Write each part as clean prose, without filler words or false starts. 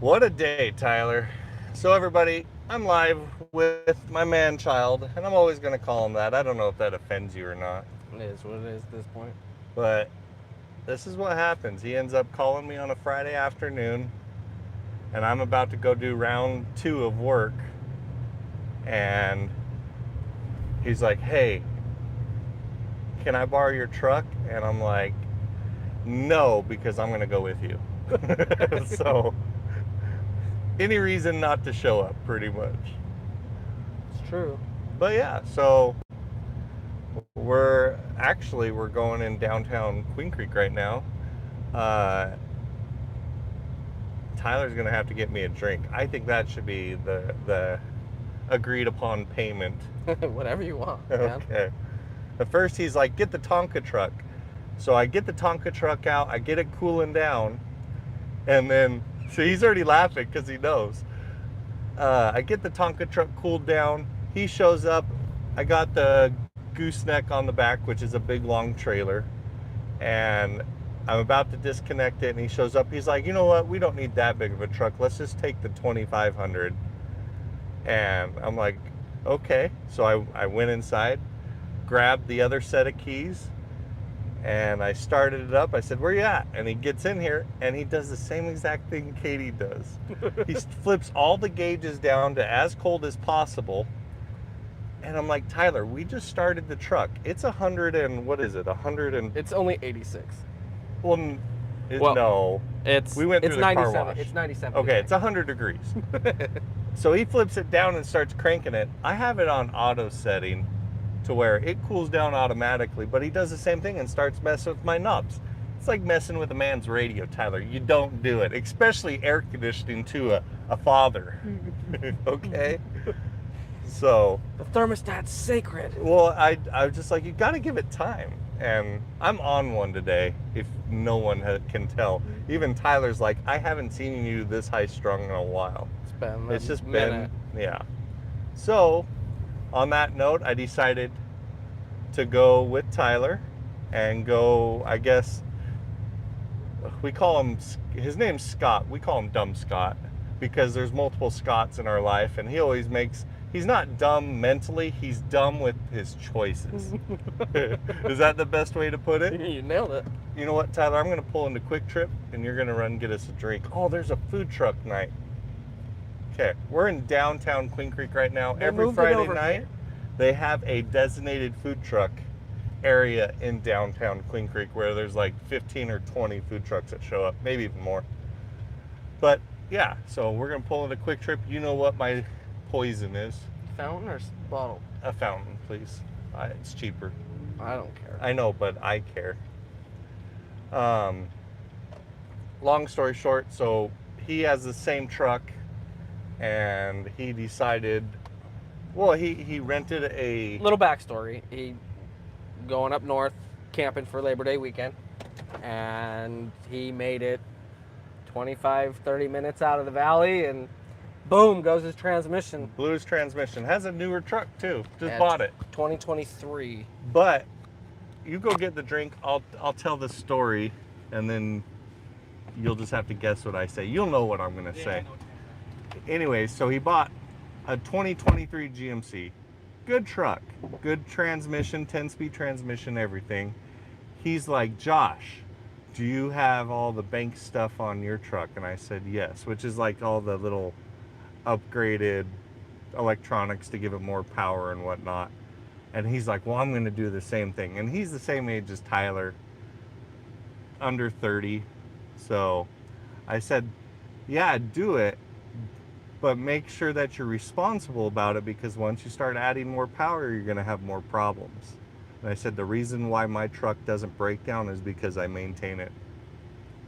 What a day, Tyler. So, everybody, I'm live with my man child, and I'm always going to call him that. I don't know if that offends you or not, It is what it is at this point. but this is what happens. He ends up calling me on a Friday afternoon, and I'm about to go do round 2 of work, and he's like, "Hey, can I borrow your truck?" And I'm like, "No, because I'm going to go with you." So, any reason not to show up, pretty much. It's true. But yeah, so we're going in downtown Queen Creek right now. Uh, Tyler's gonna have to get me a drink. I think that should be the agreed upon payment. Whatever you want, man. Okay. At first he's like, get the Tonka truck. So I get the Tonka truck out. I get it cooling down, and then so he's already laughing because he knows. I get the Tonka truck cooled down. He shows up. I got the gooseneck on the back, which is a big long trailer, and I'm about to disconnect it. And he shows up. He's like, you know what? We don't need that big of a truck. Let's just take the 2500. And I'm like, okay. So I went inside, grabbed the other set of keys, and I started it up. I said, where you at? And he gets in here, and he does the same exact thing Katie does. He flips all the gauges down to as cold as possible. And I'm like, Tyler, we just started the truck. It's 100 and, what is it, 100 and... It's only 86. Well, Well, no. We went through it's the car 97. wash. It's 97. Okay, it's 100 degrees. So he flips it down and starts cranking it. I have it on auto setting to where it cools down automatically, but he does the same thing and starts messing with my knobs. It's like messing with a man's radio, Tyler. You don't do it, especially air conditioning to a father. Okay? So, The thermostat's sacred. well, I was just like, you got to give it time. And I'm on one today, if no one can tell. Even Tyler's like, I haven't seen you this high strung in a while. It's just minute. been, yeah. So, on that note, I decided to go with Tyler and go, I guess, we call him, his name's Scott. We call him Dumb Scott because there's multiple Scotts in our life, and he always makes, he's not dumb mentally, he's dumb with his choices. Is that the best way to put it? You nailed it. You know what, Tyler? I'm going to pull into Quick Trip, and you're going to run and get us a drink. Oh, there's a food truck night. Okay, we're in downtown Queen Creek right now. They Every moved it Friday over night, here. they have a designated food truck area in downtown Queen Creek where there's like 15 or 20 food trucks that show up, maybe even more. But yeah, so we're going to pull into Quick Trip. You know what my poison is? Fountain or bottle? A fountain, please. It's cheaper. I don't care. I know, but I care. Long story short, so he has the same truck, and he decided, well, he rented a... Little backstory. He going up north, camping for Labor Day weekend, and he made it 25, 30 minutes out of the valley, and boom goes his transmission. Blew his transmission. Has a newer truck, too. Just At bought it. 2023. But you go get the drink. I'll tell the story, and then you'll just have to guess what I say. You'll know what I'm going to say. Anyway, so he bought a 2023 GMC. Good truck. Good transmission, 10-speed transmission, everything. He's like, Josh, do you have all the bank stuff on your truck? And I said, yes, which is like all the little upgraded electronics to give it more power and whatnot. And he's like, well, I'm going to do the same thing. And he's the same age as Tyler, under 30. So I said, yeah, do it, but make sure that you're responsible about it, because once you start adding more power, you're going to have more problems. And I said, the reason why my truck doesn't break down is because I maintain it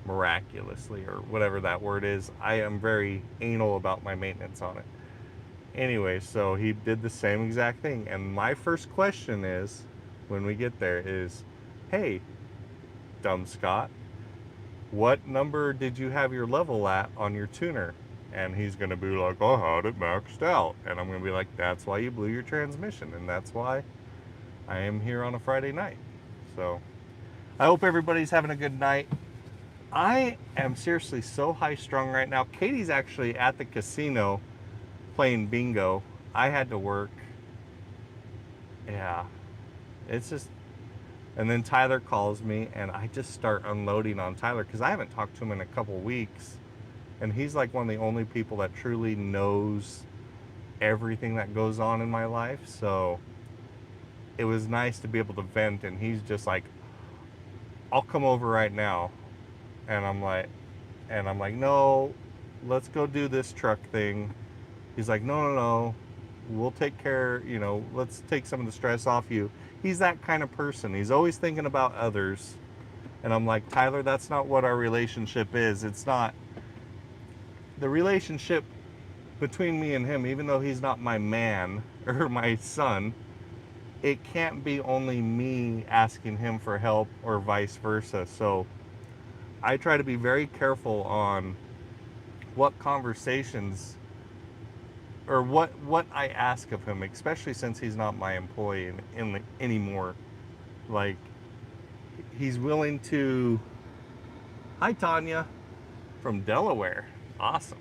miraculously, or whatever that word is. I am very anal about my maintenance on it. Anyway, so he did the same exact thing. And my first question is, when we get there, is, hey, Dumb Scott, what number did you have your level at on your tuner? And he's going to be like, I had it maxed out. And I'm going to be like, that's why you blew your transmission. And that's why I am here on a Friday night. So I hope everybody's having a good night. I am seriously so high strung right now. Katie's actually at the casino playing bingo. I had to work. Yeah. It's just, and then Tyler calls me and I just start unloading on Tyler because I haven't talked to him in a couple weeks. And he's like one of the only people that truly knows everything that goes on in my life. So it was nice to be able to vent, and he's just like, I'll come over right now. And I'm like, no, let's go do this truck thing. He's like, no, no, no, we'll take care, let's take some of the stress off you. He's that kind of person. He's always thinking about others. And I'm like, Tyler, that's not what our relationship is. It's not the relationship between me and him, even though he's not my man or my son. It can't be only me asking him for help or vice versa. So I try to be very careful on what conversations or what I ask of him, especially since he's not my employee anymore. Like, he's willing to. Hi, Tanya, from Delaware. Awesome.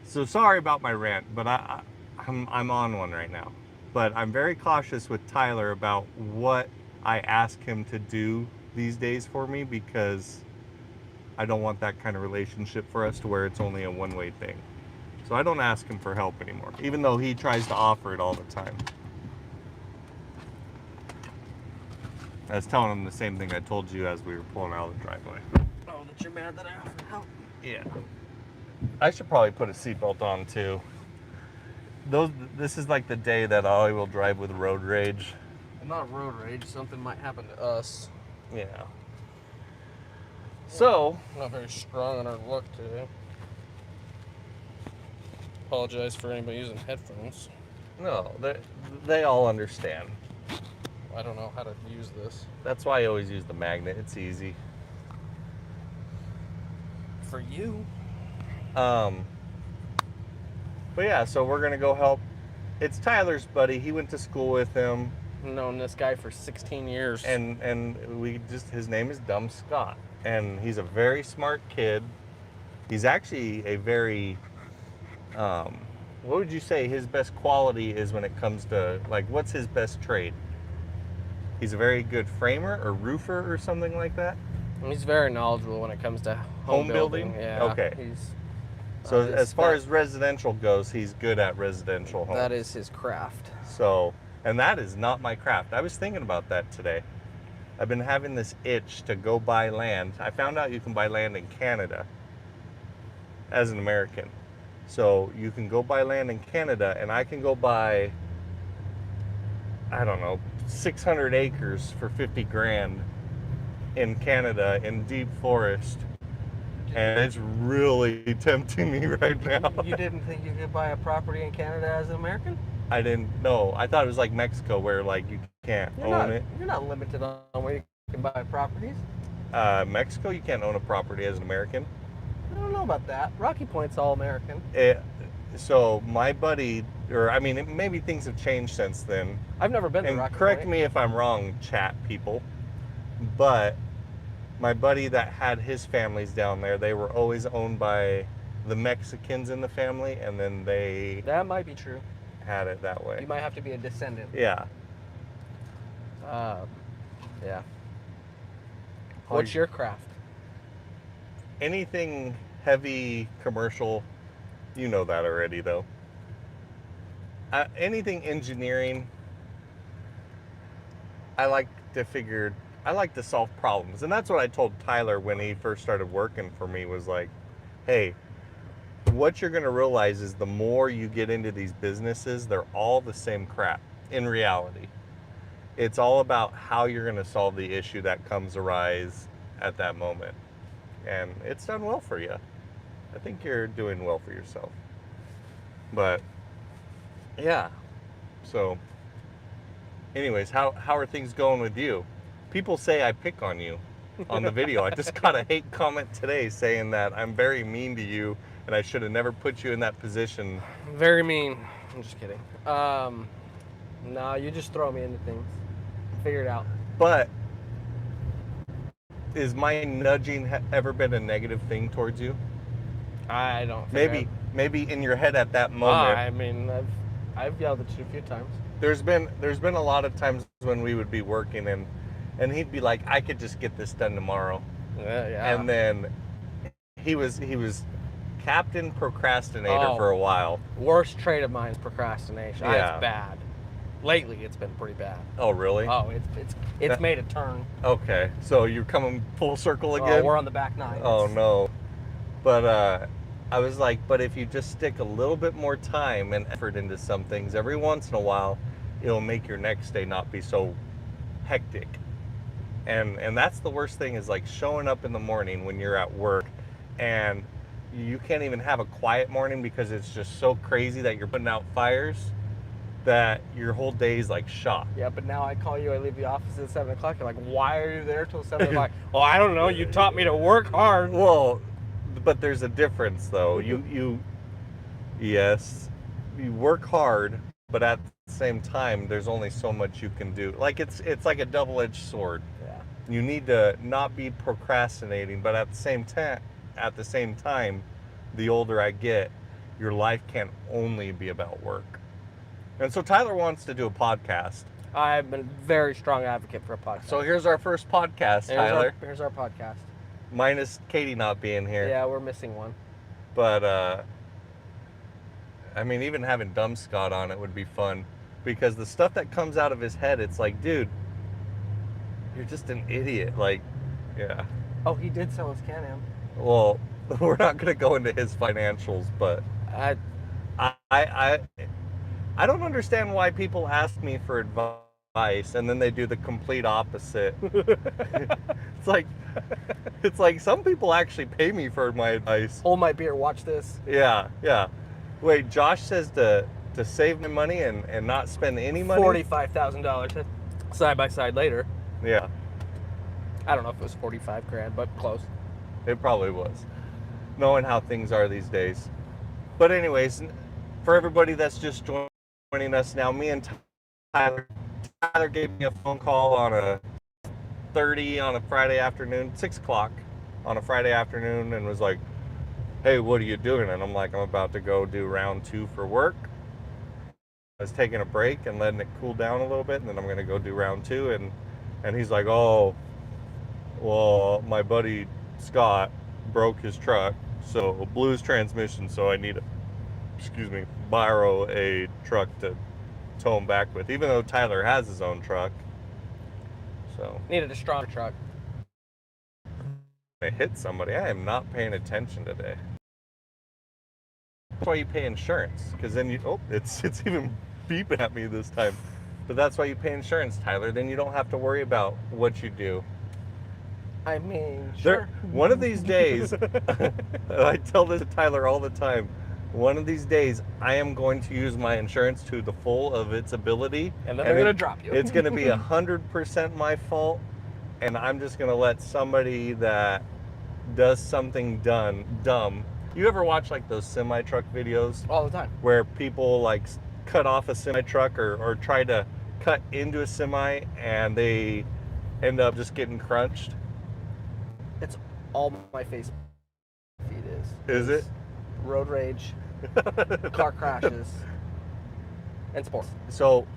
So sorry about my rant, but I'm on one right now. But I'm very cautious with Tyler about what I ask him to do these days for me, because I don't want that kind of relationship for us to where it's only a one-way thing. So I don't ask him for help anymore, even though he tries to offer it all the time. I was telling him the same thing I told you as we were pulling out of the driveway. Oh, that you're mad that I offered help? Yeah. I should probably put a seatbelt on too. This is like the day that I will drive with road rage. Not road rage. Something might happen to us. Yeah. So, Not very strong on our luck today. Apologize for anybody using headphones. no, they all understand. I don't know how to use this. That's why I always use the magnet. It's easy. For you. But yeah, so we're gonna go help. It's Tyler's buddy. He went to school with him, I've known this guy for 16 years. and his name is Dumb Scott, and he's a very smart kid. He's actually a very, what would you say his best quality is when it comes to, like, what's his best trade? He's a very good framer or roofer or something like that. He's very knowledgeable when it comes to Home building? Yeah. Okay. He's So as far as residential goes, he's good at residential homes. that is his craft. So, and that is not my craft. I was thinking about that today. I've been having this itch to go buy land. I found out you can buy land in Canada as an American. So you can go buy land in Canada, and I can go buy, I don't know, 600 acres for 50 grand in Canada in deep forest. And it's really tempting me right now. You didn't think you could buy a property in Canada as an American? I didn't know. I thought it was like Mexico where like you can't own it. You're not limited on where you can buy properties. Mexico, you can't own a property as an American. I don't know about that. Rocky Point's all American. So my buddy, or I mean, maybe things have changed since then. I've never been to And Rocky Point. correct me if I'm wrong, chat people, but my buddy that had his families down there, they were always owned by the Mexicans in the family, and then they That might be true. had it that way. You might have to be a descendant. Yeah. Yeah. What's your craft? Anything heavy commercial, you know that already though. Anything engineering, I like to solve problems. And that's what I told Tyler when he first started working for me, was like, hey, what you're going to realize is the more you get into these businesses, they're all the same crap in reality. It's all about how you're going to solve the issue that comes arise at that moment. And it's done well for you. I think you're doing well for yourself. But yeah. So anyways, how are things going with you? People say I pick on you on the video. I just got a hate comment today saying that I'm very mean to you and I should have never put you in that position. Very mean. I'm just kidding. No, you just throw me into things. Figure it out. But is my nudging ever been a negative thing towards you? I don't think Maybe in your head at that I moment. mean, I've yelled at you a few times. There's been a lot of times when we would be working and he'd be like, I could just get this done tomorrow. Yeah. And then he was Captain Procrastinator for a while. Worst trait of mine is procrastination. Yeah. It's bad. Lately, it's been pretty bad. Oh, really? Oh, it's made a turn. Okay, so you're coming full circle Oh, again? we're on the back nine. Oh, no. But I was like, but if you just stick a little bit more time and effort into some things every once in a while, it'll make your next day not be so hectic. And that's the worst thing, is like showing up in the morning when you're at work and you can't even have a quiet morning because it's just so crazy that you're putting out fires that your whole day's like shot. Yeah, but now I call you, I leave the office at 7 o'clock. You're like, why are you there till 7 o'clock? Well, I don't know. You taught me to work hard. Well, but there's a difference though. Yes, you work hard, but at the same time, there's only so much you can do. Like it's like a double-edged sword. Yeah. You need to not be procrastinating, but at the same time, the older I get, your life can't only be about work. And so Tyler wants to do a podcast. I'm a very strong advocate for a podcast. So here's our first podcast, Tyler. Here's our podcast. Minus Katie not being here. Yeah, we're missing one. But I mean, even having Dumb Scott on it would be fun, because the stuff that comes out of his head, it's like, dude, you're just an idiot. Like, yeah. Oh, he did sell his Can-Am. Well, we're not going to go into his financials, but I don't understand why people ask me for advice and then they do the complete opposite. It's like some people actually pay me for my advice. Hold my beer, watch this. Yeah. Wait, Josh says to save my money and not spend any money? $45,000 side by side later. Yeah. I don't know if it was 45 grand, but close. It probably was, knowing how things are these days. But anyways, for everybody that's just joining us now, me and Tyler gave me a phone call on a Friday afternoon, 6 o'clock on a Friday afternoon, and was like, hey, what are you doing? And I'm like, I'm about to go do round 2 for work. I was taking a break and letting it cool down a little bit, and then I'm going to go do round 2. And he's like, oh, well, my buddy Scott broke his truck, so blew his transmission, so I need to, borrow a truck to tow him back with, even though Tyler has his own truck. So needed a stronger truck. I hit somebody. I am not paying attention today. That's why you pay insurance, because then it's even beeping at me this time. But that's why you pay insurance, Tyler. Then you don't have to worry about what you do. I mean, sure. One of these days, I tell this to Tyler all the time, one of these days, I am going to use my insurance to the full of its ability. And then they're going to drop you. It's going to be 100% my fault, and I'm just going to let somebody that does something dumb. You ever watch like those semi-truck videos? All the time. Where people like cut off a semi-truck or try to cut into a semi and they end up just getting crunched? It's all my Facebook feed is. Is it? Road rage, car crashes, and sports. So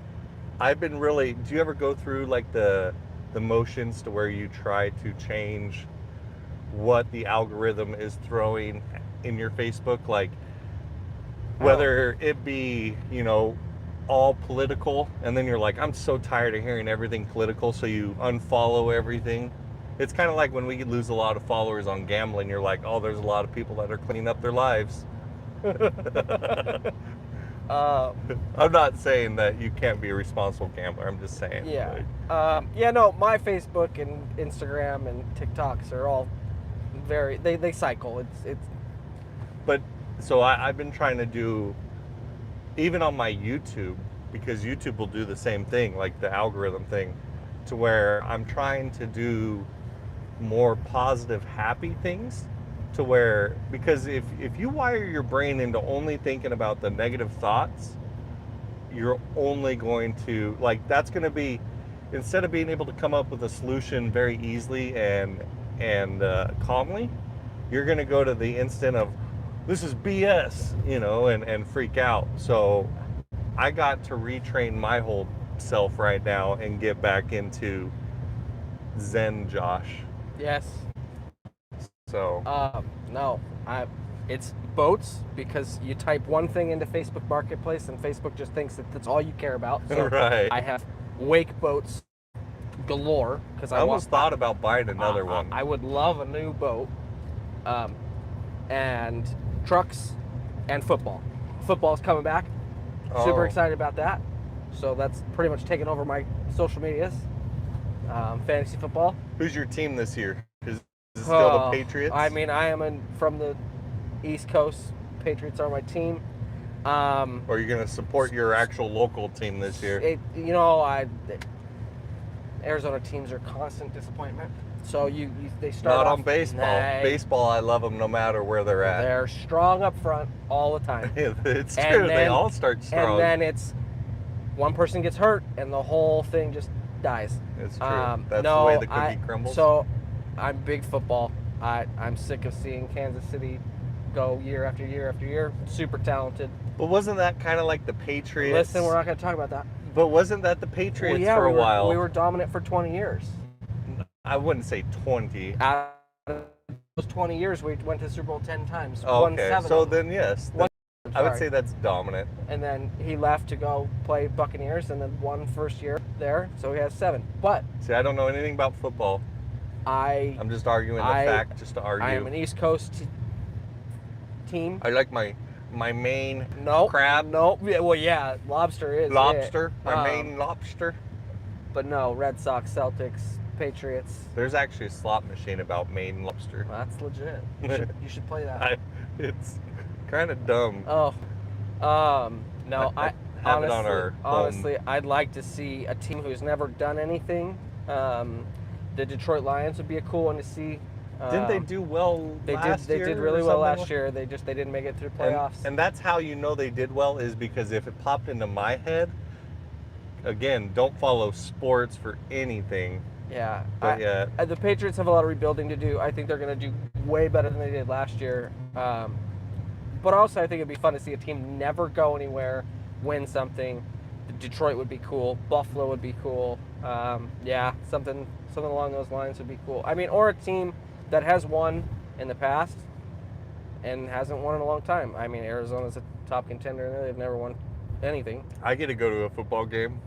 I've been really, do you ever go through like the motions to where you try to change what the algorithm is throwing in your Facebook? Like whether it be, all political, and then you're like, I'm so tired of hearing everything political, so you unfollow everything. It's kind of like when we lose a lot of followers on gambling, you're like, oh, there's a lot of people that are cleaning up their lives. I'm not saying that you can't be a responsible gambler. I'm just saying. Yeah. My Facebook and Instagram and TikToks are all they cycle. It's. But so I've been trying to do, even on my YouTube, because YouTube will do the same thing, like the algorithm thing, to where I'm trying to do more positive, happy things, to where, because if you wire your brain into only thinking about the negative thoughts, you're only going to, like, that's going to be, instead of being able to come up with a solution very easily and and calmly, you're going to go to the instant of, this is BS, and freak out. So I got to retrain my whole self right now and get back into Zen Josh. Yes. So no, it's boats, because you type one thing into Facebook Marketplace and Facebook just thinks that that's all you care about. So right. I have wake boats galore, because I almost thought about buying another one. I would love a new boat, and trucks and football. Football's coming back. Super excited about that. So that's pretty much taken over my social medias. Fantasy football. Who's your team this year? Is it still the Patriots? I mean, I am from the East Coast. Patriots are my team. Or are you going to support your actual local team this year? Arizona teams are constant disappointment. So they start Not off, on baseball. Baseball, I love them no matter where they're at. They're strong up front all the time. It's true. They all start strong. And then it's one person gets hurt and the whole thing just dies. It's true. That's the way the cookie crumbles. So I'm big football. I'm sick of seeing Kansas City go year after year after year. Super talented. But wasn't that kind of like the Patriots? Listen, we're not going to talk about that. But wasn't that the Patriots for a while? We were dominant for 20 years. I wouldn't say 20. Out of those 20 years, we went to the Super Bowl 10 times. Oh, won okay. 7. So then, yes. I would Sorry. say that's dominant. And then he left to go play Buccaneers and then won first year there. So he has 7. But see, I don't know anything about football. I'm just arguing the fact just to argue. I am an East Coast team. I like my main crab. No. Well, yeah, lobster is lobster. It. My main lobster. But no, Red Sox, Celtics, Patriots. There's actually a slot machine about Maine lobster. Well, that's legit. You should play that. It's kind of dumb. Oh, no. I have it on our honestly, I'd like to see a team who's never done anything. The Detroit Lions would be a cool one to see. Didn't they do well last year? They did really well last year. They didn't make it through playoffs. And that's how you know they did well, is because if it popped into my head, again, don't follow sports for anything. Yeah. But the Patriots have a lot of rebuilding to do. I think they're going to do way better than they did last year. But also, I think it'd be fun to see a team never go anywhere, win something. Detroit would be cool. Buffalo would be cool. Something along those lines would be cool. I mean, or a team that has won in the past and hasn't won in a long time. I mean, Arizona's a top contender, and they've never won anything. I get to go to a football game.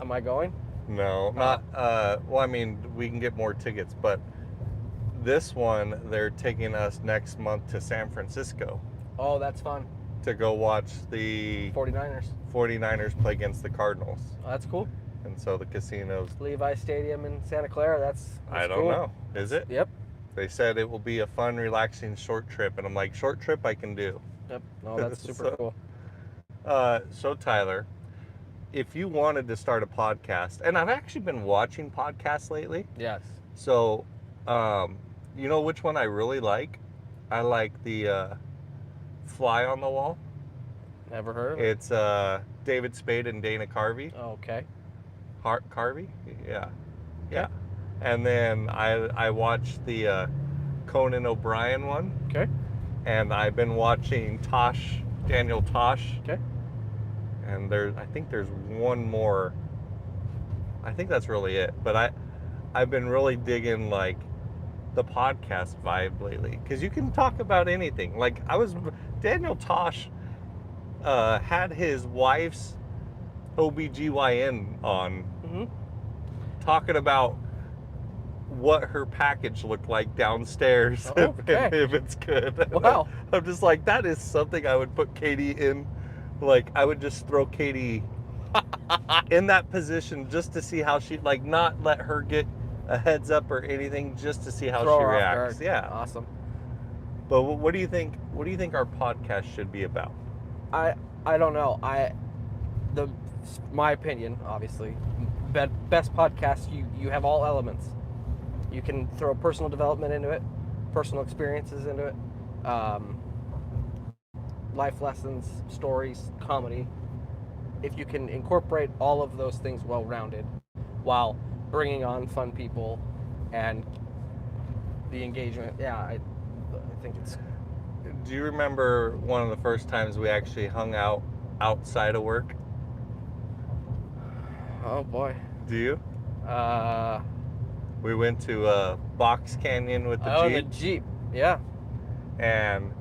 Am I going? No, not. Well, I mean, we can get more tickets, but this one, they're taking us next month to San Francisco. Oh, that's fun. To go watch the 49ers play against the Cardinals. Oh, that's cool. And so the casinos. Levi Stadium in Santa Clara, that's I don't cool. know. Is it? Yep. They said it will be a fun, relaxing short trip. And I'm like, short trip I can do. Yep. No, that's super cool. So Tyler, if you wanted to start a podcast, and I've actually been watching podcasts lately. Yes. So, you know which one I really like? I like the Fly on the Wall. Never heard of it. It's David Spade and Dana Carvey. Oh, okay. Carvey? Yeah. Yeah. And then I watched the Conan O'Brien one. Okay. And I've been watching Daniel Tosh. Okay. And I think there's one more. I think that's really it. But I've been really digging like the podcast vibe lately, because you can talk about anything. Like Daniel Tosh had his wife's OBGYN on, talking about what her package looked like downstairs. Oh, okay. if it's good. Wow. I'm just like, that is something I would put Katie in. Like, I would just throw Katie in that position just to see how she, like, not let her get a heads up or anything, just to see how she reacts. Yeah. Awesome. But what do you think? What do you think our podcast should be about? I don't know. My opinion, obviously, best podcast. You have all elements. You can throw personal development into it, personal experiences into it, life lessons, stories, comedy. If you can incorporate all of those things well-rounded, while bringing on fun people and the engagement. Yeah, I think it's. Do you remember one of the first times we actually hung out outside of work? Oh boy. Do you? Uh. We went to Box Canyon with the Oh, Jeep, the Jeep. Yeah. and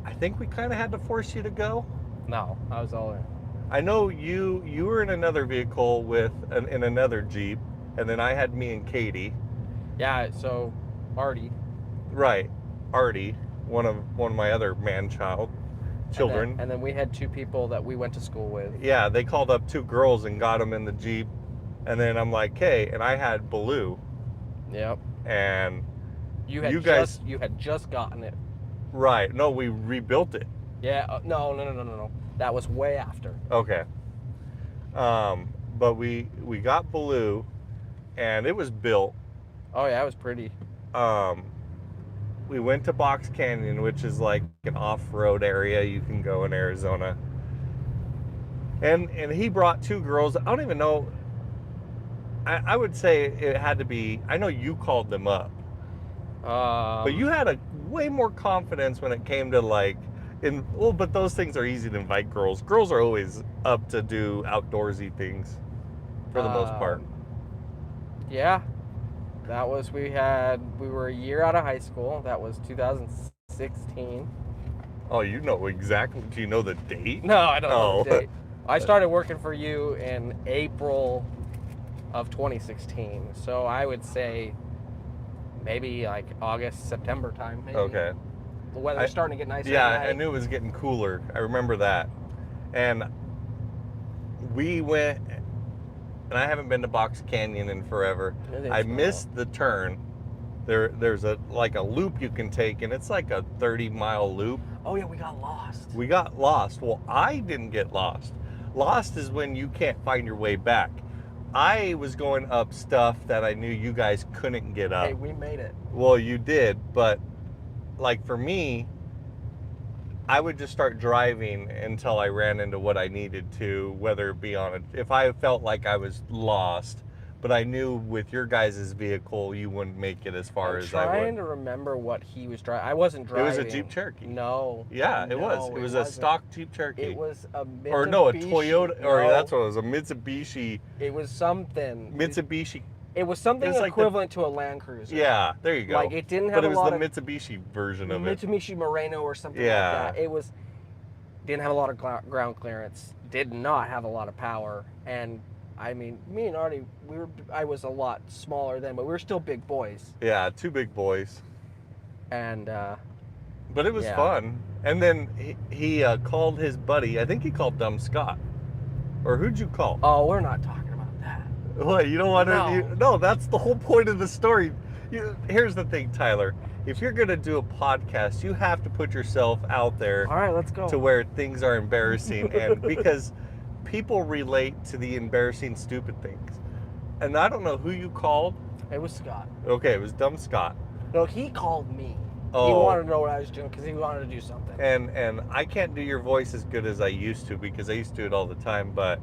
I think we kind of had to force you to go. No, I was all in. I know you were in another vehicle in another Jeep, and then I had me and Katie. Yeah. So, Artie. Right, Artie, one of my other children. And then we had 2 people that we went to school with. Yeah, they called up 2 girls and got them in the Jeep, and then I'm like, hey, and I had Baloo. Yep. And You had just gotten it. right? No, we rebuilt it. Yeah. No. That was way after. Okay. But we got Baloo, and it was built. Oh yeah, it was pretty. We went to Box Canyon, which is like an off-road area you can go in Arizona. And he brought 2 girls. I don't even know. I would say it had to be. I know you called them up, but you had a way more confidence when it came to like. But those things are easy to invite girls. Girls are always up to do outdoorsy things, for the most part. Yeah, that was we were a year out of high school. That was 2016. Oh, you know exactly. Do you know the date? No, I don't know the Oh. date. I started working for you in April of 2016. So I would say maybe like August, September time. Maybe. Okay. The weather's starting to get nicer. Yeah, at night. I knew it was getting cooler. I remember that. And we went, and I haven't been to Box Canyon in forever. I missed the turn. There's a loop you can take, and it's like a 30-mile loop. Oh yeah, we got lost. We got lost. Well, I didn't get lost. Lost is when you can't find your way back. I was going up stuff that I knew you guys couldn't get up. Hey, we made it. Well, you did, but like for me, I would just start driving until I ran into what I needed to, whether it be if I felt like I was lost, but I knew with your guys' vehicle, you wouldn't make it as far as I would. I'm trying to remember what he was driving. I wasn't driving. It was a Jeep Cherokee. No. Yeah, it was. It was a wasn't. stock Jeep Cherokee. It was a Mitsubishi. Or no, a Toyota, or No, that's what it was, a Mitsubishi. It was something. Mitsubishi. It was something It was like equivalent to a Land Cruiser. Yeah, there you go. Like it didn't have but it a was lot the of Mitsubishi version of it. Mitsubishi Moreno or something Yeah. like that. It was didn't have a lot of ground clearance. Did not have a lot of power. And I mean, me and Artie, I was a lot smaller then, but we were still big boys. Yeah, 2 big boys. And but it was fun. And then he called his buddy. I think he called Dumb Scott. Or who'd you call? oh, we're not talking about that. What, you don't want to? No. No, that's the whole point of the story. Here's the thing, Tyler. If you're going to do a podcast, you have to put yourself out there All right, let's go. to where things are embarrassing. And because people relate to the embarrassing, stupid things. And I don't know who you called. It was Scott. Okay, it was Dumb Scott. No, he called me. Oh. He wanted to know what I was doing because he wanted to do something. And I can't do your voice as good as I used to because I used to do it all the time, but...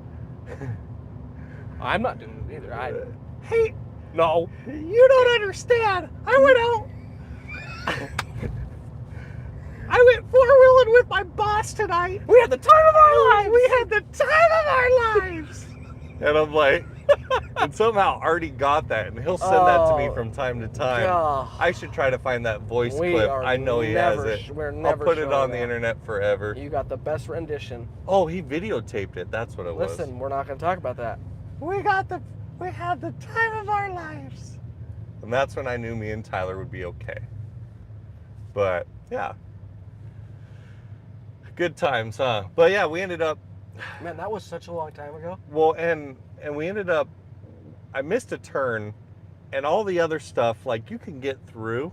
I'm not doing it either. Hey, No. you don't understand. I went out. I went 4-wheeling with my boss tonight. We had the time of our lives. We had the time of our lives. And I'm like, and somehow Artie got that, and he'll send that to me from time to time. God. I should try to find that voice We clip. are I know he has it. We're I'll never put it showing on the that. internet forever. You got the best rendition. Oh, he videotaped it. That's what it was. Listen, we're not going to talk about that. We had the time of our lives. And that's when I knew me and Tyler would be okay. But yeah. Good times, huh? But yeah, we ended up, Man, that was such a long time ago. well, and we ended up, I missed a turn, and all the other stuff, like you can get through,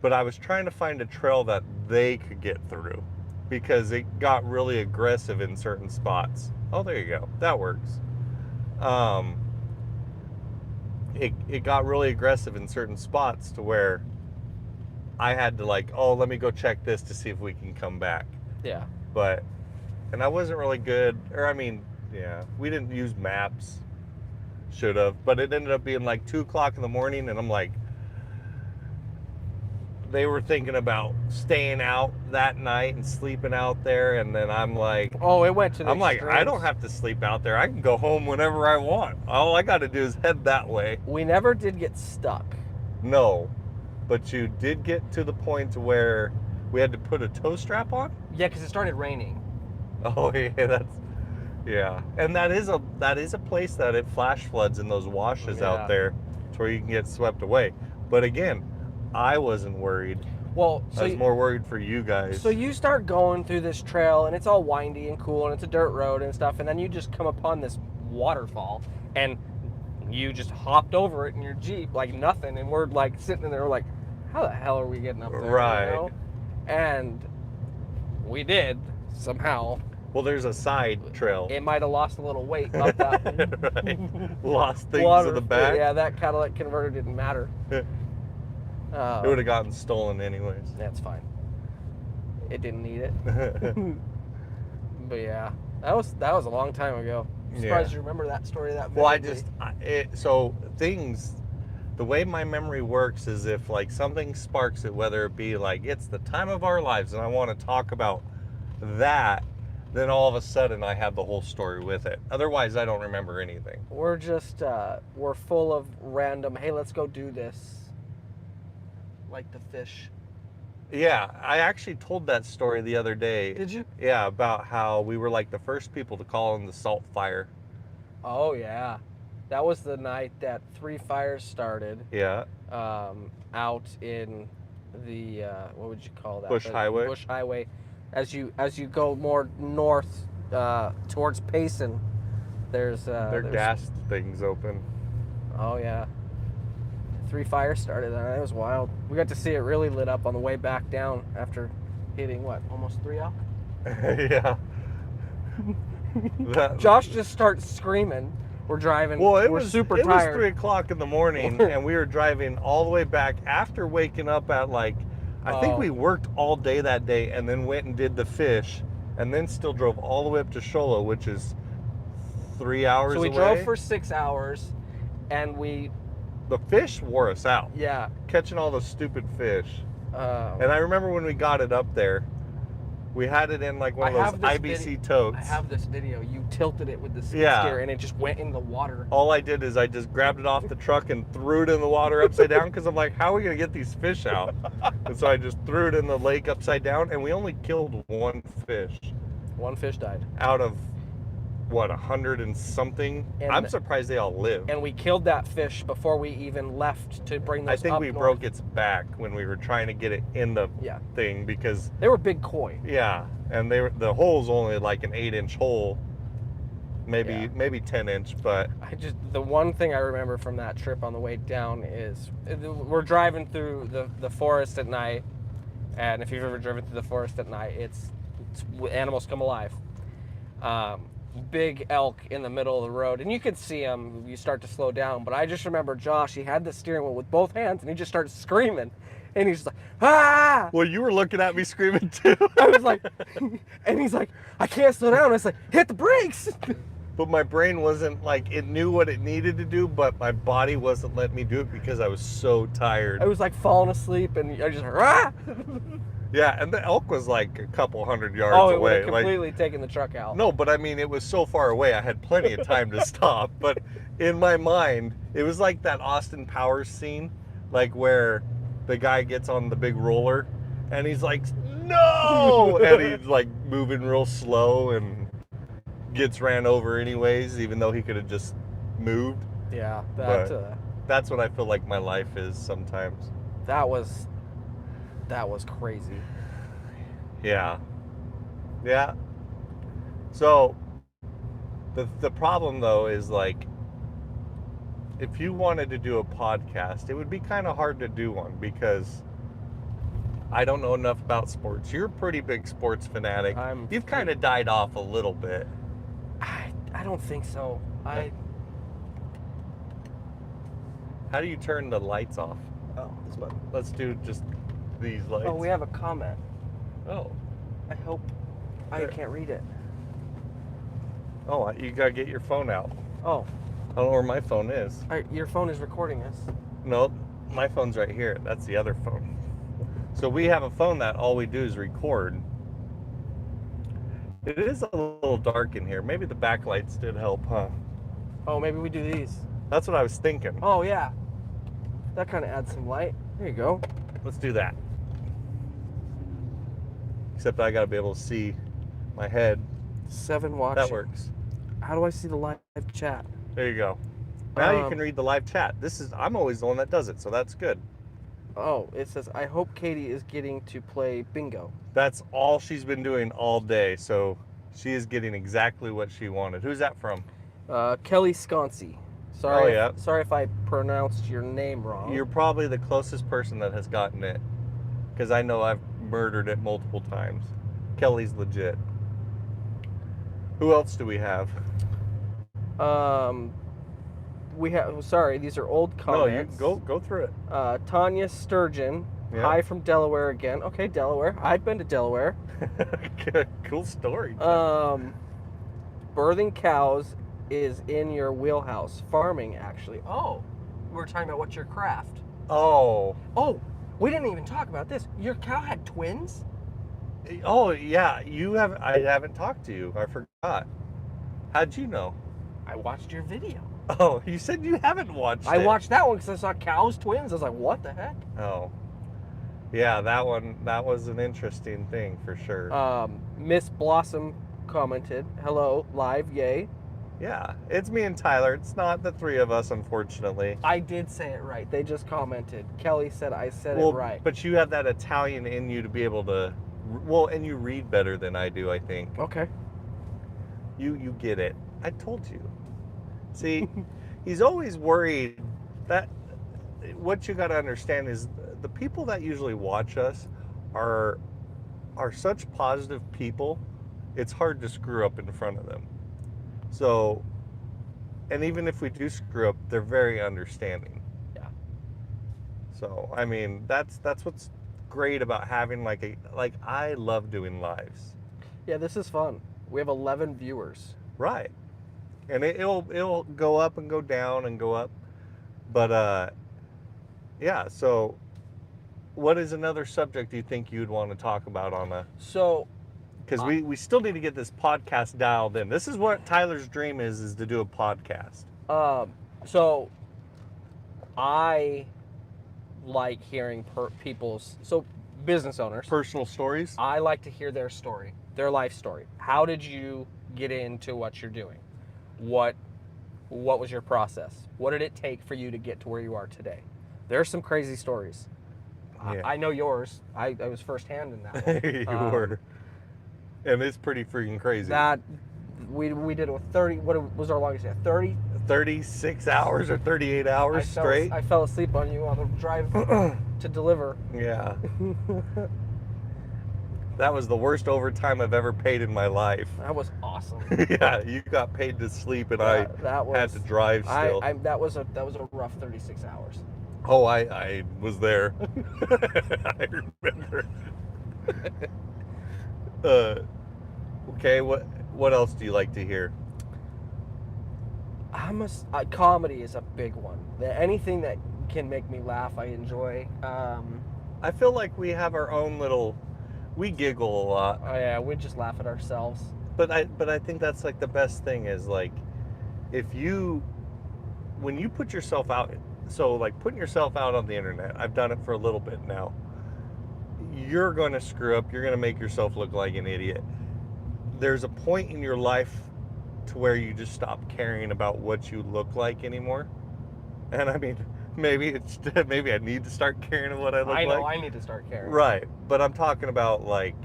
but I was trying to find a trail that they could get through because it got really aggressive in certain spots. Oh, there you go. That works. It got really aggressive in certain spots to where I had to like, oh, let me go check this to see if we can come back. Yeah. But, and I wasn't really good, or I mean, yeah, we didn't use maps. Should have, but it ended up being like 2 o'clock in the morning, and I'm like, they were thinking about staying out that night and sleeping out there, and then I'm like, Oh, it went to the I'm like, I don't extremes. have to sleep out there. I can go home whenever I want. All I got to do is head that way. We never did get stuck. No, but you did get to the point where we had to put a tow strap on. Yeah, because it started raining. Oh yeah, and that is a place that it flash floods in those washes Yeah. out there, to where you can get swept away. But again, I wasn't worried. Well, I was more worried for you guys. So you start going through this trail, and it's all windy and cool, and it's a dirt road and stuff, and then you just come upon this waterfall, and you just hopped over it in your Jeep like nothing, and we're like sitting there like, how the hell are we getting up there? Right. You know? And we did somehow. Well, there's a side trail. It might have lost a little weight up that Right. Lost things water, in the back. Yeah, that catalytic converter didn't matter. It would have gotten stolen anyways. That's fine. It didn't need it. But yeah, that was a long time ago. I'm surprised you remember that story that vividly. Well, the way my memory works is if like something sparks it, whether it be like it's the time of our lives and I want to talk about that, then all of a sudden I have the whole story with it. Otherwise, I don't remember anything. We're just we're full of random, hey, let's go do this. Like the fish. Yeah, I actually told that story the other day. Did you? Yeah, about how we were like the first people to call in the salt fire. Oh yeah, that was the night that 3 fires started. Yeah. Out in the what would you call that? Bush Highway. Bush Highway, as you go more north towards Payson, there's Their gas things open. Oh yeah. 3 fires started. That was wild. We got to see it really lit up on the way back down after hitting what, almost 3 elk. Yeah. Josh just starts screaming. We're driving. Well, we're super it tired. was 3 o'clock in the morning, and we were driving all the way back after waking up at like, I think we worked all day that day, and then went and did the fish, and then still drove all the way up to Sholo, which is 3 hours away. So we drove for 6 hours, and the fish wore us out. Yeah. Catching all those stupid fish. And I remember when we got it up there, we had it in like one of those IBC totes. I have this video. You tilted it with the skid Yeah. steer, and it just went in the water. All I did is I just grabbed it off the truck and threw it in the water upside down, because I'm like, how are we going to get these fish out? And so I just threw it in the lake upside down, and we only killed 1 fish. 1 fish died. Out of, what, 100 and something? I'm surprised they all lived. And we killed that fish before we even left to bring those I think up we north. broke its back when we were trying to get it in the thing, because they were big koi. Yeah, and the hole's only like an 8-inch hole, maybe 10-inch, but The one thing I remember from that trip on the way down is we're driving through the forest at night, and if you've ever driven through the forest at night, it's animals come alive. Big elk in the middle of the road, and you could see them. You start to slow down, but I just remember Josh. He had the steering wheel with both hands, and he just started screaming, and he's like, "Ah!" Well, you were looking at me screaming too. I was like, and he's like, "I can't slow down." I was like, "Hit the brakes!" But my brain wasn't like, it knew what it needed to do, but my body wasn't letting me do it because I was so tired. I was like falling asleep, and I just ah. Yeah, and the elk was like a couple hundred yards Oh, it away. would have completely taken the truck out. No, but I mean, it was so far away, I had plenty of time to stop. But in my mind, it was like that Austin Powers scene, like where the guy gets on the big roller, and he's like, no! And he's like moving real slow and gets ran over anyways, even though he could have just moved. Yeah, that's what I feel like my life is sometimes. That was crazy. Yeah. So the problem though is like, if you wanted to do a podcast, it would be kind of hard to do one, because I don't know enough about sports. You're a pretty big sports fanatic. You've kind of died off a little bit. I don't think so. How do you turn the lights off? Oh, this one. Let's do just these lights. Oh, we have a comment. Oh. I hope I can't read it. Oh, you gotta get your phone out. Oh. I don't know where my phone is. Your phone is recording us. No, my phone's right here. That's the other phone. So we have a phone that all we do is record. It is a little dark in here. Maybe the backlights did help, huh? Oh, maybe we do these. That's what I was thinking. Oh, yeah. That kind of adds some light. There you go. Let's do that. Except I gotta be able to see my head. 7 watching. That works. How do I see the live chat? There you go. Now you can read the live chat. I'm always the one that does it, so that's good. Oh, it says, I hope Katie is getting to play bingo. That's all she's been doing all day, so she is getting exactly what she wanted. Who's that from? Kelly Sconcy. Sorry, Oh, yeah. Sorry if I pronounced your name wrong. You're probably the closest person that has gotten it, because I know I've murdered it multiple times. Kelly's legit. Who else do we have? We have. Sorry, these are old comments. No, you go through it. Tanya Sturgeon. Yeah. Hi from Delaware again. Okay, Delaware. I've been to Delaware. Cool story. Birthing cows is in your wheelhouse. Farming, actually. Oh, we're talking about what's your craft. Oh, We didn't even talk about this. Your cow had twins? yeah. I haven't talked to you. I forgot. How'd you know? I watched your video. Oh, you said you haven't watched it. I watched that one because I saw cows twins. I was like, what the heck? Oh, yeah. That was an interesting thing for sure. Miss Blossom commented, hello, live, yay. Yeah, it's me and Tyler. It's not the three of us, unfortunately. I did say it right. They just commented. Kelly said I said it right. But you have that Italian in you to be able to, well, and you read better than I do, I think. Okay. You get it. I told you. See, he's always worried that what you got to understand is the people that usually watch us are such positive people. It's hard to screw up in front of them. So, and even if we do screw up, they're very understanding. Yeah. So, I mean, that's what's great about having like I love doing lives. Yeah, this is fun. We have 11 viewers. Right. And it'll go up and go down and go up. But yeah, so what is another subject you think you'd want to talk about on a because we still need to get this podcast dialed in. This is what Tyler's dream is to do a podcast. So I like hearing people's business owners, Personal stories? I like to hear their story, their life story. How did you get into what you're doing? What was your process? What did it take for you to get to where you are today? There's some crazy stories. Yeah. I know yours. I was firsthand in that one. You were. And it's pretty freaking crazy. That we did it with 30. What was our longest day? 30. 36 hours or 38 hours straight. I fell asleep on you on the drive to deliver. Yeah. That was the worst overtime I've ever paid in my life. That was awesome. Yeah, you got paid to sleep, and I had to drive still. That was a rough 36 hours. Oh, I was there. I remember. Okay, what else do you like to hear? Comedy is a big one. Anything that can make me laugh, I enjoy. I feel like we have our own little. We giggle a lot. Oh yeah, we just laugh at ourselves. But I think that's like the best thing is like, when you put yourself out, so like putting yourself out on the internet. I've done it for a little bit now. You're going to screw up. You're going to make yourself look like an idiot. There's a point in your life to where you just stop caring about what you look like anymore. And I mean, maybe I need to start caring what I look like. I know I need to start caring. Right, but I'm talking about like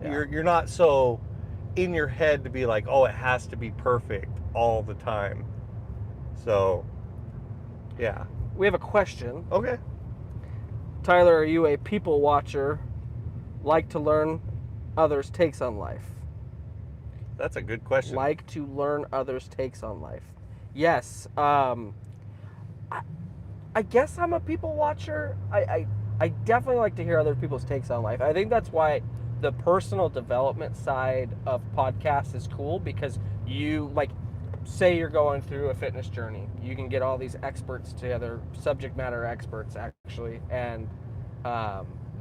you're not so in your head to be like, oh, it has to be perfect all the time. So, yeah. We have a question. Okay. Tyler, are you a people watcher? Like to learn others' takes on life? That's a good question. Like to learn others' takes on life? Yes. I guess I'm a people watcher. I definitely like to hear other people's takes on life. I think that's why the personal development side of podcasts is cool, because you, like, say you're going through a fitness journey. You can get all these experts together, subject matter experts actually, and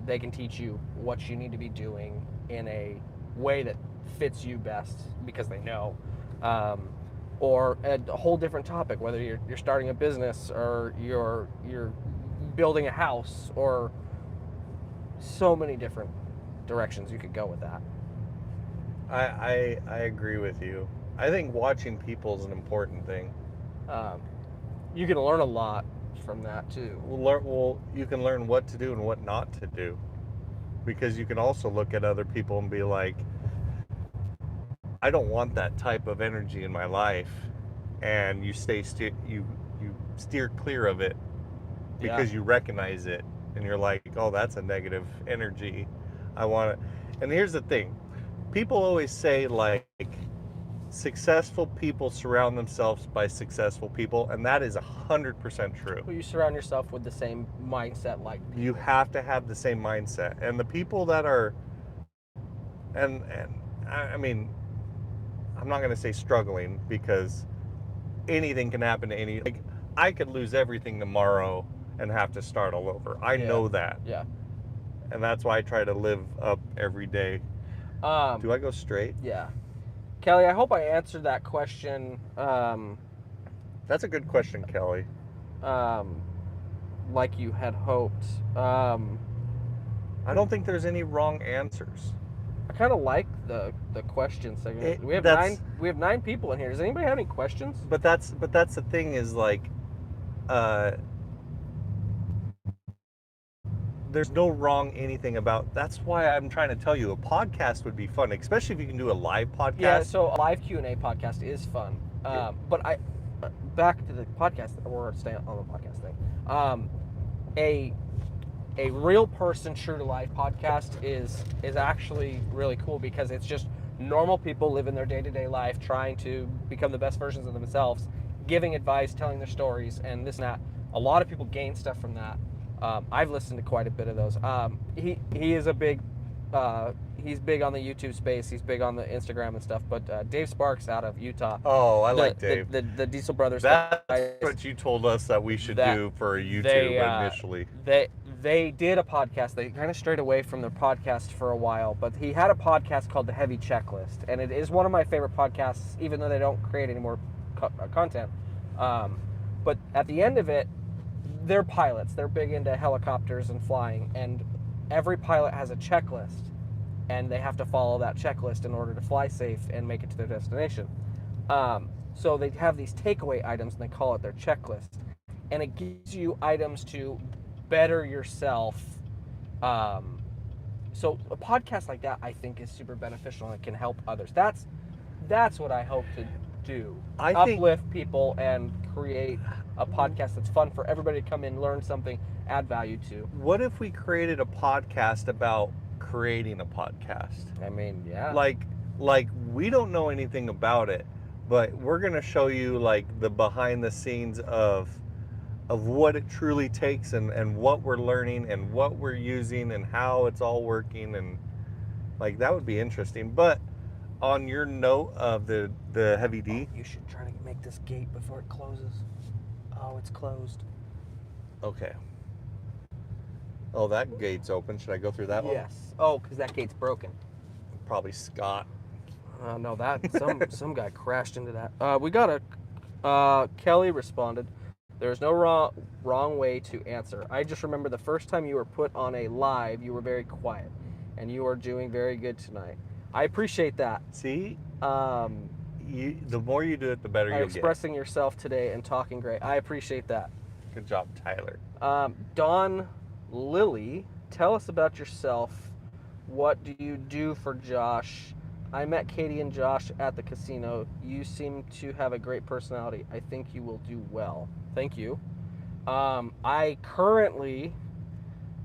they can teach you what you need to be doing in a way that fits you best because they know. Or a whole different topic, whether you're starting a business or you're building a house, or so many different directions you could go with that. I agree with you. I think watching people is an important thing. You can learn a lot from that too. You can learn what to do and what not to do, because you can also look at other people and be like, I don't want that type of energy in my life, and you you steer clear of it because Yeah. you recognize it, and you're like, oh, that's a negative energy. I want to. And here's the thing: people always say like, successful people surround themselves by successful people, and that is 100% true. Well, you surround yourself with the same mindset, like people. You have to have the same mindset, and the people that are, and I mean, I'm not going to say struggling, because anything can happen to any. Like, I could lose everything tomorrow and have to start all over. I know that, Yeah. and that's why I try to live up every day. Do I go straight? Yeah. Kelly, I hope I answered that question. That's a good question, Kelly. Like you had hoped. I don't think there's any wrong answers. I kind of like the question segment. We have nine people in here. Does anybody have any questions? But that's the thing, is like, uh, there's no wrong anything about. That's why I'm trying to tell you a podcast would be fun, especially if you can do a live podcast. Yeah, so a live Q&A podcast is fun. But back to the podcast, or stay on the podcast thing. A real person true to life podcast is actually really cool, because it's just normal people living their day-to-day life, trying to become the best versions of themselves, giving advice, telling their stories, and this and that. A lot of people gain stuff from that. I've listened to quite a bit of those. He is a big he's big on the YouTube space. He's big on the Instagram and stuff. But Dave Sparks out of Utah. Oh, I like Dave. The Diesel Brothers. That's guys, what you told us that we should do for YouTube initially. They did a podcast. They kind of strayed away from their podcast for a while, but he had a podcast called The Heavy Checklist, and it is one of my favorite podcasts, even though they don't create any more content. But at the end of it, they're pilots. They're big into helicopters and flying, and every pilot has a checklist, and they have to follow that checklist in order to fly safe and make it to their destination. So they have these takeaway items, and they call it their checklist, and it gives you items to better yourself. So a podcast like that, I think, is super beneficial, and it can help others. That's what I hope to do. Uplift people and create a podcast that's fun for everybody to come in, learn something, add value to. What if we created a podcast about creating a podcast? I mean, yeah. Like we don't know anything about it, but we're going to show you like the behind the scenes of what it truly takes, and what we're learning and what we're using and how it's all working, and like that would be interesting. But on your note of the Heavy D, you should try to make this gate before it closes. Oh, it's closed. Okay. Oh, that gate's open. Should I go through that one? Yes. Oh, because that gate's broken. Probably Scott. No, that some guy crashed into that. We got Kelly responded. There's no wrong way to answer. I just remember the first time you were put on a live, you were very quiet, and you are doing very good tonight. I appreciate that. See, the more you do it, the better you'll get. Expressing yourself today and talking great. I appreciate that. Good job, Tyler. Dawn Lily, tell us about yourself. What do you do for Josh? I met Katie and Josh at the casino. You seem to have a great personality. I think you will do well. Thank you. I currently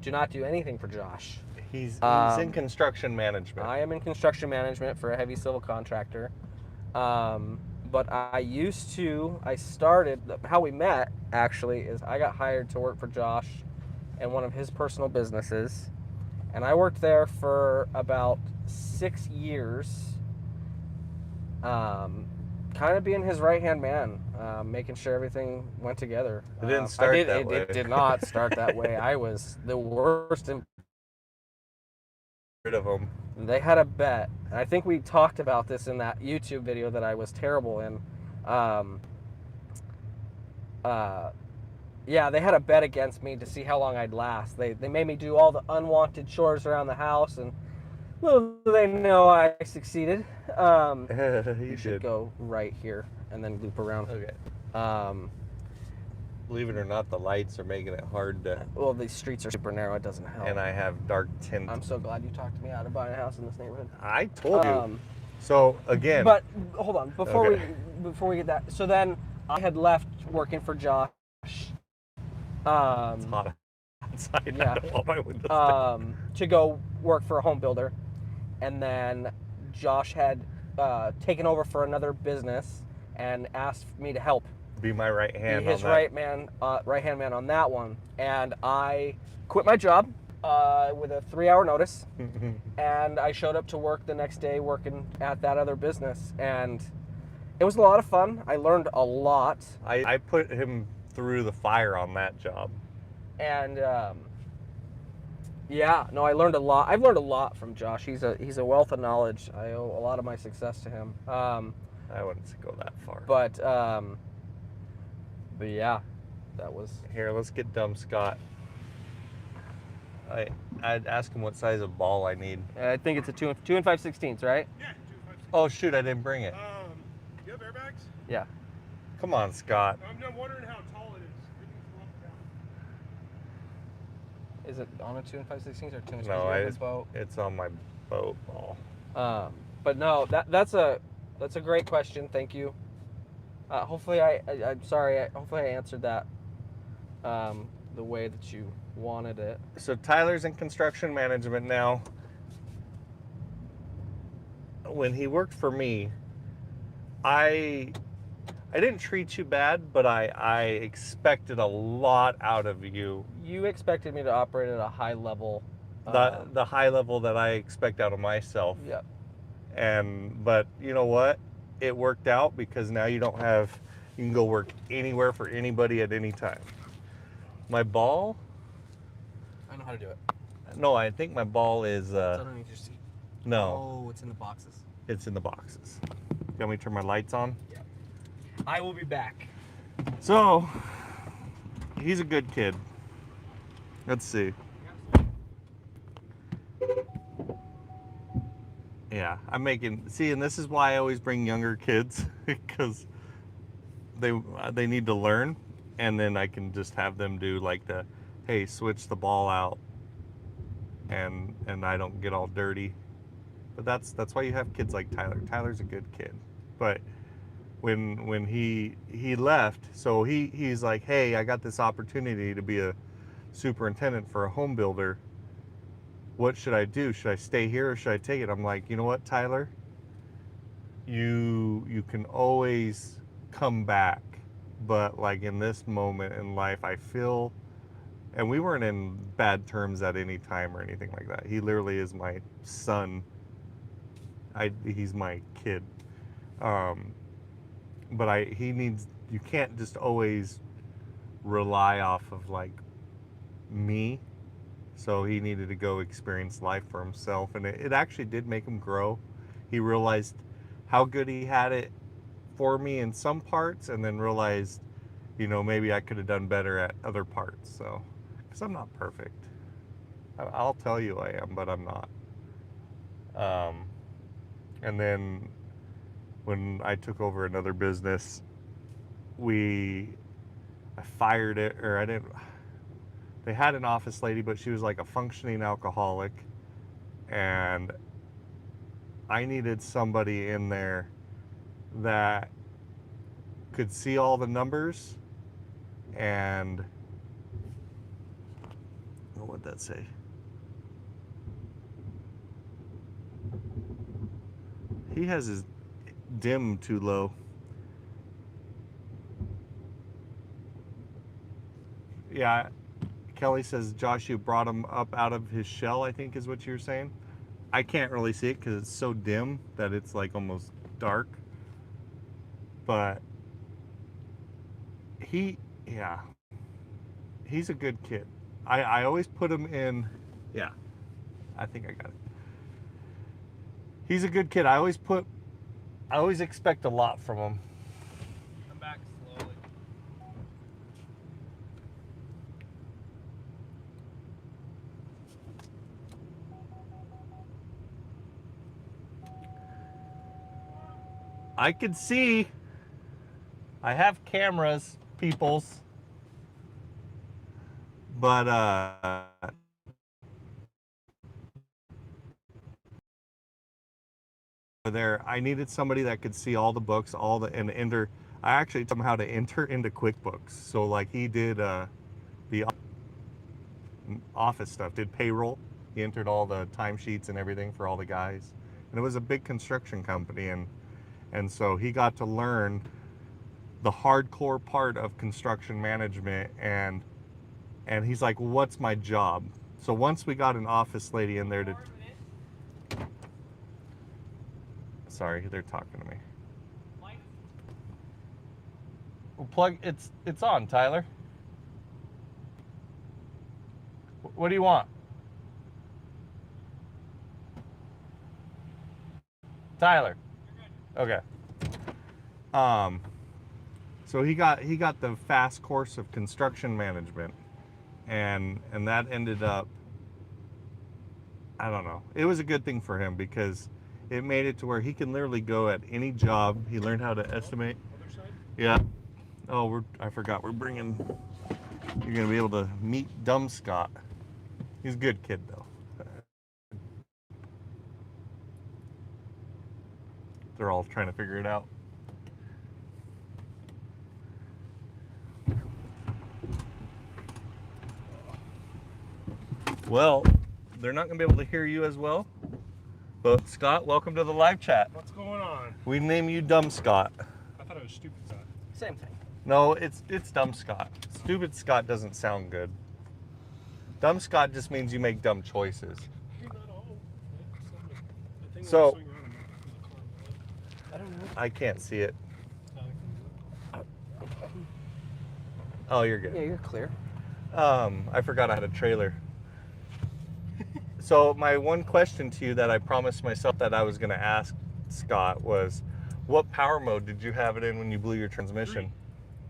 do not do anything for Josh. He's in construction management. I am in construction management for a heavy civil contractor. But I started, how we met actually is I got hired to work for Josh in one of his personal businesses. And I worked there for about 6 years, kind of being his right-hand man, making sure everything went together. It didn't start that way. It did not start that way. I was the worst of them. They had a bet. I think we talked about this in that YouTube video that I was terrible in. Um, yeah, they had a bet against me to see how long I'd last. They made me do all the unwanted chores around the house, and little do they know I succeeded. You should did. go right here and then loop around. Okay. Um, Believe it or not, the lights are making it hard to. well, these streets are super narrow. It doesn't help. And I have dark tint. I'm so glad you talked me out of buying a house in this neighborhood. I told you. So again. But hold on, before Okay. we get that. So then I had left working for Josh. It's hot outside. Yeah. I don't want my windows down. To go work for a home builder, and then Josh had taken over for another business and asked me to help. Be my right hand. Be his on that. right hand man on that one, and I quit my job with a 3-hour notice, and I showed up to work the next day working at that other business, and it was a lot of fun. I learned a lot. I put him through the fire on that job. And yeah, no, I learned a lot. I've learned a lot from Josh. He's a wealth of knowledge. I owe a lot of my success to him. I wouldn't go that far. But yeah, that was. Here, let's get dumb Scott. I'd ask him what size of ball I need. I think it's a 2 and 5/16, right? Yeah, 2 5 Oh shoot, I didn't bring it. you have airbags? Yeah. Come on, Scott. I'm wondering how tall it is. It needs to walk down. Is it on a 2 and 5/16 or 2 and No, boat? it's on my boat ball. But no, that's a great question. Thank you. Hopefully I'm sorry. Hopefully I answered that the way that you wanted it. So Tyler's in construction management now. When he worked for me, I didn't treat you bad, but I expected a lot out of you. You expected me to operate at a high level. The high level that I expect out of myself. Yeah. But you know what? It worked out because now you can go work anywhere for anybody at any time. My ball? I know how to do it. No, I think my ball is It's underneath your seat. no. Oh, it's in the boxes. It's in the boxes. You want me to turn my lights on? Yeah. I will be back. So, he's a good kid. Let's see. Yeah, and this is why I always bring younger kids, because they need to learn, and then I can just have them do like hey, switch the ball out, and I don't get all dirty. But that's why you have kids like Tyler. Tyler's a good kid. But when he left, so he's like, hey, I got this opportunity to be a superintendent for a home builder. What should I do? Should I stay here or should I take it? I'm like, you know what, Tyler? You can always come back. But like in this moment in life, I feel, and we weren't in bad terms at any time or anything like that. He literally is my son. He's my kid. But you can't just always rely off of like me. So he needed to go experience life for himself, and it actually did make him grow. He realized how good he had it for me in some parts, and then realized, maybe I could have done better at other parts. So, because I'm not perfect. I'll tell you I am, but I'm not. And then when I took over another business, I fired it, or I didn't. They had an office lady, but she was like a functioning alcoholic, and I needed somebody in there that could see all the numbers and what would that say? He has his dim too low. Yeah. Kelly says, Josh, you brought him up out of his shell, I think is what you're saying. I can't really see it because it's so dim that it's like almost dark. But he's a good kid. I always put him in, yeah, I think I got it. He's a good kid. I always expect a lot from him. Come back slowly. I could see. I have cameras, peoples. But there, I needed somebody that could see all the books, and enter. I actually taught him how to enter into QuickBooks. So like he did the office stuff, did payroll. He entered all the timesheets and everything for all the guys. And it was a big construction company, and so he got to learn the hardcore part of construction management, and he's like, well, what's my job? So once we got an office lady in there to... Sorry, they're talking to me. Well, plug, it's on, Tyler. What do you want? Tyler. Okay. So he got the fast course of construction management, and that ended up, I don't know. It was a good thing for him because it made it to where he can literally go at any job. He learned how to estimate. Other side? Yeah. Oh, I forgot. You're gonna be able to meet Dumb Scott. He's a good kid though. They're all trying to figure it out. Well, they're not going to be able to hear you as well. But Scott, welcome to the live chat. What's going on? We name you Dumb Scott. I thought it was Stupid Scott. Same thing. No, it's Dumb Scott. Stupid Scott doesn't sound good. Dumb Scott just means you make dumb choices. You're not all. The thing So- will swing around and knock the car. I don't know. I can't see it. I can- Oh, you're good. Yeah, you're clear. I forgot I had a trailer. So my one question to you that I promised myself that I was going to ask Scott was, what power mode did you have it in when you blew your transmission?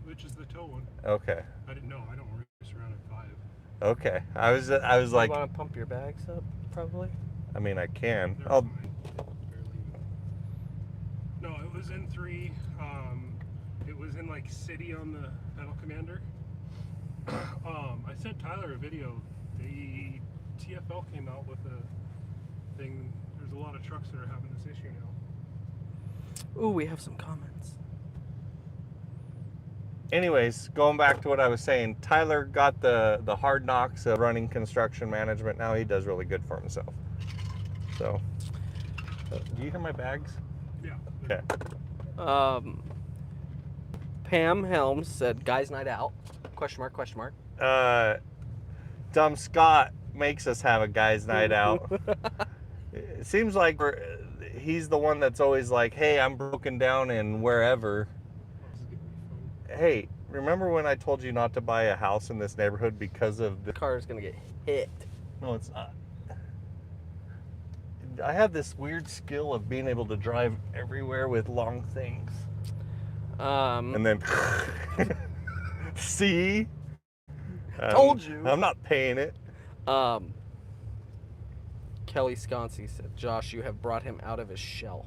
3, which is the tow one. Okay. I didn't know. I don't race around at 5. Okay. I was like, You want to pump your bags up, probably? I mean, I can. They're I'll, fine. Barely. No, it was in 3. It was in like City on the Pedal Commander. I sent Tyler a video. The TFL came out with a thing. There's a lot of trucks that are having this issue now. Ooh, we have some comments. anyways, going back to what I was saying, Tyler got the hard knocks of running construction management. Now he does really good for himself. So, do you hear my bags? Yeah. Okay. Pam Helms said, "Guys' night out?" Question mark? Question mark? Dumb Scott makes us have a guys' night out. It seems like he's the one that's always like, "Hey, I'm broken down in wherever." This is gonna be fun. Hey, remember when I told you not to buy a house in this neighborhood because of the... The car is gonna get hit. No, it's not. I have this weird skill of being able to drive everywhere with long things. And then... See? Told you. I'm not paying it. Kelly Sconsi said, "Josh, you have brought him out of his shell."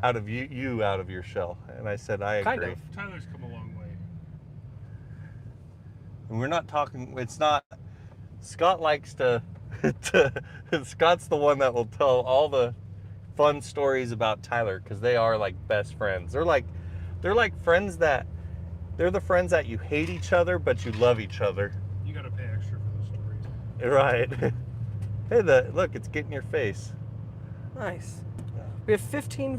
Out of you out of your shell. And I said, I agree. Kind of. Tyler's come a long way. And we're not talking, it's not, Scott likes to, Scott's the one that will tell all the fun stories about Tyler because they are like best friends. They're like friends that, they're the friends that you hate each other, but you love each other. You gotta pay extra for those stories. Right. Hey, look, it's getting your face. Nice. We have 13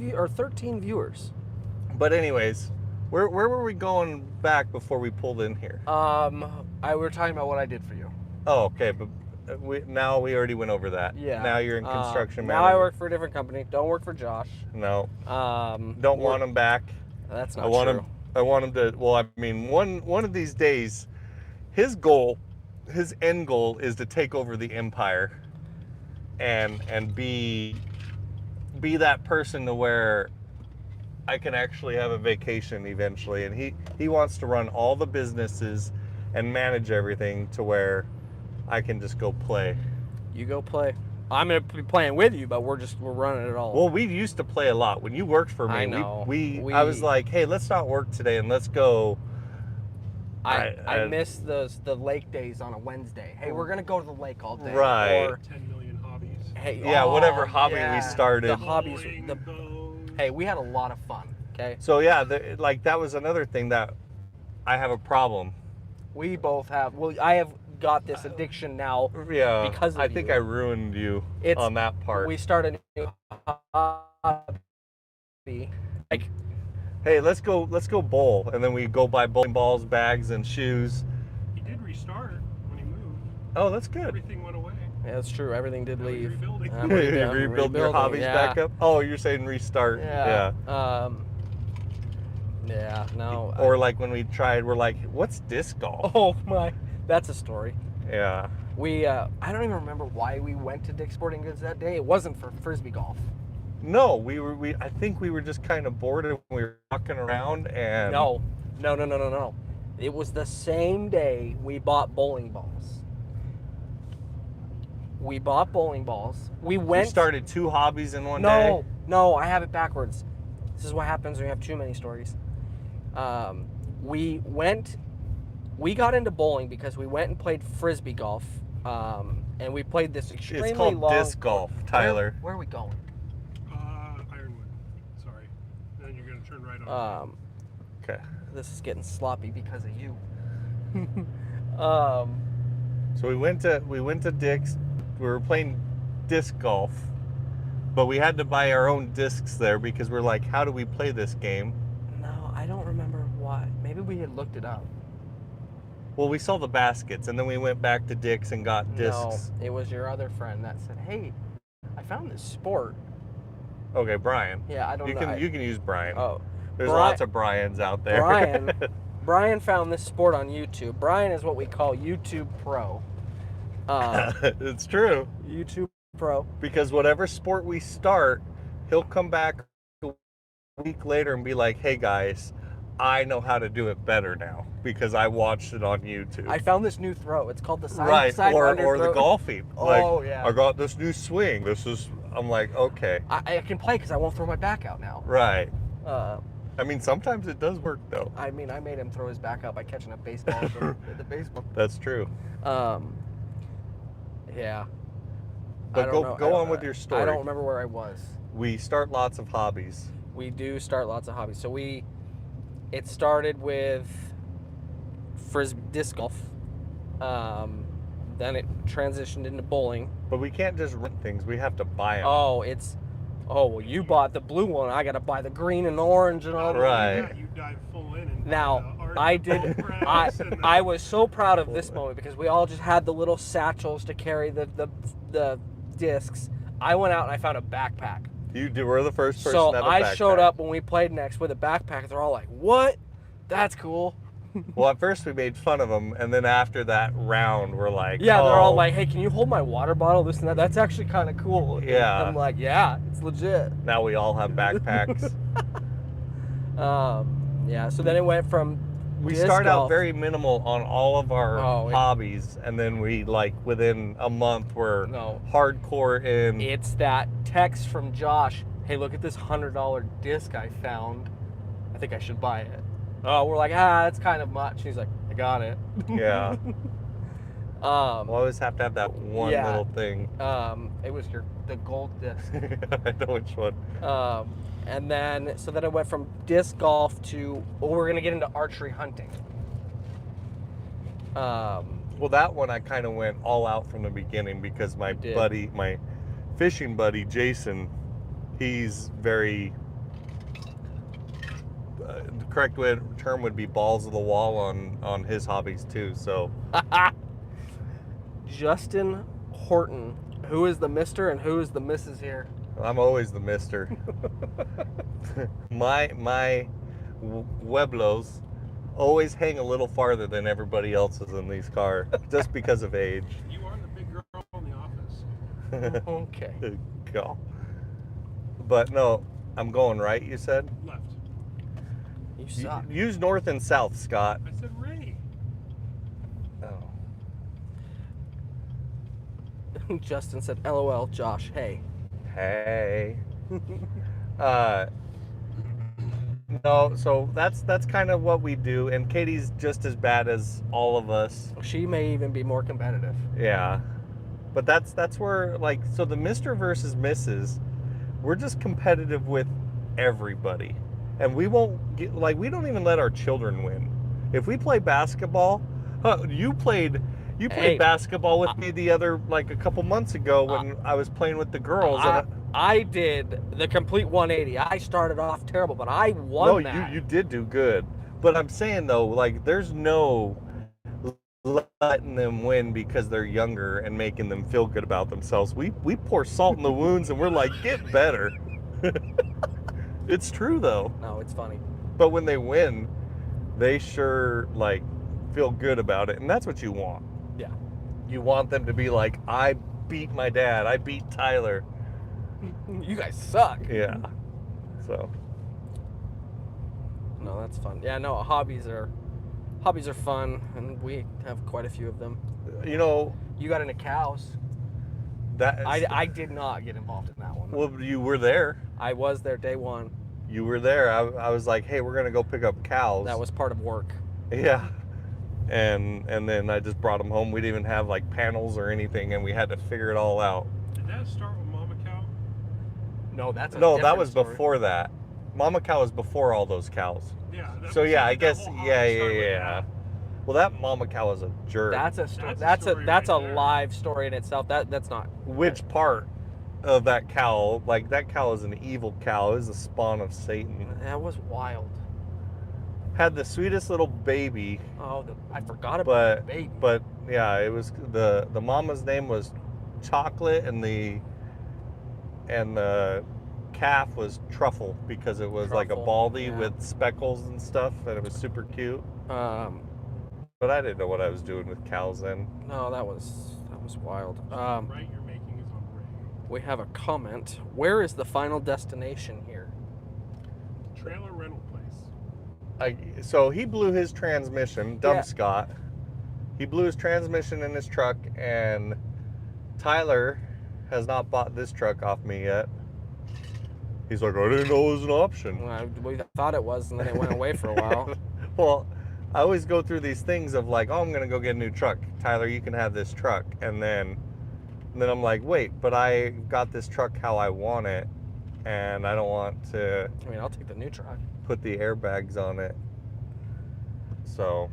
viewers. But anyways, where were we going back before we pulled in here? We were talking about what I did for you. Oh, okay, but now we already went over that. Yeah. Now you're in construction Now I management. work for a different company. Don't work for Josh. No. Don't Don't want him back. That's not I want true. him. I want him to. Well, I mean, one of these days, his end goal is to take over the empire, and be be that person to where I can actually have a vacation eventually. And he wants to run all the businesses and manage everything to where I can just go play. You go play. I'm gonna be playing with you, but we're running it all. Well, we used to play a lot when you worked for me. I know. I was like, hey, let's not work today and let's go. I miss the lake days on a Wednesday. Hey, we're gonna go to the lake all day. Right. Or, 10 million hobbies. hey, Yeah, whatever hobby we yeah, started. The hobbies. Bowling, bows. Hey, we had a lot of fun. Okay. So yeah, like that was another thing that I have a problem. We both have. Well, I have got this addiction now. Yeah, Because of I think you. I ruined you on that part. We started a new hobby. Like, Hey, let's go bowl, and then we go buy bowling balls, bags, and shoes. He did restart when he moved. Oh, that's good. Everything went away. yeah, that's true. Everything did Now he's leave. rebuilding. I'm You rebuilding, rebuild your hobbies yeah. back up. Oh, you're saying restart. Yeah. Yeah. No. Or like when we tried, we're like, what's disc golf? Oh my, that's a story. Yeah. We I don't even remember why we went to Dick's Sporting Goods that day. It wasn't for frisbee golf. No, I think we were just kind of bored and we were walking around and. No. It was the same day we bought bowling balls. We bought bowling balls. We went. We started 2 hobbies in one day. No, I have it backwards. This is what happens when you have too many stories. We got into bowling because we went and played frisbee golf, and we played this extremely It's called long disc golf, Tyler. Where are we going? Ironwood. Sorry. Then you're gonna turn right on. Okay. This is getting sloppy because of you. So we went to Dick's. We were playing disc golf, but we had to buy our own discs there because we're like, how do we play this game? No, I don't remember why. Maybe we had looked it up. Well, we saw the baskets, and then we went back to Dick's and got discs. No, it was your other friend that said, "Hey, I found this sport." Okay, Brian. Yeah, I don't You know. can you can use Brian. Oh, There's Bri- lots of Brians out there. Brian found this sport on YouTube. Brian is what we call YouTube Pro. It's true. YouTube Pro. Because whatever sport we start, he'll come back a week later and be like, "Hey guys, I know how to do it better now because I watched it on YouTube." I found this new throw. It's called the side Right, side or under the throw. golfing. Oh, Like, yeah. I got this new swing. I'm like, okay. I can play because I won't throw my back out now. Right. Uh, I mean, sometimes it does work though. I mean, I made him throw his back out by catching a baseball at the baseball. That's true. Yeah. But I don't know. go on with your story. I don't remember where I was. We start lots of hobbies. We do start lots of hobbies. So it started with frisbee disc golf. Then it transitioned into bowling. But we can't just rent things. We have to buy them. Well, you bought the blue one. I got to buy the green and orange and all. Right. Yeah, you dive full in and Now, buy the I art did. press and the- I was so proud of this moment because we all just had the little satchels to carry the discs. I went out and I found a backpack. We're the first person So to have a I backpack. showed up when we played next with a backpack. They're all like, "What? That's cool." Well, at first we made fun of them, and then after that round, we're like, Yeah, they're all "Oh." like, "Hey, can you hold my water bottle? This and that. That's actually kind of cool." And Yeah. I'm like, "Yeah, it's legit." Now we all have backpacks. Yeah. So then it went from We disc start out golf- very minimal on all of our Oh, hobbies, and then we within a month we're No. hardcore in. It's that text from Josh. Hey, look at this $100 disc I found. I think I should buy it. Oh, we're like, it's kind of much. He's like, I got it. Yeah. We'll always have to have that one Yeah. little thing. It was the gold disc. I know which one. And then it went from disc golf to, we're gonna get into archery hunting. Well, that one I kind of went all out from the beginning because my did. buddy, my fishing buddy, Jason, he's very, the correct term would be balls of the wall on his hobbies too. So Justin Horton, who is the Mr. and who is the Mrs. here? I'm always the mister. my Weblos always hang a little farther than everybody else's in these cars just because of age. You are the big girl in the office. Okay. God. But no, I'm going right, you said? Left. You suck. Use north and south, Scott. I said Ray. Oh. Justin said, "LOL, Josh. Hey." Hey. No, so that's kind of what we do, and Katie's just as bad as all of us. She may even be more competitive. Yeah. But that's where, like, so the Mr. versus Mrs., we're just competitive with everybody. And we won't get, like, we don't even let our children win. If we play basketball, you played Hey, basketball with me the other, like, a couple months ago when I was playing with the girls. I did the complete 180. I started off terrible, but I won that. You did do good. But I'm saying, though, like, there's no letting them win because they're younger and making them feel good about themselves. We pour salt in the wounds and we're like, get better. It's true, though. No, it's funny. But when they win, they sure, like, feel good about it. And that's what you want. Yeah. You want them to be like, I beat my dad. I beat Tyler. You guys suck. Yeah. So. No, that's fun. Yeah, no, hobbies are fun, and we have quite a few of them. You know. You got into cows. I did not get involved in that one. Well, you were there. I was there day one. You were there. I was like, hey, we're going to go pick up cows. That was part of work. Yeah. And then I just brought them home. We didn't even have, like, panels or anything, and we had to figure it all out. Did that start with Mama Cow? No, that's a No, that different was story. before that. Mama Cow was before all those cows. Yeah. So yeah, I that guess whole hobby yeah. started with that. Well, that Mama Cow was a jerk. That's a story. That's a story That's right a there. live story in itself. That's not. Which part of that cow? Like, that cow is an evil cow. It was a spawn of Satan. That was wild. Had the sweetest little baby, Oh, I forgot about the baby. but yeah, it was the mama's name was Chocolate, and the calf was Truffle, because it was like a Truffle, baldy yeah. with speckles and stuff, and it was super cute. But I didn't know what I was doing with cows then. No, that was wild. Right you're making is on Ray. We have a comment. Where is the final destination here? Trailer rental place. So he blew his transmission, dumb Yeah. Scott. He blew his transmission in his truck, and Tyler has not bought this truck off me yet. He's like, I didn't know it was an option. We thought it was, and then it went away for a while. Well, I always go through these things of like, oh, I'm gonna go get a new truck. Tyler, you can have this truck, and then I'm like, wait, but I got this truck how I want it, and I don't want to I mean, I'll take the new truck. put the airbags on it. So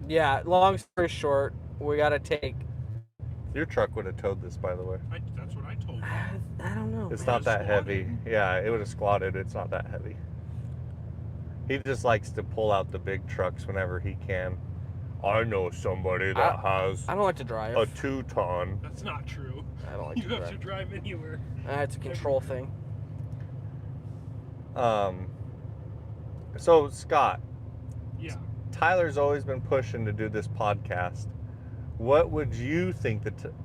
Yeah. Long story short, we gotta take. your truck would have towed this, by the way. That's what I told him. I don't know. It's man. not that heavy. Yeah, it would have squatted. It's not that heavy. He just likes to pull out the big trucks whenever he can. I know somebody that has I don't like to drive. a 2-ton. That's not true. I don't like You to have drive. to drive anywhere. It's a control thing. So Scott, Yeah. Tyler's always been pushing to do this podcast. What would you think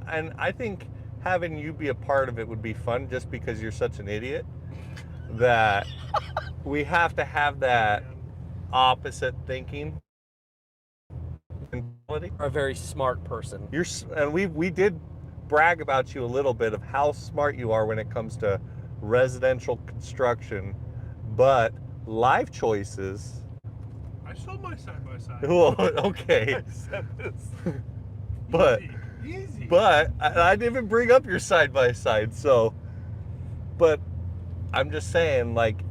and I think having you be a part of it would be fun, just because you're such an idiot that we have to have that opposite thinking mentality. You're a very smart person. And we did brag about you a little bit of how smart you are when it comes to residential construction, but life choices. I sold my side by side. Well, okay. I said this. But Easy. But I didn't even bring up your side by side. So, but I'm just saying, like,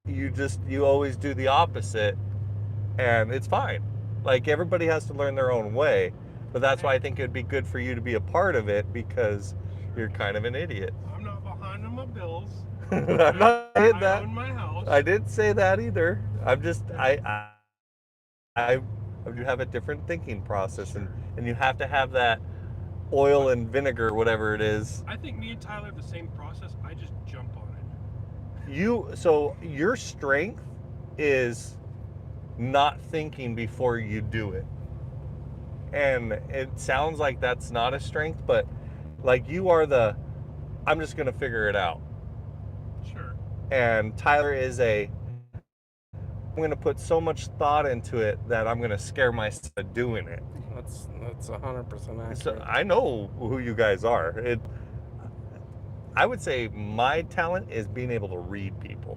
you always do the opposite, and it's fine. Like, everybody has to learn their own way. But that's why I think it'd be good for you to be a part of it, because you're kind of an idiot. I'm not behind on my bills. I'm not saying I that. own my house. I didn't say that either. I'm just I you have a different thinking process, and you have to have that oil and vinegar, whatever it is. I think me and Tyler have the same process. I just jump on it. So your strength is not thinking before you do it. And it sounds like that's not a strength, but like, you are I'm just going to figure it out. And Tyler is I'm going to put so much thought into it that I'm going to scare myself doing it. That's 100% accurate. So I know who you guys are. I would say my talent is being able to read people.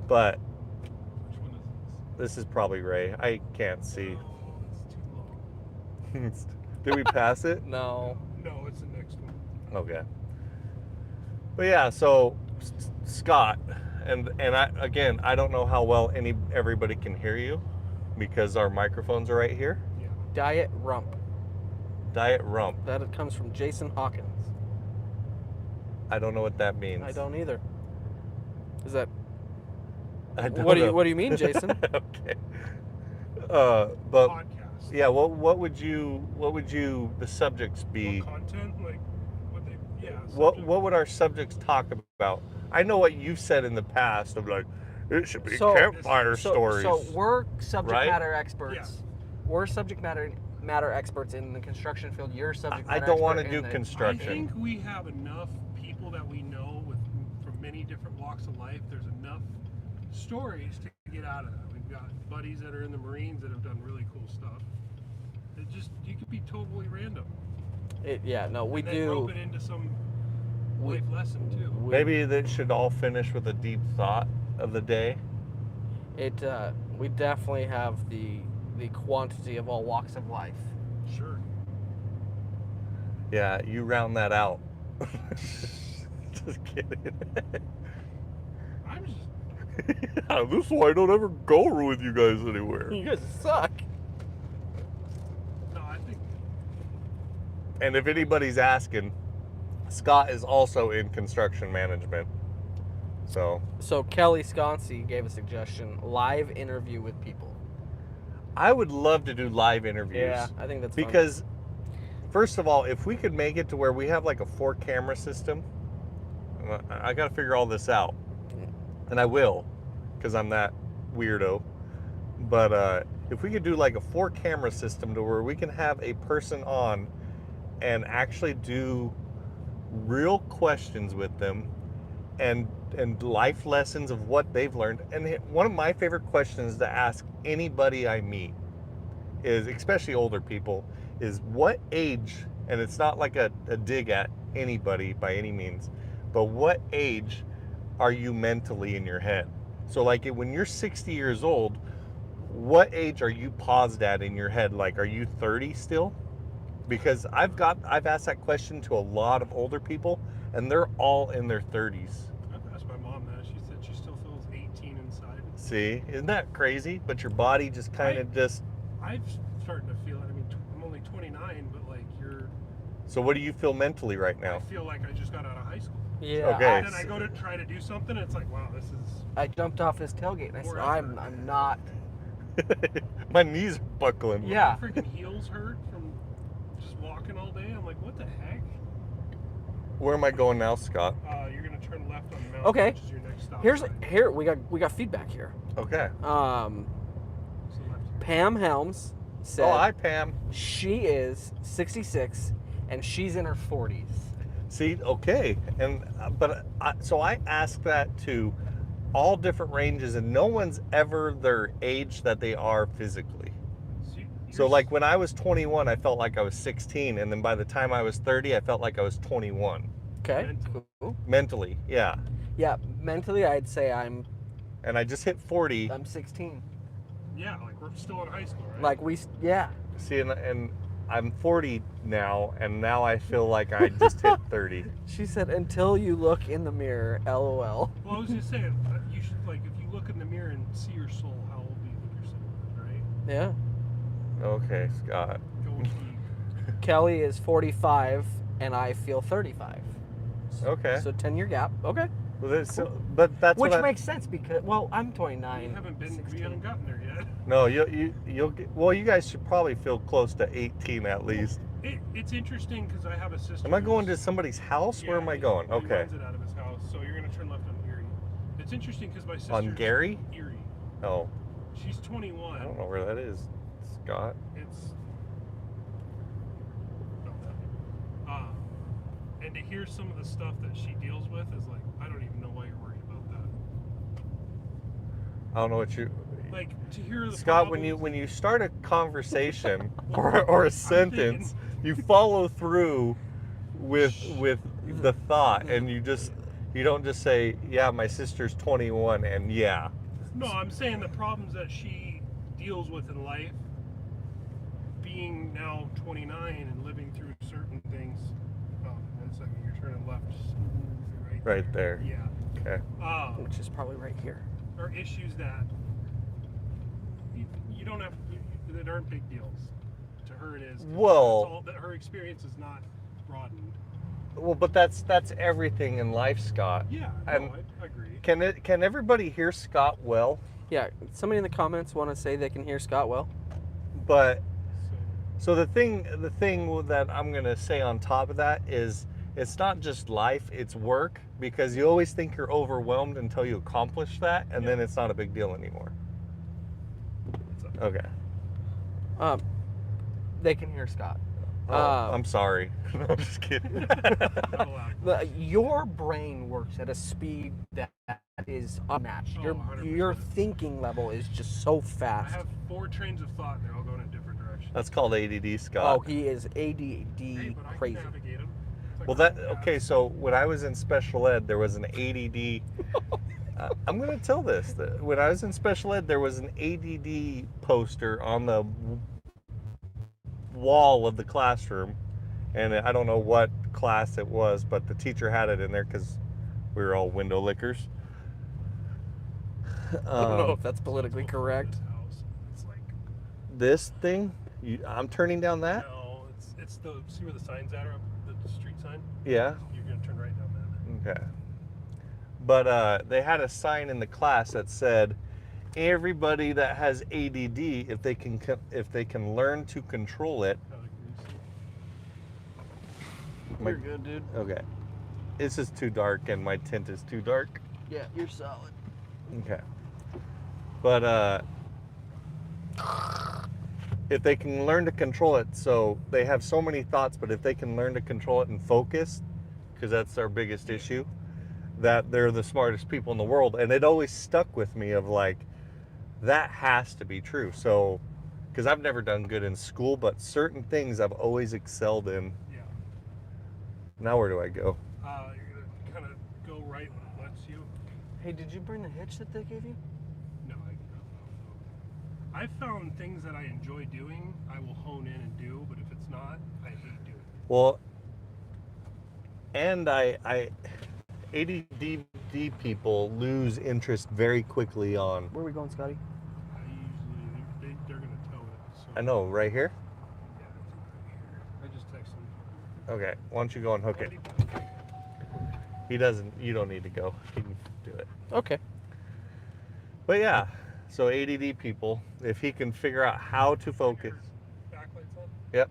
But Which one is this is probably Ray. I can't this? see. Oh, it's too long. Did we pass it? No. No, it's the next one. Okay. But yeah, so Scott, and I don't know how well everybody can hear you because our microphones are right here. Yeah. Diet rump. Diet rump. That it comes from Jason Hawkins. I don't know what that means. I don't either. Is that I don't what know. do you mean, Jason? Okay. But Podcast. yeah, what would the subjects be? What content? Like, what they, yeah. What would our subjects talk about? I know what you've said in the past of like, it should be campfire stories. So we're subject right? matter experts. Yeah. We're subject matter experts in the construction field. You're subject matter I don't want to expert do in construction. I think we have enough people that we know from many different walks of life. There's enough stories to get out of that. We've got buddies that are in the Marines that have done really cool stuff. You could be totally random. we And then do. rope it into some life lesson too. Maybe that should all finish with a deep thought of the day. We definitely have the quantity of all walks of life. Sure. Yeah, you round that out. Just kidding. I'm just. Yeah, this is why I don't ever go with you guys anywhere. You guys suck. No, I think. And if anybody's asking, Scott is also in construction management. So Kelly Sconsi gave a suggestion: live interview with people. I would love to do live interviews. Yeah, I think that's fun. Because first of all, if we could make it to where we have like a 4-camera system, I got to figure all this out. And I will, because I'm that weirdo. But if we could do like a 4-camera system to where we can have a person on and actually do real questions with them and life lessons of what they've learned. And one of my favorite questions to ask anybody I meet is, especially older people, is what age, and it's not like a dig at anybody by any means, but what age are you mentally in your head? So like when you're 60 years old, what age are you paused at in your head? Like, are you 30 still? Because I've asked that question to a lot of older people, and they're all in their 30s. I've asked my mom that. She said she still feels 18 inside. See, isn't that crazy? But your body just kind of just. I'm starting to feel it. I mean, I'm only 29, but like you're. So what do you feel mentally right I now? feel like I just got out of high school. Yeah. Okay. And then I go to try to do something, and it's like, wow, this is. I jumped off this tailgate and I said, More I'm not. My knees are buckling. Yeah. My freaking heels hurt from just walking all day. I'm like, what the heck? Where am I going now, Scott? You're gonna turn left on the mountain, Okay. which is your next stop. Here we got feedback here. Okay. So left. Pam Helms said Oh, hi, Pam. she is 66 and she's in her 40s. See, okay, and so I asked that to all different ranges, and no one's ever their age that they are physically. So like when I was 21, I felt like I was 16, and then by the time I was 30, I felt like I was 21. Okay. Mentally. Cool. Mentally, yeah. Yeah, mentally I'd say I'm And I just hit 40. 16. Yeah, like we're still in high school, right? Like yeah. See, and I'm 40 now, and now I feel like I just hit 30. She said until you look in the mirror, LOL. Well, I was just saying, you should, like, if you look in the mirror and see your soul, how old do you think your soul is, right? Yeah. Okay, Scott. Go deep. Kelly is 45 and I feel 35. Okay. So 10-year gap. Okay. Well, but that's Which what makes sense because I'm 29. You haven't 16. gotten there yet. No, you'll get. Well, you guys should probably feel close to 18 at least. It's interesting because I have a sister. Am I going to somebody's house? Where am I going? He Okay. runs it out of his house, so you're gonna turn left on Erie. It's interesting because my sister. On Gary? Erie. Oh, She's 21. I don't know where that is, Scott. It's. And to hear some of the stuff that she deals with is like, I don't even know why you're worried about I don't know what you. Like to hear the Scott, problems. when you start a conversation or a sentence, you follow through with the thought, and you don't just say, "Yeah, my sister's 21," and yeah. No, I'm saying the problems that she deals with in life, being now 29 and living through certain things. Oh, 1 second, you're turning left. Right there. Yeah. Okay. Which is probably right here. Are issues that you don't have, that aren't big deals. To her, it is. Well, that's all, that her experience is not broadened. Well, but that's everything in life, Scott. Yeah, And no, I agree. Can everybody hear Scott well? Yeah, somebody in the comments want to say they can hear Scott well. But so the thing that I'm gonna say on top of that is it's not just life, it's work, because you always think you're overwhelmed until you accomplish that, and then it's not a big deal anymore. Okay. They can hear Scott. I'm sorry. No, I'm just kidding. Your brain works at a speed that is unmatched. Your thinking level is just so fast. I have 4 trains of thought, and they're all going in different directions. That's called ADD, Scott. Oh, he is ADD crazy. Well, okay. So when I was in special ed, there was an ADD. I'm going to tell this. When I was in special ed, there was an ADD poster on the wall of the classroom, and I don't know what class it was, but the teacher had it in there because we were all window lickers. I don't know if that's politically correct. It's like this thing. I'm turning down that. No, it's the, see where the sign's at, the street sign. Yeah. You're gonna turn right down that. Okay. But they had a sign in the class that said, everybody that has ADD, if they can learn to control it. You're good, dude. Okay. This is too dark, and my tint is too dark. Yeah, you're solid. Okay. But if they can learn to control it, so they have so many thoughts, but if they can learn to control it and focus, because that's our biggest issue, that they're the smartest people in the world. And it always stuck with me of like, that has to be true. So, because I've never done good in school, but certain things I've always excelled in. Yeah. Now where do I go? You're gonna kind of go right when it lets you. Hey, did you bring the hitch that they gave you? No, I found things that I enjoy doing, I will hone in and do, but if it's not, I hate doing it. Well, and I ADD people lose interest very quickly on. Where are we going, Scotty? I usually, they're going to tow it. So. I know, right here? Yeah, right here. I just text them. Okay, why don't you go and hook it? He doesn't, you don't need to go. He can do it. Okay. But yeah, so ADD people, if he can figure out how to focus. Backlights on? Yep.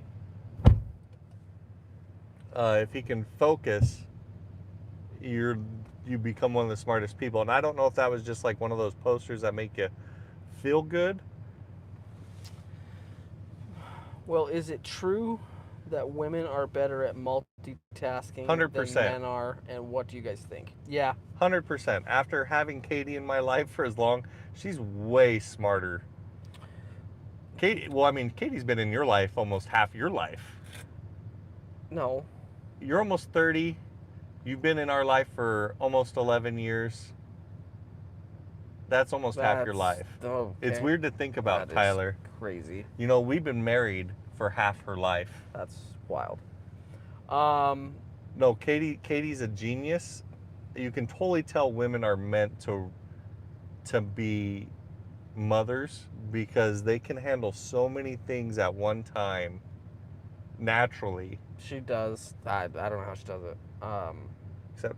If he can focus, you become one of the smartest people. And I don't know if that was just like one of those posters that make you feel good. Well, is it true that women are better at multitasking 100%. than men are? And what do you guys think? Yeah. 100%. After having Katie in my life for as long, she's way smarter. Katie, well, I mean, Katie's been in your life almost half your life. No. You're almost 30. You've been in our life for almost 11 years. That's almost half your life. Okay. It's weird to think about, That is Tyler. crazy. You know, we've been married for half her life. That's wild. No, Katie's a genius. You can totally tell women are meant to be mothers because they can handle so many things at one time naturally. She does. I don't know how she does it. Except,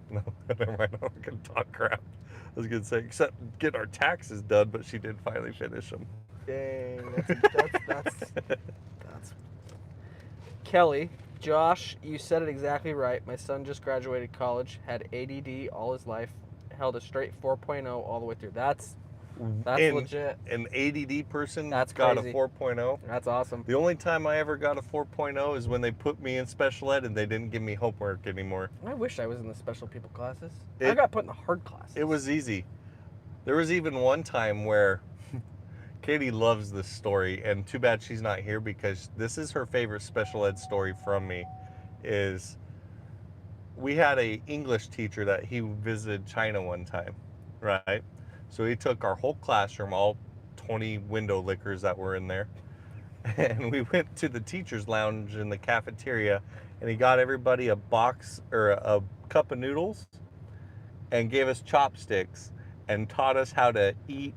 no, never mind. I'm not going to talk crap. I was going to say, except get our taxes done, but she did finally finish them. Dang, that's Kelly, Josh, you said it exactly right. My son just graduated college, had ADD all his life, held a straight 4.0 all the way through. That's legit. An ADD person That's got crazy. a 4.0. That's awesome. The only time I ever got a 4.0 is when they put me in special ed and they didn't give me homework anymore. I wish I was in the special people classes. I got put in the hard classes. It was easy. There was even one time where Katie loves this story, and too bad she's not here because this is her favorite special ed story from me. Is we had a English teacher that he visited China one time, right? So he took our whole classroom, all 20 window lickers that were in there, and we went to the teacher's lounge in the cafeteria, and he got everybody a box or a cup of noodles and gave us chopsticks and taught us how to eat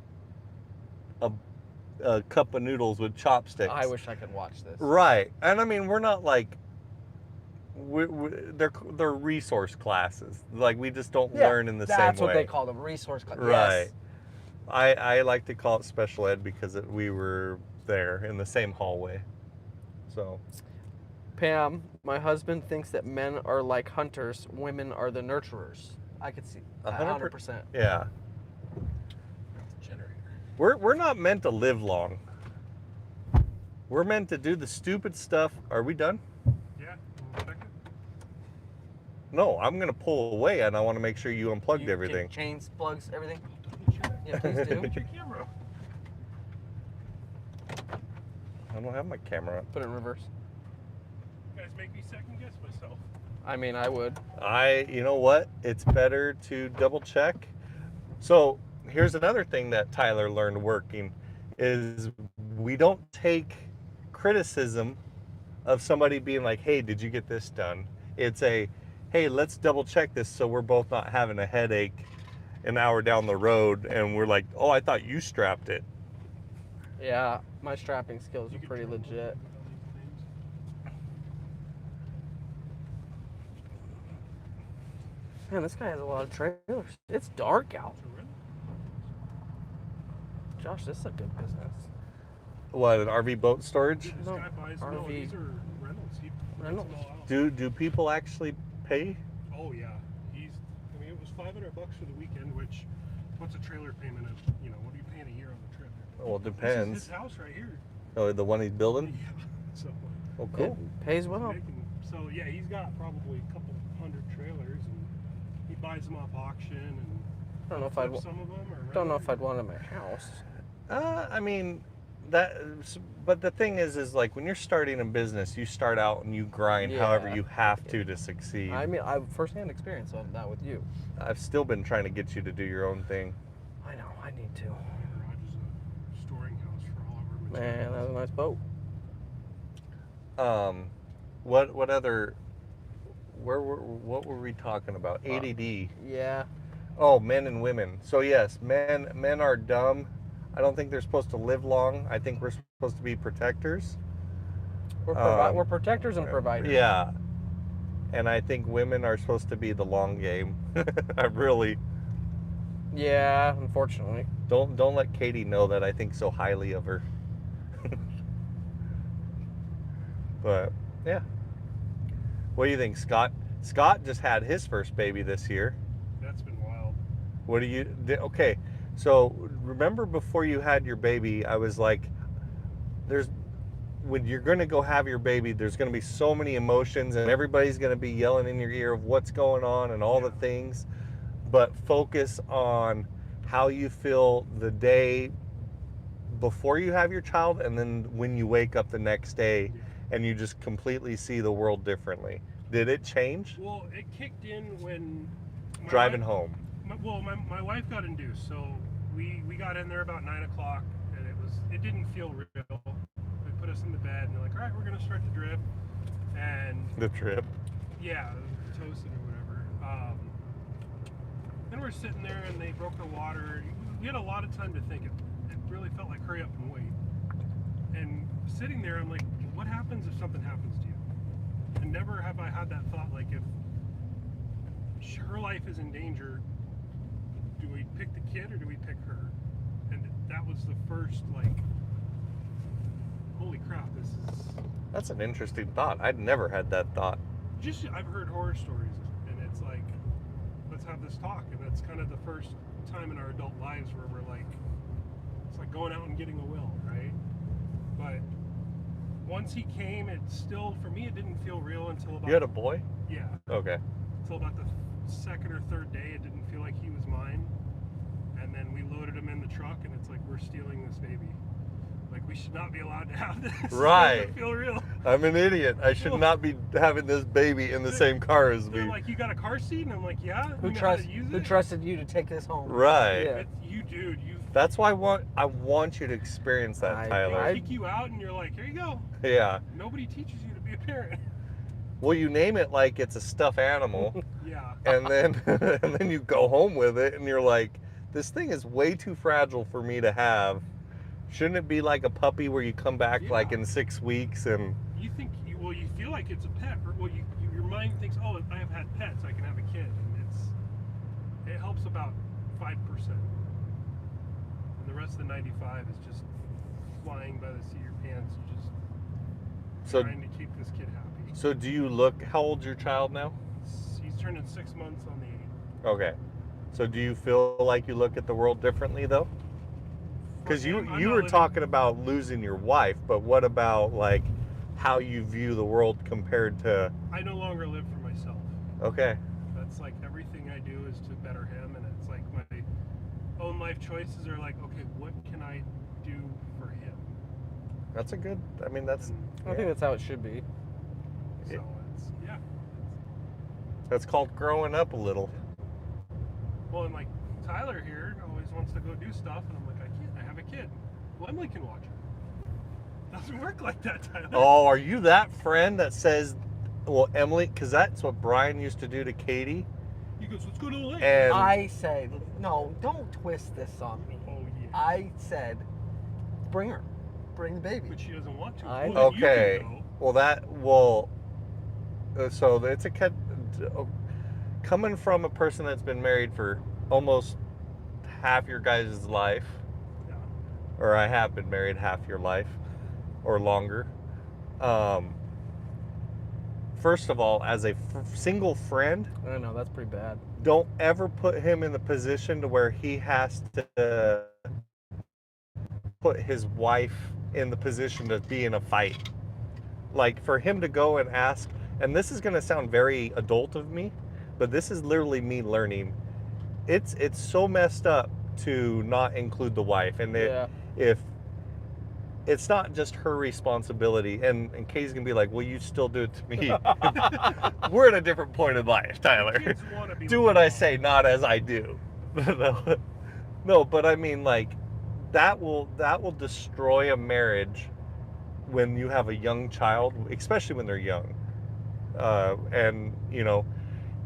a, a cup of noodles with chopsticks. I wish I could watch this. Right. And I mean, we're not like, they're resource classes. Like, we just don't learn in the same way. That's what they call them, resource class. Right. Yes. I like to call it special ed because we were there in the same hallway. So, Pam, my husband thinks that men are like hunters, women are the nurturers. I could see 100%. yeah. Generator. We're not meant to live long. We're meant to do the stupid stuff. Are we done? Yeah. We'll check it. No, I'm going to pull away and I want to make sure you unplugged everything. Chains, plugs, everything. Double check. Yeah, please do. Put your camera. I don't have my camera up. Put it in reverse. You guys make me second guess myself. I mean, I would. You know what? It's better to double check. So here's another thing that Tyler learned working is we don't take criticism of somebody being like, hey, did you get this done? It's a, hey, let's double check this so we're both not having a headache an hour down the road and we're like, oh, I thought you strapped it. Yeah, my strapping skills are pretty legit. Man, this guy has a lot of trailers. It's dark out. Josh, this is a good business. What, an RV boat storage? This No, guy buys, no, RV. these are rentals. He rents Rentals. them all out. Do people actually pay? Oh yeah, I mean, it was $500 for the weekend, which, what's a trailer payment of? You know, what are you paying a year on the trailer? Well, it This is depends. his house right here. Oh, the one he's building? Yeah. So, Oh, cool. It pays well. so yeah, he's got probably a couple hundred trailers, and he buys them off auction and I don't know if I'd. flips some of them. Or Don't know rent if I'd want it in my house. I mean, but the thing is like when you're starting a business, you start out and you grind however Yeah. you have to succeed. I mean, I have firsthand experience of that with you. I've still been trying to get you to do your own thing. I know. I need to. My garage is a storing house for all of our Man, materials. that's a nice boat. What other? What were we talking about? ADD. Yeah. Oh, men and women. So yes, men are dumb. I don't think they're supposed to live long. I think we're supposed to be protectors. We're protectors and providers. Yeah. And I think women are supposed to be the long game. I really Yeah, unfortunately. don't let Katie know that I think so highly of her. But yeah. What do you think, Scott? Scott just had his first baby this year. That's been wild. What do you okay, so remember before you had your baby, I was like, when you're going to go have your baby, there's going to be so many emotions and everybody's going to be yelling in your ear of what's going on and all the things, but focus on how you feel the day before you have your child and then when you wake up the next day and you just completely see the world differently. Did it change? Well, it kicked in when Driving home. My wife got induced, so we got in there about 9 o'clock, and it didn't feel real. They put us in the bed, and they're like, all right, we're gonna start the drip, and The trip. yeah, toasted or whatever. Then we're sitting there, and they broke the water. We had a lot of time to think. It really felt like hurry up and wait. And sitting there, I'm like, what happens if something happens to you? And never have I had that thought, like, if her life is in danger, do we pick the kid or do we pick her? And that was the first, like, holy crap, this is That's an interesting thought. I'd never had that thought. just, I've heard horror stories, and it's like, let's have this talk. And that's kind of the first time in our adult lives where we're like, it's like going out and getting a will, right? But once he came, it still, for me, it didn't feel real until about, You had a boy? yeah, Okay. until about the second or third day. It didn't feel like he was mine. And then we we're stealing this baby. Like, we should not be allowed to have this. Right. It doesn't feel real. I'm an idiot. I should not be having this baby in the same car as They're me. like, you got a car seat? And I'm like, yeah. Who You know how to use who it? trusted you to take this home? Right. Yeah. It's you, dude. You That's why I want you to experience that, I- Tyler. kick you out, and you're like, here you go. Yeah. Nobody teaches you to be a parent. Well, you name it like it's a stuffed animal, Yeah. and then you go home with it, and you're like, this thing is way too fragile for me to have. Shouldn't it be like a puppy where you come back like Yeah. in 6 weeks and? You think, you feel like it's a pet, or your mind thinks, oh, I have had pets, I can have a kid, and it helps about 5%, and the rest of the 95 is just flying by the seat of your pants, and just trying to keep this kid happy. So do you look? How old's your child now? He's turning 6 months on the 8th. Okay. So do you feel like you look at the world differently though? Because For you him, I'm you not were living- talking about losing your wife, but what about like how you view the world compared to? I no longer live for myself. Okay. That's like everything I do is to better him, and it's like my own life choices are like, okay, what can I do for him? That's a good. I mean, that's And I think that's how it should be. so it's that's called growing up a little. well, and like Tyler here always wants to go do stuff, and I'm like, I can't. I have a kid. Well, Emily can watch it. Doesn't work like that, Tyler. Oh, are you that friend that says, well, Emily? Because that's what Brian used to do to Katie. He goes, let's go to the lake. And I say, no, don't twist this on me. Oh yeah. I said, bring her. Bring the baby. But she doesn't want to. I- Well, then you okay. can go. So it's coming from a person that's been married for almost half your guys' life, Yeah. or I have been married half your life or longer. First of all, as a single friend, I know, that's pretty bad. don't ever put him in the position to where he has to put his wife in the position to be in a fight. Like for him to go and ask, and this is going to sound very adult of me, but this is literally me learning. It's so messed up to not include the wife, and Yeah. if it's not just her responsibility, and Kay's gonna be like, well, you still do it to me. We're at a different point in life, Tyler. Kids wanna be Do what I loved. say, not as I do. No, but I mean, like, that will destroy a marriage when you have a young child, especially when they're young. And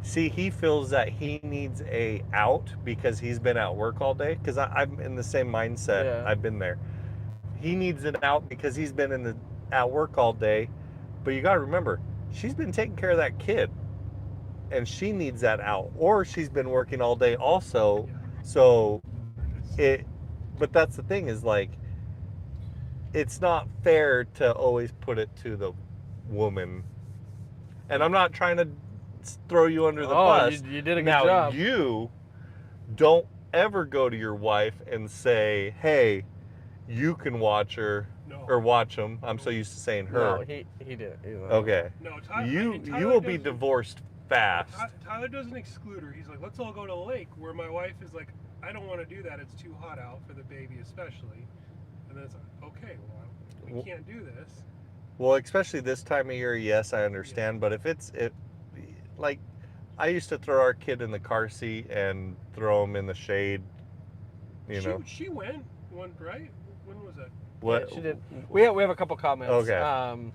see, he feels that he needs a out because he's been at work all day. Because I'm in the same mindset. Yeah. I've been there. He needs an out because he's been at work all day. But you got to remember, she's been taking care of that kid, and she needs that out. Or she's been working all day also. Yeah. So but that's the thing is, like, it's not fair to always put it to the woman. And I'm not trying to throw you under the bus. You did a good Now, job. you don't ever go to your wife and say, hey, you can watch her No. or watch him. I'm so used to saying her. No, he didn't. He didn't. Okay. No, Tyler, You Tyler will be doesn't- divorced fast. Tyler doesn't exclude her. He's like, let's all go to the lake. Where my wife is like, I don't want to do that. It's too hot out for the baby, especially. And then it's like, okay, well, we Well- can't do this. Well, especially this time of year, yes, I understand. But if like, I used to throw our kid in the car seat and throw him in the shade. She went, right? When was that? What? Yeah, she did. We have a couple comments. Okay.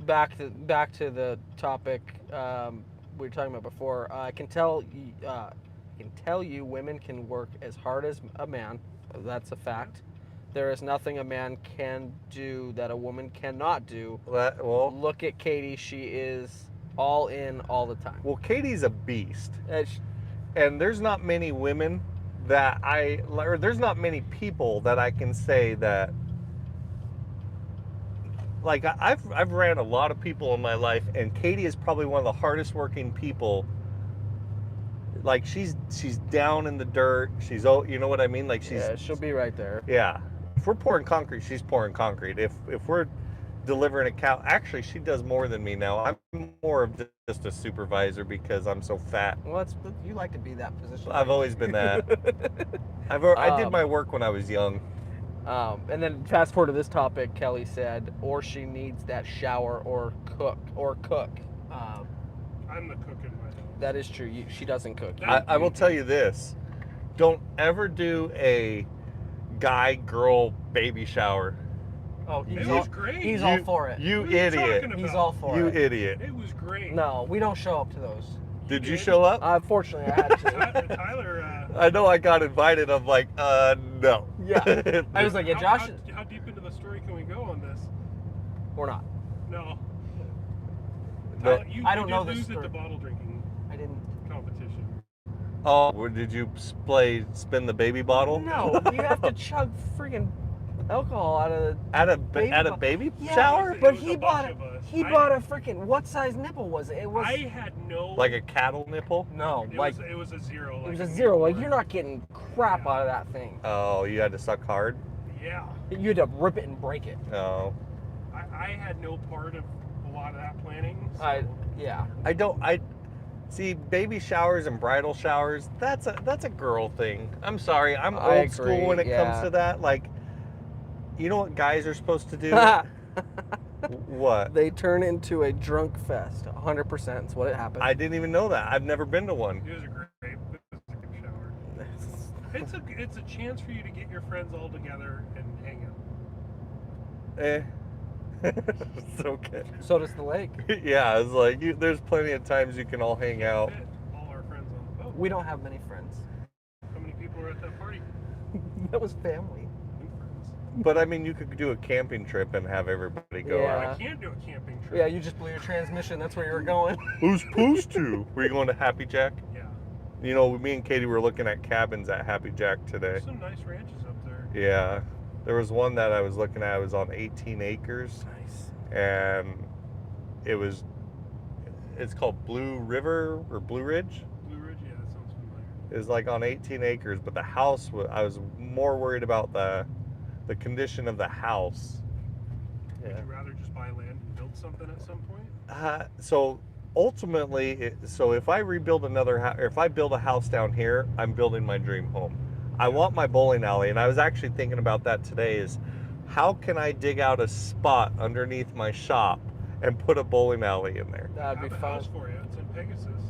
Back to the topic we were talking about before. I can tell you women can work as hard as a man. That's a fact. There is nothing a man can do that a woman cannot do. Well, Look at Katie. She is all in all the time. Katie's a beast. Uh, And there's not many women or there's not many people that I can say that, like, I've ran a lot of people in my life, and Katie is probably one of the hardest working people. Like, she's down in the dirt. She's, you know what I mean? Like, she'll be right there. yeah. If we're pouring concrete, she's pouring concrete. If we're delivering a cow, actually, she does more than me now. I'm more of just a supervisor because I'm so fat. Well, you like to be that position. I've always been that. I did Um, my work when I was young. And then fast forward to this topic, Kelly said, or she needs that shower or cook. I'm the cook in my house. That is true. She doesn't cook. I will tell you this. Don't ever do a guy-girl baby shower. Oh, It was great. He's all for it. You What are you idiot. talking He's about? all for You it. idiot. It was great. No, we don't show up to those. Did you did? show up? Unfortunately, I had to. Tyler. I know I got invited. I'm like, no. Yeah. I was like, yeah, Josh. How deep into the story can we go on this? We're not. No. No. Tyler, you I don't did know this lose story. at the bottle drinking I didn't. competition. Oh, did you spin the baby bottle? No, you have to chug freaking alcohol out of At a Baby baby Yeah, shower? but It was he a bought bunch of us. he bought a freaking what size nipple was it? It was I had no. Like a cattle nipple? no, It like was a zero. it Like was a a zero. Like newborn. you're not getting crap out of that thing. Oh, you had to suck hard? Yeah. You had to rip it and break it. Oh. I had no part of a lot of that planning. So Yeah. I see baby showers and bridal showers, that's a girl thing. I'm sorry. I'm I old school agree, when it yeah. comes to that. Like, you know what guys are supposed to do? What? They turn into a drunk fest. 100% is what it happened. I didn't even know that. I've never been to one. it was a great shower. It's a chance for you to get your friends all together and hang out. Eh. It's okay. So does the lake. Yeah, it's like there's plenty of times you can all hang out. Fit all our friends on the boat. We don't have many friends. How many people were at that party? That was family. New friends. But I mean, you could do a camping trip and have everybody go Yeah. out. I can't do a camping trip. Yeah, you just blew your transmission. That's where you were going. Who's supposed to? Were you going to Happy Jack? Yeah. You know, me and Katie were looking at cabins at Happy Jack today. There's some nice ranches up there. Yeah. There was one that I was looking at. It was on 18 acres. Nice. And it's called Blue River or Blue Ridge. Blue Ridge, yeah, that sounds familiar. Is like on 18 acres, but the house, I was more worried about the condition of the house. Would you rather just buy land and build something at some point? So ultimately, so if I rebuild another house, or if I build a house down here, I'm building my dream home. I want my bowling alley, and I was actually thinking about that today, is how can I dig out a spot underneath my shop and put a bowling alley in there? That'd I be have a fun. house for you. It's in Pegasus.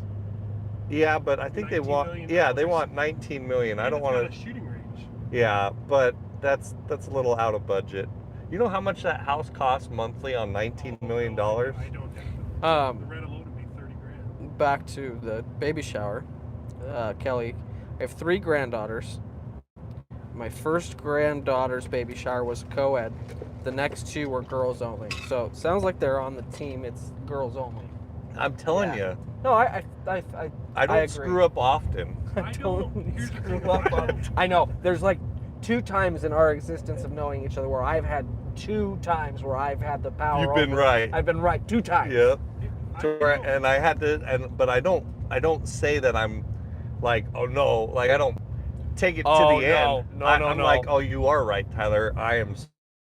Yeah, but I think they $19 want, million. yeah, they want 19 million. I And don't it's want got a shooting range. yeah, but that's a little out of budget. You know how much that house costs monthly on $19 million? I don't have the rent alone would be 30 grand. Back to the baby shower. Kelly, I have 3 granddaughters. My first granddaughter's baby shower was co-ed. The next 2 were girls only. So it sounds like they're on the team. It's girls only. I'm telling Yeah. you, No, I I don't agree. screw up often. I don't. Here's the screw thing. up I on- don't. I know. There's like 2 times in our existence of knowing each other where I've had 2 times where I've had the power. You've been over. right. I've been right 2 times. Yep. I To where- don't. and I had to, but I don't say that I'm like, oh no, like I don't take it Oh, to the no. end. No, I'm no. like, oh, you are right, Tyler. I am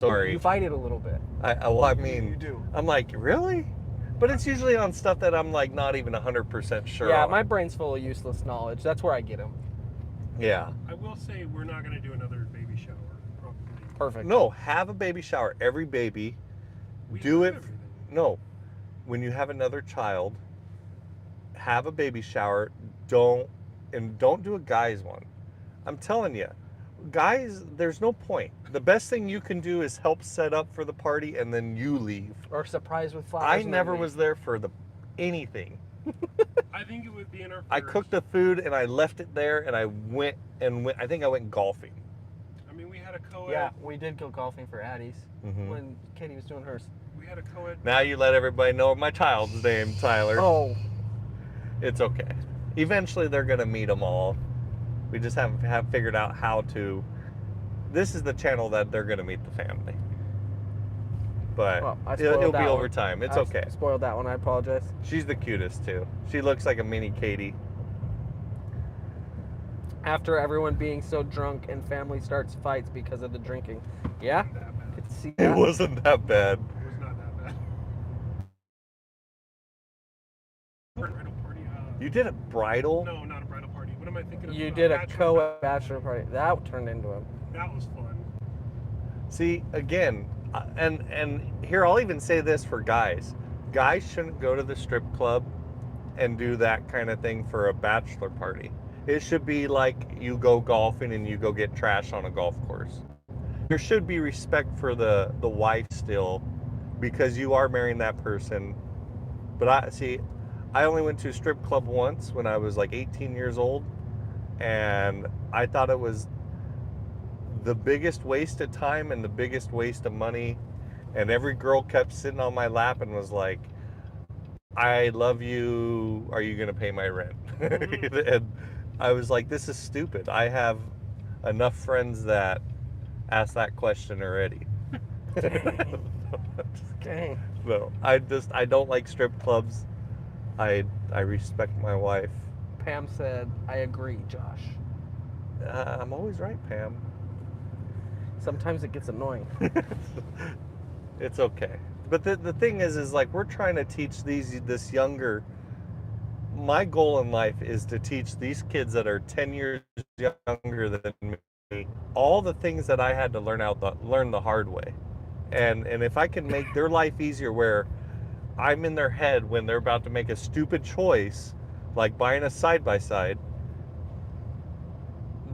sorry. You fight it a little bit. I mean, You do. I'm like, really? But it's usually on stuff that I'm like not even 100% sure Yeah, on. my brain's full of useless knowledge. That's where I get them. Yeah. I will say we're not going to do another baby shower. Probably. Perfect. No, have a baby shower. Every baby. We Do have it. everything. No. When you have another child, have a baby shower. Don't do a guy's one. I'm telling you, guys, there's no point. The best thing you can do is help set up for the party and then you leave. Or surprise with flowers. I and never then was there for anything. I think it would be in our. I first. cooked the food and I left it there and I went. I think I went golfing. I mean, we had a co-ed. Yeah, we did go golfing for Addie's Mhm. when Katie was doing hers. We had a co-ed. Now you let everybody know my child's name, Tyler. Oh, It's okay. Eventually they're gonna meet them all. We just haven't figured out how to. This is the channel that they're gonna meet the family. But well, I it'll spoiled be that over one. time. It's I okay. Spoiled that one. I apologize. She's the cutest too. She looks like a mini Katie. After everyone being so drunk and family starts fights because of the drinking. Yeah, That bad. could see It that. wasn't that bad. It was not that bad. Bridal party. You did a bridal? No, not a bridal party. What am I thinking of? You did a Bachelor- co-ed bachelor party. That turned into him. That was fun. See, again, and here I'll even say this for guys. Guys shouldn't go to the strip club and do that kind of thing for a bachelor party. It should be like you go golfing and you go get trash on a golf course. There should be respect for the wife still, because you are marrying that person. But I only went to a strip club once when I was like 18 years old, and I thought it was the biggest waste of time and the biggest waste of money. And every girl kept sitting on my lap and was like, I love you, are you gonna pay my rent? And I was like, this is stupid. I have enough friends that ask that question already. Dang. No, I don't like strip clubs. I respect my wife. Pam said, I agree, Josh. I'm always right, Pam. Sometimes it gets annoying. It's okay. But the thing is like, we're trying to teach this younger. My goal in life is to teach these kids that are 10 years younger than me all the things that I had to learn the hard way. And if I can make their life easier, where I'm in their head when they're about to make a stupid choice, like buying a side-by-side,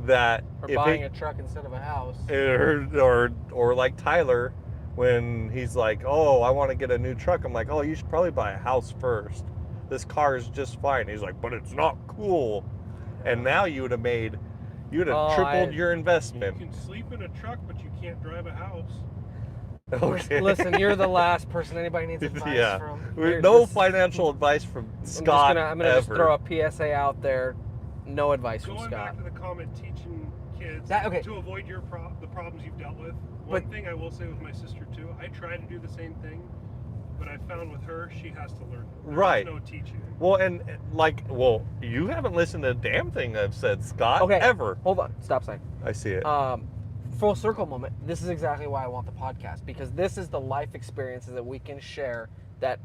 that Or if buying a truck instead of a house. or like Tyler, when he's like, oh, I want to get a new truck, I'm like, oh, you should probably buy a house first. This car is just fine. He's like, but it's not cool. And now you would have tripled your investment. You can sleep in a truck, but you can't drive a house. Okay. Listen, you're the last person anybody needs advice from. No financial advice from Scott. I'm gonna just throw a PSA out there. No advice from Going Scott. back to the comment, teaching kids Okay. to avoid the problems you've dealt with. One thing I will say with my sister too, I try to do the same thing, but I found with her, she has to learn. Right. There's no teaching. Well, you haven't listened to a damn thing I've said, Scott. Okay. Ever. Hold on. Stop sign. I see it. Full circle moment. This is exactly why I want the podcast, because this is the life experiences that we can share that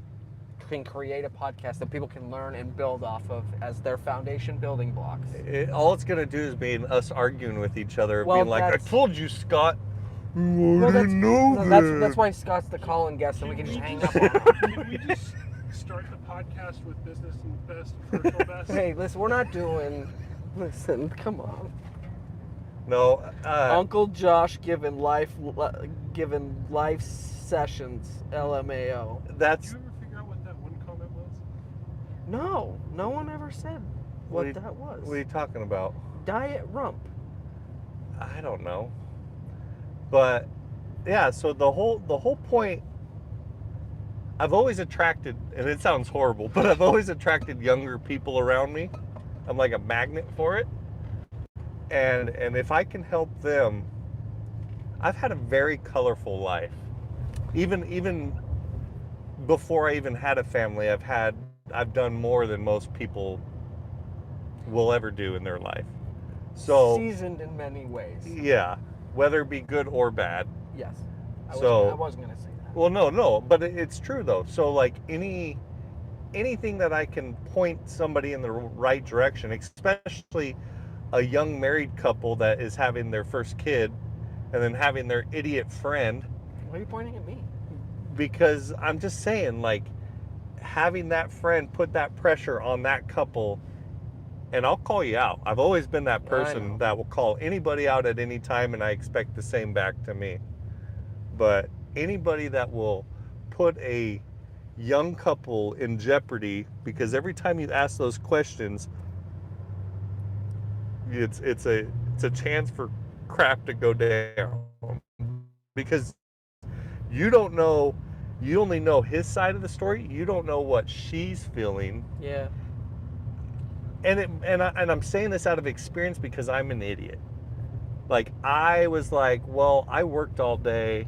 can create a podcast that people can learn and build off of as their foundation building blocks. All it's going to do is be us arguing with each other, Well, being like, I told you, Scott. Well, Well, that's why Scott's the call-in guest, and we can just hang up on him. Can we just start the podcast with business and best, personal best? Hey, listen, we're not doing... Listen, come on. No. Uncle Josh giving life sessions, LMAO. Did That's... you ever figure out what that one comment was? No one ever said what that was. What are you talking about? Diet rump. I don't know. But yeah, so the whole point, I've always attracted, and it sounds horrible, but I've always attracted younger people around me. I'm like a magnet for it. And if I can help them, I've had a very colorful life. Even before I even had a family, I've done more than most people will ever do in their life. So seasoned in many ways. Yeah, whether it be good or bad. Yes. I wasn't gonna say that. Well, no, but it's true though. So like anything that I can point somebody in the right direction, especially a young married couple that is having their first kid and then having their idiot friend. Why are you pointing at me? Because I'm just saying, like, having that friend put that pressure on that couple, and I'll call you out. I've always been that person that will call anybody out at any time, and I expect the same back to me. But anybody that will put a young couple in jeopardy, because every time you ask those questions, it's a chance for crap to go down, because you only know his side of the story. You don't know what she's feeling. Yeah. And I'm saying this out of experience because I'm an idiot. Like, I was like, well, I worked all day.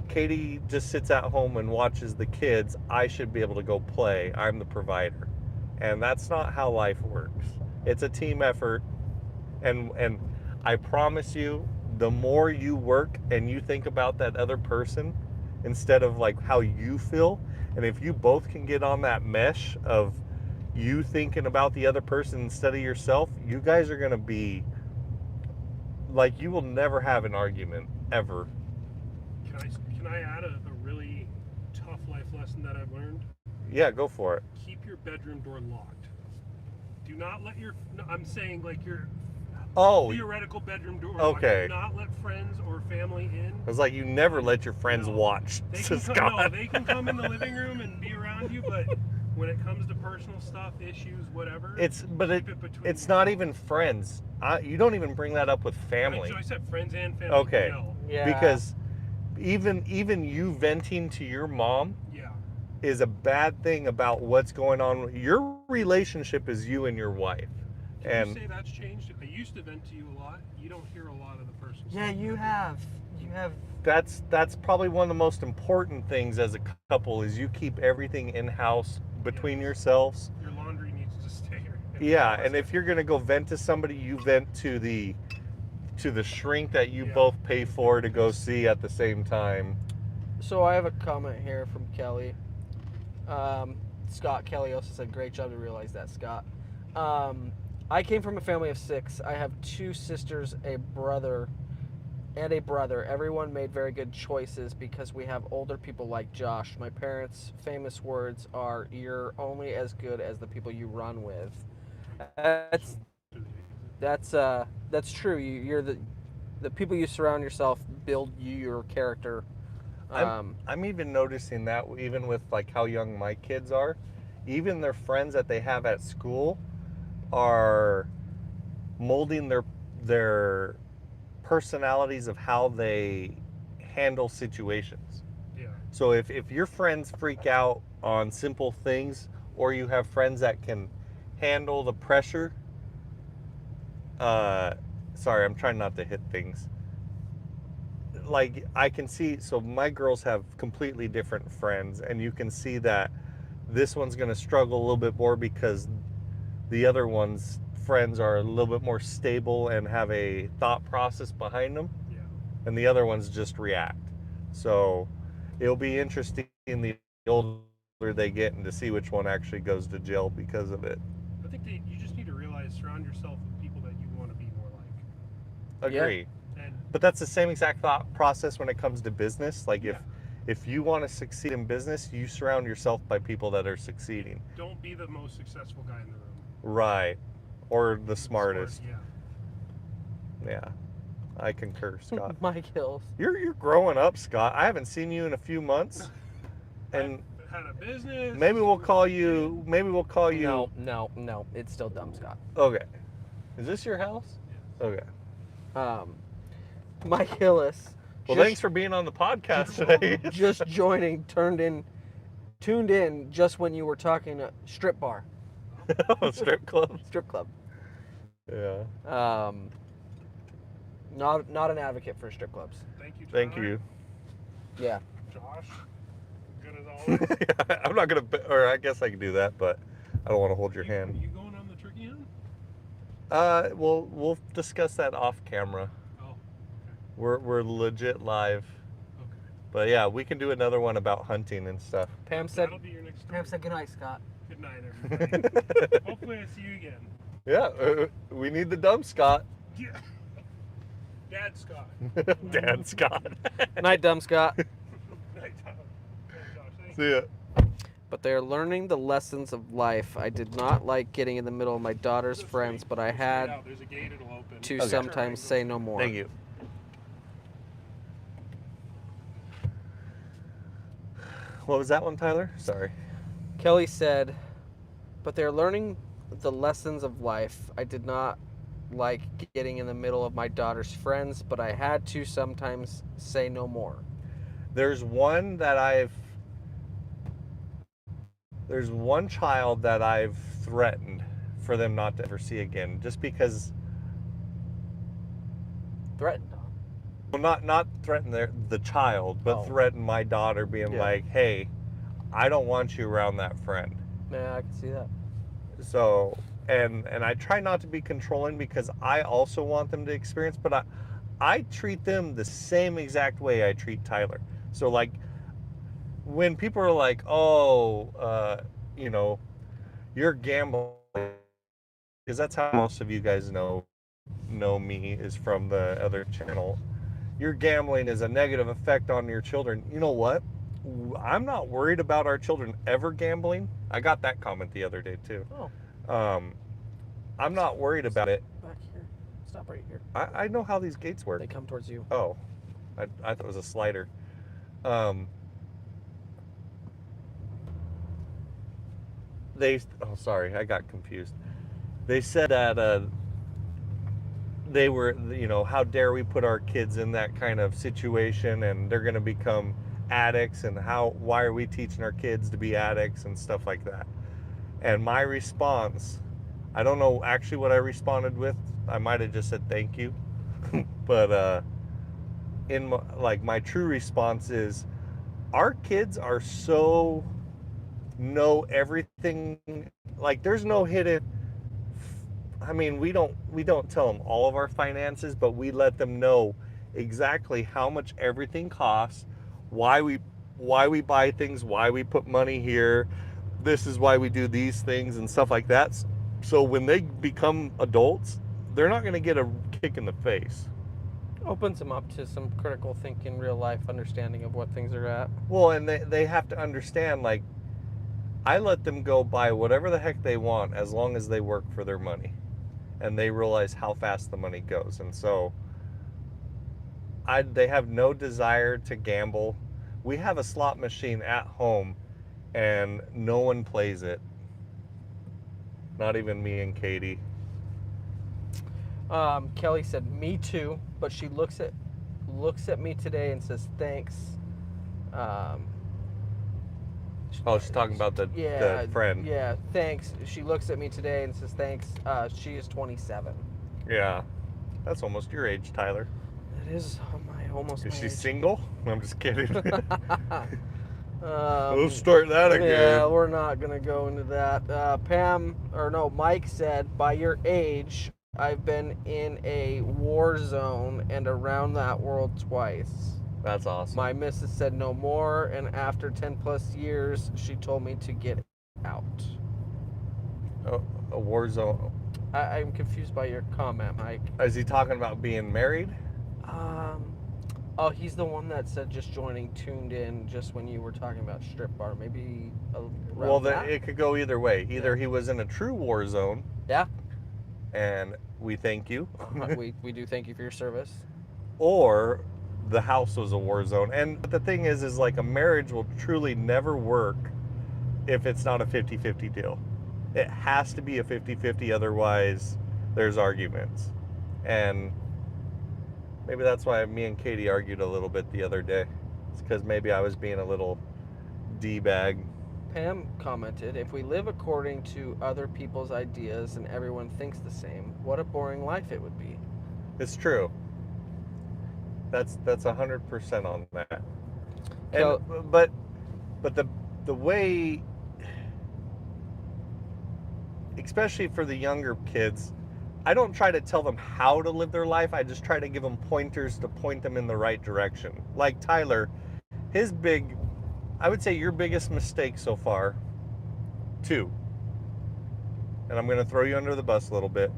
Katie just sits at home and watches the kids. I should be able to go play. I'm the provider. And that's not how life works. It's a team effort. And I promise you, the more you work and you think about that other person instead of like how you feel, and if you both can get on that mesh of you thinking about the other person instead of yourself, you guys are going to be like, you will never have an argument ever. Can I add a really tough life lesson that I've learned? Yeah, go for it. Keep your bedroom door locked. Do not let your, I'm saying like your Oh, theoretical bedroom door okay. locked. Do not let friends or family in. I was like, you never let your friends No. watch. They can Scott. they can come in the living room and be around you, but when it comes to personal stuff, issues, whatever, It's between not you. even friends. You don't even bring that up with family. So I said friends and family. Okay. No. Yeah. Because even you venting to your mom Yeah. is a bad thing about what's going on. Your relationship is you and your wife. Can And you say that's changed? I used to vent to you a lot. You don't hear a lot of the personal Yeah, stuff. you have. You have. that's probably one of the most important things as a couple is you keep everything in house between Yes. yourselves. Your laundry needs to stay here. Yeah, and if you're gonna go vent to somebody, you vent to the shrink that you Yeah. both pay for to go see at the same time. So I have a comment here from Kelly. Scott Kelly also said, "Great job to realize that, Scott." I came from a family of 6. I have 2 sisters, a brother, and a brother. Everyone made very good choices because we have older people like Josh. My parents' famous words are, "You're only as good as the people you run with." That's true. You're the people you surround yourself build you your character. I'm even noticing that even with like how young my kids are, even their friends that they have at school are molding their personalities of how they handle situations. Yeah. So if your friends freak out on simple things, or you have friends that can handle the pressure, sorry, I'm trying not to hit things. Like I can see, so my girls have completely different friends, and you can see that this one's going to struggle a little bit more because the other one's friends are a little bit more stable and have a thought process behind them, Yeah. and the other ones just react. So it'll be interesting the older they get and to see which one actually goes to jail because of it. I think you just need to realize, surround yourself with people that you want to be more like. Agree. And But that's the same exact thought process when it comes to business. Like Yeah. if you want to succeed in business, you surround yourself by people that are succeeding. don't be the most successful guy in the room. Right. Or the Be smartest. Smart, yeah. Yeah. I concur, Scott. Mike Hills. You're growing up, Scott. I haven't seen you in a few months. And I've had a business. maybe we'll call you No. It's still dumb, Scott. Okay. Is this your house? Okay. Mike Hillis. Well, thanks for being on the podcast today. Just joining, tuned in just when you were talking strip bar, Strip club. strip club. Yeah. Not an advocate for strip clubs. Thank you. Thank Tyler. you. Yeah. Josh. Good as always. I'm not gonna, or I guess I can do that, but I don't want to hold your hand. You going on the turkey hunt? We'll discuss that off camera. Oh. Okay. We're legit live. Okay. But yeah, we can do another one about hunting and stuff. Pam said. That'll be your next story. Pam said good night, Scott. Good night, everybody. Hopefully I see you again. Yeah, we need the dumb Scott. Yeah. Dad Scott. Dad Scott. Night, dumb Scott. Night, Tyler. Night, Josh. Thank See ya. But they're learning the lessons of life. I did not like getting in the middle of my daughter's friends, but I had There's a gate, it'll open. to Okay. sometimes say no more. Thank you. What was that one, Tyler? Sorry. Kelly said, but they're learning the lessons of life. I did not like getting in the middle of my daughter's friends, but I had to sometimes say no more. There's one child that I've threatened for them not to ever see again, just because. Threatened. Well, not threaten the child, but Oh. threaten my daughter, being Yeah. like, "Hey, I don't want you around that friend." Yeah, I can see that. So, and I try not to be controlling because I also want them to experience, but I treat them the same exact way I treat Tyler. So like when people are like, "Oh, you're gambling," because that's how most of you guys know me is from the other channel. your gambling is a negative effect on your children. You know what? I'm not worried about our children ever gambling. I got that comment the other day too. Oh, I'm not worried about it. back here. Stop right here. I know how these gates work. They come towards you. Oh, I thought it was a slider. Sorry, I got confused. They said that they were, how dare we put our kids in that kind of situation, and they're going to become addicts, and why are we teaching our kids to be addicts and stuff like that. And my response, I don't know actually what I responded with. I might have just said thank you. But my true response is, our kids are so know everything. Like, there's no hidden. I mean, we don't tell them all of our finances, but we let them know exactly how much everything costs, why we buy things, why we put money here. This is why we do these things and stuff like that. So when they become adults, they're not going to get a kick in the face. Opens them up to some critical thinking, real life understanding of what things are at. Well, and they have to understand, like, I let them go buy whatever the heck they want as long as they work for their money. And they realize how fast the money goes. And so they have no desire to gamble. We have a slot machine at home, and no one plays it. Not even me and Katie. Kelly said, "Me too," but she looks at me today and says, "Thanks." She's talking about the friend. Yeah, thanks. She looks at me today and says, "Thanks." She is 27. Yeah, that's almost your age, Tyler. It is almost. Is my she age. single? I'm just kidding. We'll start that again. Yeah, we're not gonna go into that. Mike said, "By your age, I've been in a war zone and around that world twice." That's awesome. My missus said no more, and after 10 plus years, she told me to get out. Oh, a war zone. I'm confused by your comment, Mike. Is he talking about being married? He's the one that said just tuned in just when you were talking about strip bar. Maybe it could go either way. Either he was in a true war zone. Yeah. And we thank you. we do thank you for your service. Or the house was a war zone. And the thing is like, a marriage will truly never work if it's not a 50-50 deal. It has to be a 50-50, otherwise there's arguments. And maybe that's why me and Katie argued a little bit the other day. It's because maybe I was being a little D-bag. Pam commented, "If we live according to other people's ideas and everyone thinks the same, what a boring life it would be." It's true. That's 100% on that. So, but the way, especially for the younger kids, I don't try to tell them how to live their life. I just try to give them pointers to point them in the right direction. Like Tyler, I would say your biggest mistake so far, 2, and I'm going to throw you under the bus a little bit.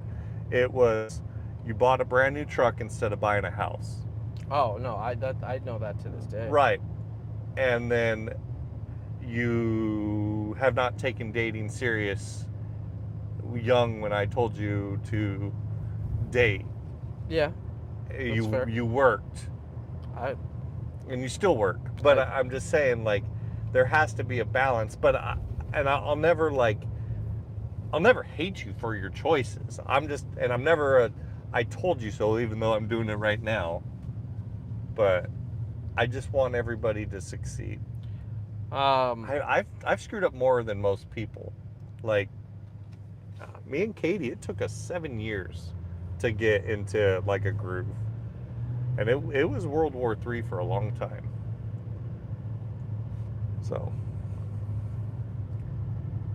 It was, you bought a brand new truck instead of buying a house. Oh no, I know that to this day. Right. And then you have not taken dating serious young when I told you to date. Yeah. Fair. You worked. And you still work. But I'm just saying, like, there has to be a balance. But I'll never hate you for your choices. I'm never I told you so, even though I'm doing it right now. But I just want everybody to succeed. I've screwed up more than most people. Like, me and Katie, it took us 7 years to get into like a groove, and it was World War III for a long time. So,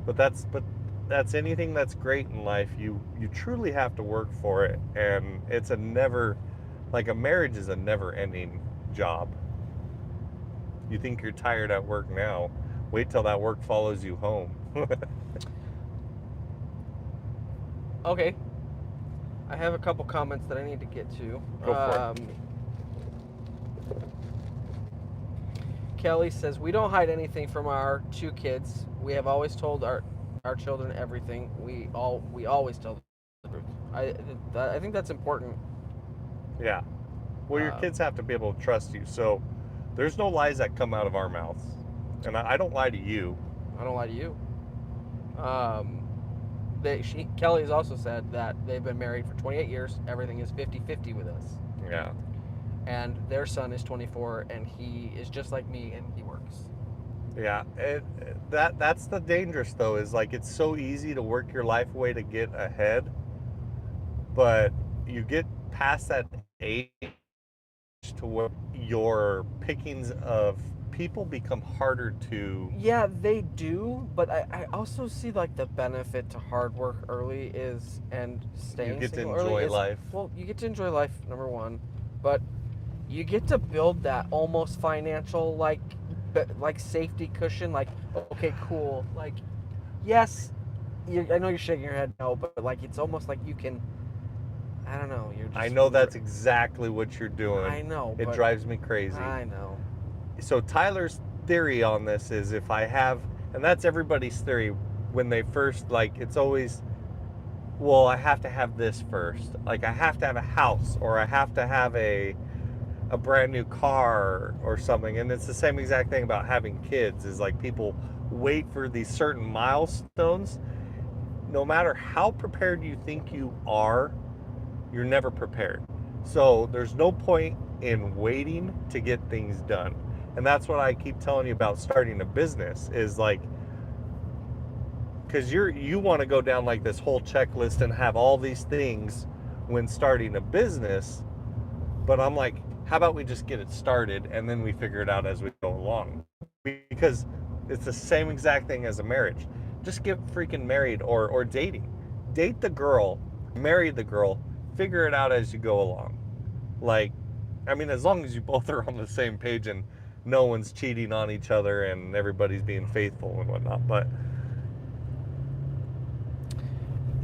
but that's anything that's great in life. You truly have to work for it, and it's a marriage is a never-ending job. You think you're tired at work now, wait till that work follows you home. Okay. I have a couple comments that I need to get to. Go for it. Kelly says, we don't hide anything from our 2 kids. We have always told our children everything. We always tell the truth. I think that's important. Yeah. Well, your kids have to be able to trust you. So there's no lies that come out of our mouths. And I don't lie to you. I don't lie to you. Kelly has also said that they've been married for 28 years. Everything is 50-50 with us. Yeah. And their son is 24, and he is just like me, and he works. Yeah. That's the dangerous, though, is like it's so easy to work your life away to get ahead. But you get past that age to where your pickings of people become harder to. Yeah, they do, but I also see like the benefit to hard work early is and staying get to single enjoy early is, life. well, you get to enjoy life, number one, but you get to build that almost financial like safety cushion. Like, okay, cool. Like, yes, I know you're shaking your head no, but like it's almost like you can. I don't know. You're just. I know that's exactly what you're doing. I know. It drives me crazy. I know. So Tyler's theory on this is if I have, and that's everybody's theory when they first, like, it's always, well, I have to have this first. Like, I have to have a house, or I have to have a brand new car or something. And it's the same exact thing about having kids, is like people wait for these certain milestones. No matter how prepared you think you are, you're never prepared. So there's no point in waiting to get things done. And that's what I keep telling you about starting a business, is like, because you want to go down like this whole checklist and have all these things when starting a business. But I'm like, how about we just get it started and then we figure it out as we go along? Because it's the same exact thing as a marriage. Just get freaking married or dating. Date the girl, marry the girl, figure it out as you go along. Like, I mean, as long as you both are on the same page and no one's cheating on each other and everybody's being faithful and whatnot. But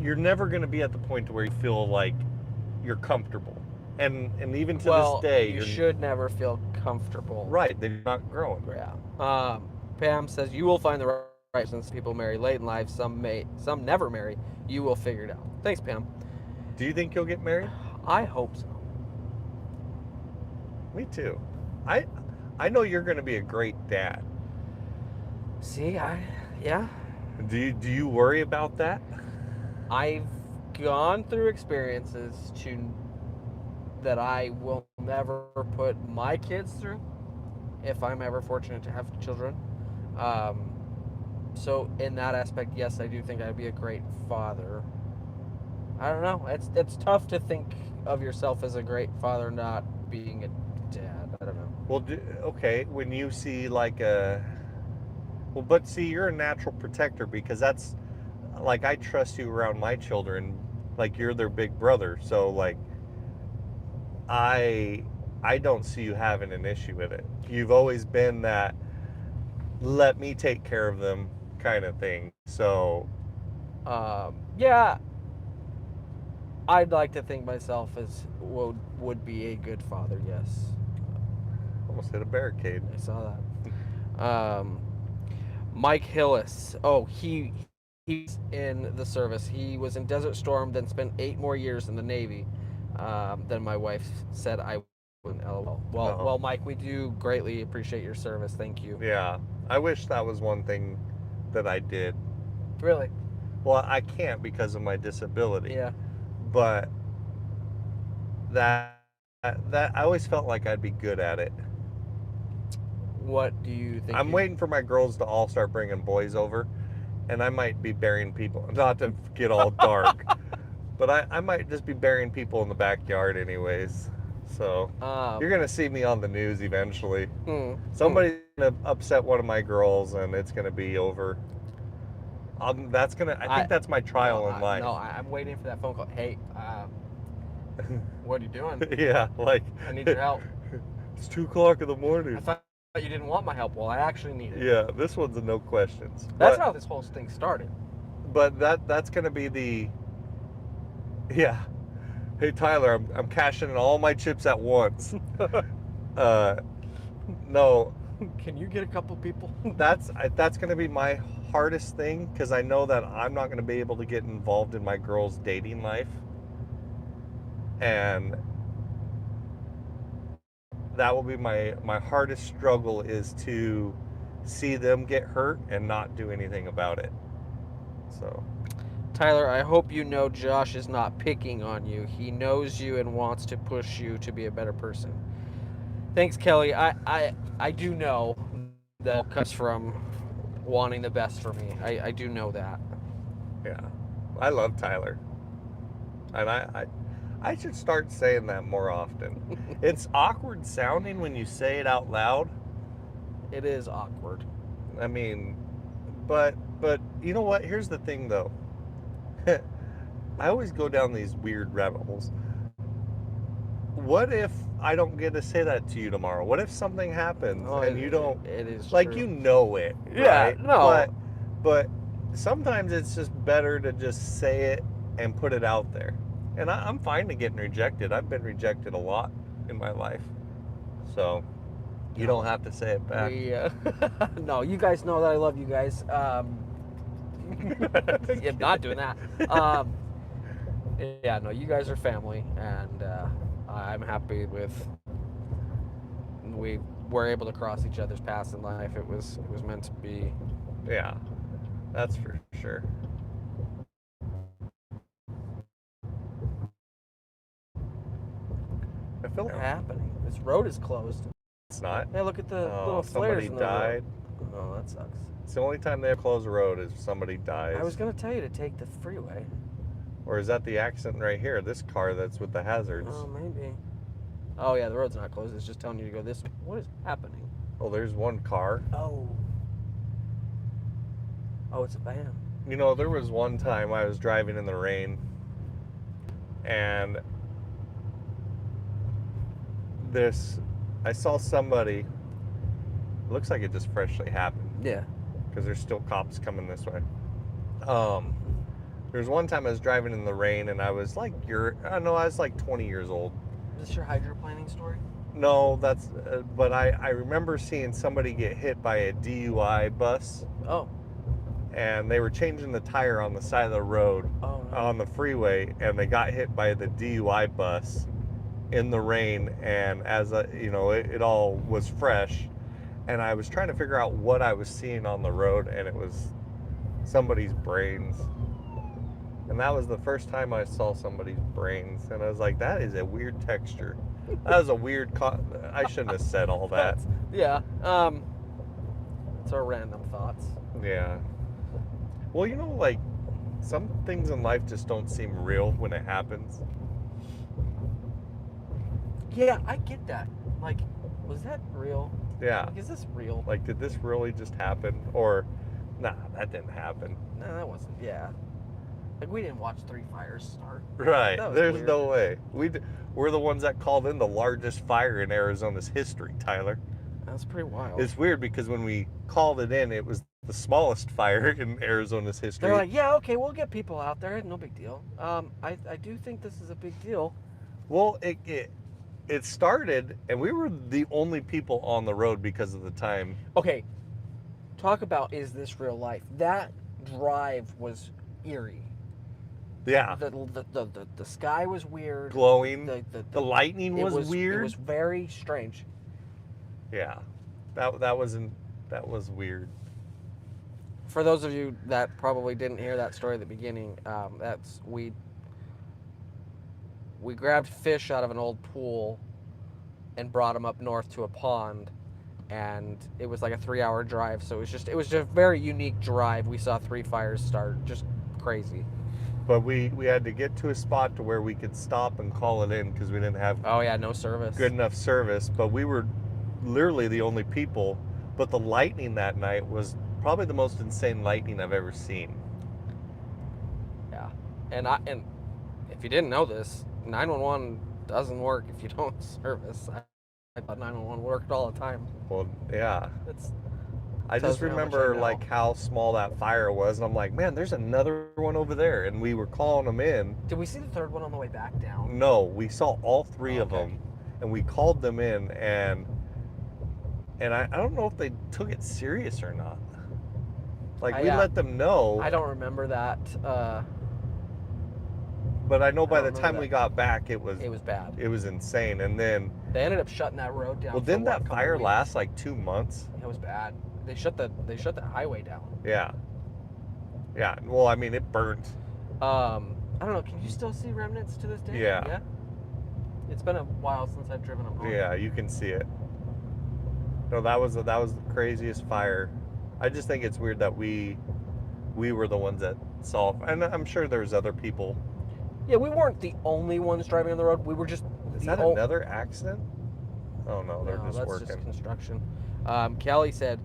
you're never going to be at the point to where you feel like you're comfortable. And even to this day, you should never feel comfortable. Right, they're not growing. Yeah. Pam says you will find the right, since people marry late in life. Some never marry. You will figure it out. Thanks, Pam. Do you think you'll get married? I hope so. Me too. I know you're going to be a great dad. See, yeah. Do you worry about that? I've gone through experiences that I will never put my kids through if I'm ever fortunate to have children. So in that aspect, yes, I do think I'd be a great father. I don't know. It's tough to think of yourself as a great father not being a dad. I don't know. Well, okay, when you see like but see, you're a natural protector, because that's, like, I trust you around my children, like you're their big brother. So like, I don't see you having an issue with it. You've always been that let me take care of them kind of thing. So yeah, I'd like to think myself as would be a good father. Yes. Almost hit a barricade. I saw that. Mike Hillis. Oh, he's in the service. He was in Desert Storm, then spent 8 more years in the Navy. Then my wife said I wouldn't. LOL. Well, Mike, we do greatly appreciate your service. Thank you. Yeah, I wish that was one thing that I did. Really? Well, I can't because of my disability. Yeah. But that I always felt like I'd be good at it. What do you think? I'm waiting for my girls to all start bringing boys over, and I might be burying people. Not to get all dark, but I might just be burying people in the backyard anyways. So you're going to see me on the news eventually. Somebody's going to upset one of my girls, and it's going to be over. I think that's my trial in life. No, I'm waiting for that phone call. Hey, what are you doing? Yeah, like, I need your help. It's 2:00 in the morning. I thought you didn't want my help. Well, I actually need it. Yeah, this one's a no questions. That's how this whole thing started. But that's going to be the, yeah. Hey, Tyler, I'm cashing in all my chips at once. Uh, no, Can you get a couple people? that's going to be my hardest thing because I know that I'm not going to be able to get involved in my girl's dating life, and that will be my hardest struggle is to see them get hurt and not do anything about it. So Tyler, I hope you know Josh is not picking on you. He knows you and wants to push you to be a better person. Thanks, Kelly. I do know that comes from wanting the best for me. I do know that. yeah, I love Tyler, and I should start saying that more often. It's awkward sounding when you say it out loud. It is awkward. I mean, but you know what? Here's the thing though. I always go down these weird rabbit holes. What if I don't get to say that to you tomorrow? What if something happens and you don't, It is like, true. you know it, Yeah, right? no. But sometimes it's just better to just say it and put it out there. And I'm fine to getting rejected. I've been rejected a lot in my life. So you don't have to say it back. We no, you guys know that I love you guys. I'm not doing that. Yeah, no, you guys are family, and I'm happy with we were able to cross each other's paths in life. It was meant to be. Yeah, that's for sure. I feel like Happening. This road is closed. it's not. Hey, look at the Oh, little flares somebody in the died. road. Oh, that sucks. It's the only time they close a road is if somebody dies. I was gonna tell you to take the freeway. Or is that the accident right here? This car that's with the hazards. Oh, maybe. Oh yeah, the road's not closed. It's just telling you to go this way. What is happening? Oh, there's one car. Oh. Oh, it's a van. You know, there was one time I was driving in the rain and I saw somebody, looks like it just freshly happened Yeah. because there's still cops coming this way. There was one time I was driving in the rain and I was like, I was like 20 years old. Is this your hydroplaning story? No, that's, but I remember seeing somebody get hit by a DUI bus. Oh. And they were changing the tire on the side of the road on the freeway, and they got hit by the DUI bus in the rain. And as it all was fresh, and I was trying to figure out what I was seeing on the road, and it was somebody's brains. And that was the first time I saw somebody's brains, and I was like, that is a weird texture. That was a weird. I shouldn't have said all that. Yeah. It's our random thoughts. Yeah. Well, like some things in life just don't seem real when it happens. Yeah, I get that. Like, was that real? Yeah. Like, is this real? Like, did this really just happen? Or, nah, that didn't happen. No, that wasn't. Yeah. Like, we didn't watch 3 fires start. Right. That was There's weird. no way. We're the ones that called in the largest fire in Arizona's history, Tyler. That's pretty wild. It's weird because when we called it in, it was the smallest fire in Arizona's history. They're like, yeah, okay, we'll get people out there. No big deal. I do think this is a big deal. Well, it started, and we were the only people on the road because of the time. Okay, talk about, is this real life? That drive was eerie. Yeah. The sky was weird. Glowing. The lightning was weird. It was very strange. Yeah. That was weird. For those of you that probably didn't hear that story at the beginning, we grabbed fish out of an old pool and brought them up north to a pond, and it was like a 3-hour drive. So it was just a very unique drive. We saw 3 fires start, just crazy. But we had to get to a spot to where we could stop and call it in because we didn't have no service. good enough service. But we were literally the only people. But the lightning that night was probably the most insane lightning I've ever seen. Yeah, and if you didn't know this, 911 doesn't work if you don't service. I thought 911 worked all the time. Well, yeah. I tells just me how much I remember know. like how small that fire was, and I'm like, man, there's another one over there, and we were calling them in. Did we see the third one on the way back down? No, we saw all 3 of Okay. them, and we called them in, and I don't know if they took it serious or not. Like, we let them know. I don't remember that. But I know by I the don't remember time that. we got back, it was bad. It was insane. And then They ended up shutting that road down. well, for didn't what, a that couple fire weeks? last like 2 months? It was bad. They shut the highway down. Yeah. Yeah. Well, I mean, it burnt. I don't know. Can you still see remnants to this day? Yeah. Yeah. It's been a while since I've driven them home. Yeah, you can see it. No, that was the craziest fire. I just think it's weird that we were the ones that saw, and I'm sure there's other people. Yeah, we weren't the only ones driving on the road. We were just. Is that another accident? Oh no, they're just that's working. just construction. Kelly said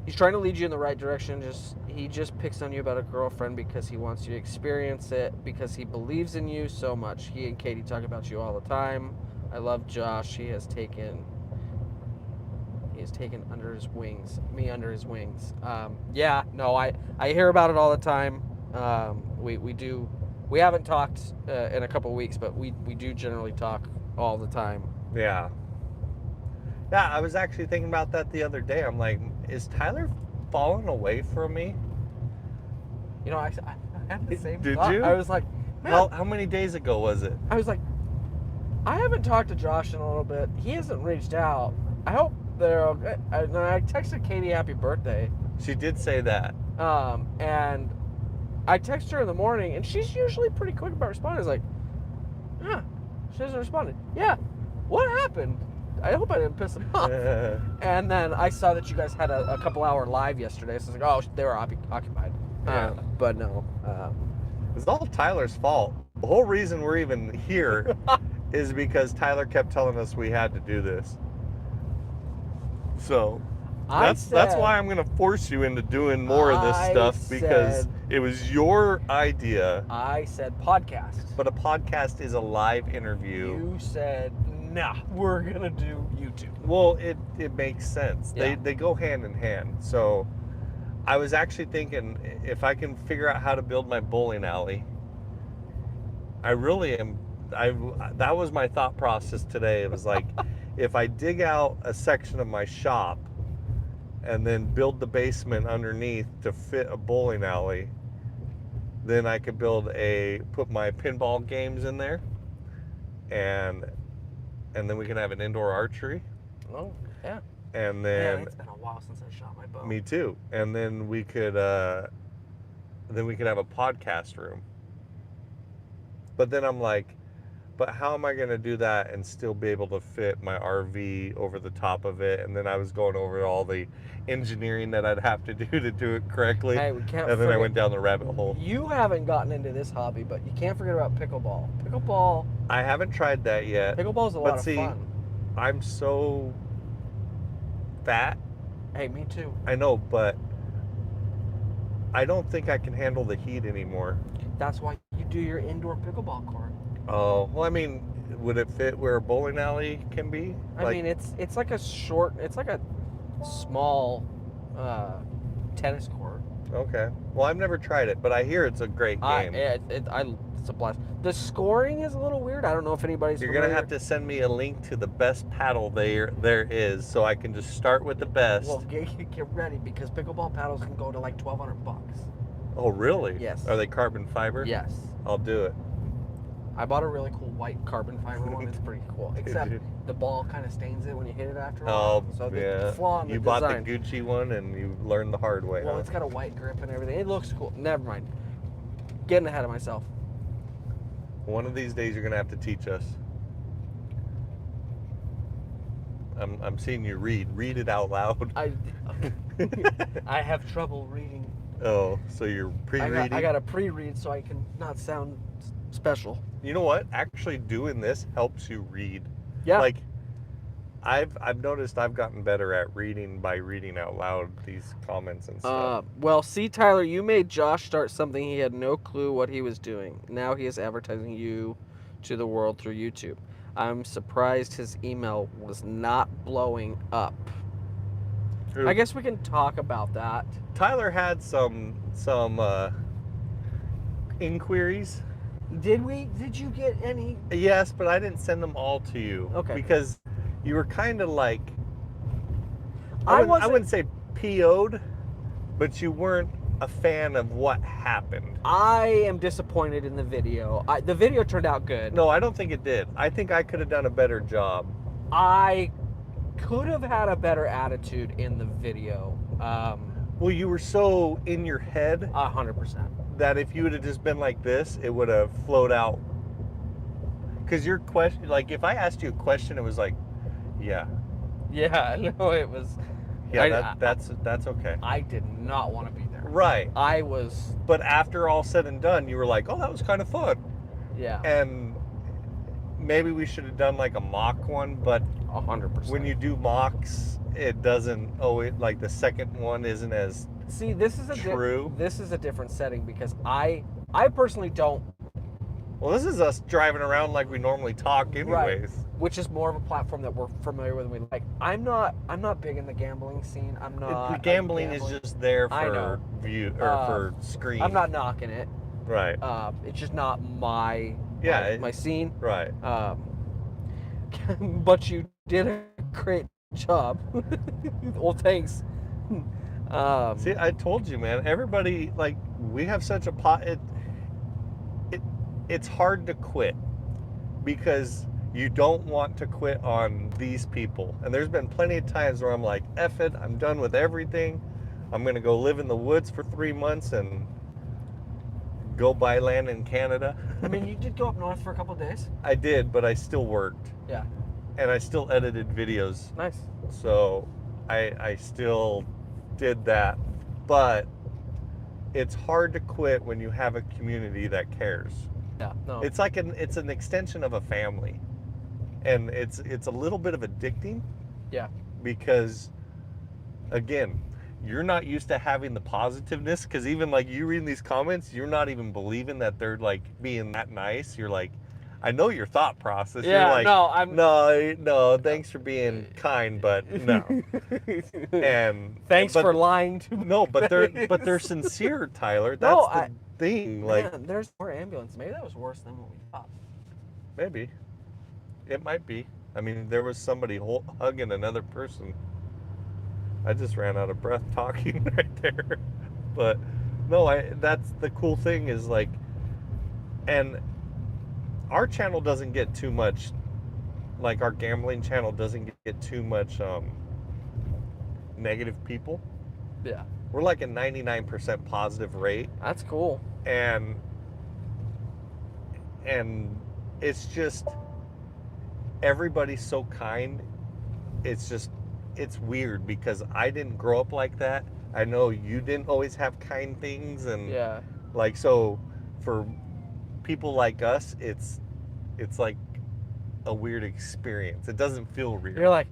he's trying to lead you in the right direction. He just picks on you about a girlfriend because he wants you to experience it, because he believes in you so much. He and Katie talk about you all the time. I love Josh. He has taken under his wings, me under his wings. Yeah, no, I hear about it all the time. We haven't talked in a couple of weeks, but we do generally talk all the time. Yeah. Yeah, I was actually thinking about that the other day. I'm like, is Tyler falling away from me? You know, I had the same Did thought. you? I was like, man, How many days ago was it? I was like, I haven't talked to Josh in a little bit. He hasn't reached out. I hope they're okay. I texted Katie happy birthday. She did say that. And I text her in the morning, and she's usually pretty quick about responding. It's like, yeah, she hasn't responded. Yeah, what happened? I hope I didn't piss him off. And then I saw that you guys had a couple hour live yesterday, so I was like, oh, they were occupied. Yeah. But no. It's all Tyler's fault. The whole reason we're even here is because Tyler kept telling us we had to do this. So that's why I'm gonna force you into doing more of this stuff, because it was your idea. I said podcast. But a podcast is a live interview. You said, nah, we're gonna do YouTube. Well, it makes sense. Yeah. They go hand in hand. So I was actually thinking, if I can figure out how to build my bowling alley, I really am. That was my thought process today. It was like, if I dig out a section of my shop and then build the basement underneath to fit a bowling alley, then I could put my pinball games in there, and then we can have an indoor archery. Oh, yeah. And then it's been a while since I shot my bow. me too. And then we could have a podcast room. But then I'm like, but how am I going to do that and still be able to fit my RV over the top of it? And then I was going over all the engineering that I'd have to do it correctly. Hey, we can't. And then I went down the rabbit hole. You haven't gotten into this hobby, but you can't forget about pickleball. Pickleball. I haven't tried that yet. Pickleball's a lot of fun. I'm so fat. Hey, me too. I know, but I don't think I can handle the heat anymore. That's why you do your indoor pickleball court. Oh, well, I mean, would it fit where a bowling alley can be? I mean, it's like a small tennis court. Okay. Well, I've never tried it, but I hear it's a great game. It's a blast. The scoring is a little weird. I don't know if anybody's You're going to have to send me a link to the best paddle there is, so I can just start with the best. Well, get ready, because pickleball paddles can go to like $1,200. Oh, really? Yes. Are they carbon fiber? Yes. I'll do it. I bought a really cool white carbon fiber one. It's pretty cool. Except the ball kind of stains it when you hit it after a while. Oh, so yeah. the flaw in the you design. bought the Gucci one and you learned the hard way. Well, huh? it's got a white grip and everything. It looks cool. Never mind. Getting ahead of myself. One of these days you're going to have to teach us. I'm seeing you read. Read it out loud. I have trouble reading. Oh, so you're pre-reading? I got to pre-read so I can not sound special. You know what? Actually doing this helps you read. Yeah. Like, I've noticed I've gotten better at reading by reading out loud these comments and stuff. Well, see, Tyler, you made Josh start something he had no clue what he was doing. Now he is advertising you to the world through YouTube. I'm surprised his email was not blowing up. Who? I guess we can talk about that. Tyler had some inquiries Did we? Did you get any? Yes, but I didn't send them all to you. Okay. Because you were kind of like, I I wouldn't say PO'd, but you weren't a fan of what happened. I am disappointed in the video. The video turned out good. No, I don't think it did. I think I could have done a better job. I could have had a better attitude in the video. Well, you were so in your head 100%. that if you would have just been like this, it would have flowed out. Because your question, like if I asked you a question, it was like, yeah. Yeah, no, it was. Yeah, that's okay. I did not want to be there. Right. I was. But after all said and done, you were like, oh, that was kind of fun. Yeah. And maybe we should have done like a mock one, but 100%. when you do mocks, it doesn't, like the second one isn't as See, this is true. This is a different setting because I personally don't. Well, this is us driving around like we normally talk anyways. Right. Which is more of a platform that we're familiar with and we like. I'm not big in the gambling scene. I'm not. The gambling is just there for view or for screen. I'm not knocking it. Right. It's just not my my scene. Right. But you did a great job. Well, thanks. See, I told you, man. Everybody, like, we have such a it's hard to quit because you don't want to quit on these people. And there's been plenty of times where I'm like, F it, I'm done with everything. I'm going to go live in the woods for 3 months and go buy land in Canada. I mean, you did go up north for a couple of days. I did, but I still worked. Yeah. And I still edited videos. Nice. So I still did that. But it's hard to quit when you have a community that cares. Yeah, no. It's like it's an extension of a family. And it's a little bit of addicting. Yeah. Because again, you're not used to having the positiveness, because even like you reading these comments, you're not even believing that they're like being that nice. You're like, I know your thought process. Yeah, you're like, no, no, thanks for being kind, but no. And thanks for lying to me. No, but they're sincere, Tyler. That's the thing. Like, man, there's more ambulance. Maybe that was worse than what we thought. Maybe. It might be. I mean, there was somebody hugging another person. I just ran out of breath talking right there. But no, that's the cool thing is like, and our channel doesn't get too much, like our gambling channel doesn't get too much negative people. Yeah. We're like a 99% positive rate. That's cool. And it's just, everybody's so kind. It's weird because I didn't grow up like that. I know you didn't always have kind things, and yeah, like, so for people like us, it's like a weird experience. It doesn't feel real. You're like,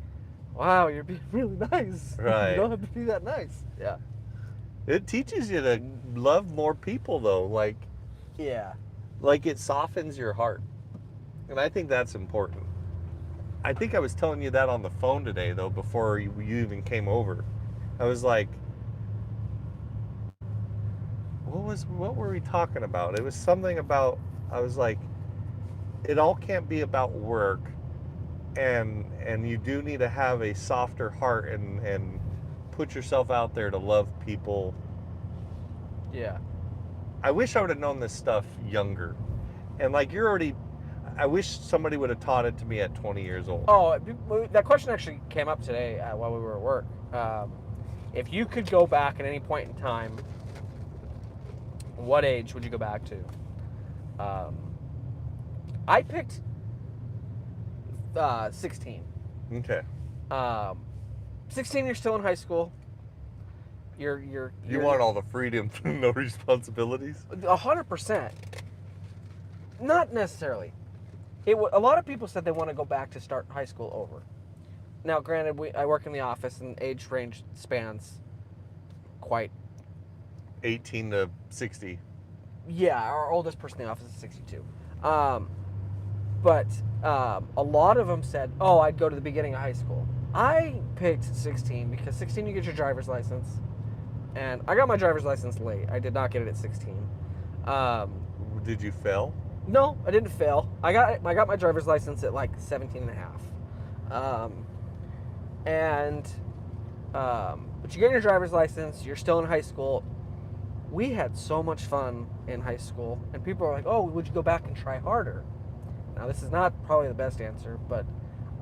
wow, you're being really nice. Right. You don't have to be that nice. Yeah. It teaches you to love more people though. Like, yeah. Like it softens your heart. And I think that's important. I think I was telling you that on the phone today though, before you even came over. I was like, what were we talking about? It was something about, I was like, it all can't be about work, and you do need to have a softer heart and put yourself out there to love people. Yeah. I wish I would have known this stuff younger. And like I wish somebody would have taught it to me at 20 years old. Oh, that question actually came up today while we were at work. If you could go back at any point in time, what age would you go back to? I picked 16. Okay. 16, you're still in high school. You want all the freedom, no responsibilities? 100%. Not necessarily. A lot of people said they want to go back to start high school over. Now, granted, I work in the office, and age range spans quite. 18 to 60. Yeah, our oldest person in the office is 62. But a lot of them said, oh, I'd go to the beginning of high school. I picked 16 because 16 you get your driver's license. And I got my driver's license late. I did not get it at 16. Did you fail? No, I didn't fail. I got my driver's license at like 17 and a half. And but you get your driver's license, you're still in high school. We had so much fun in high school, and people are like, "Oh, would you go back and try harder?" Now, this is not probably the best answer, but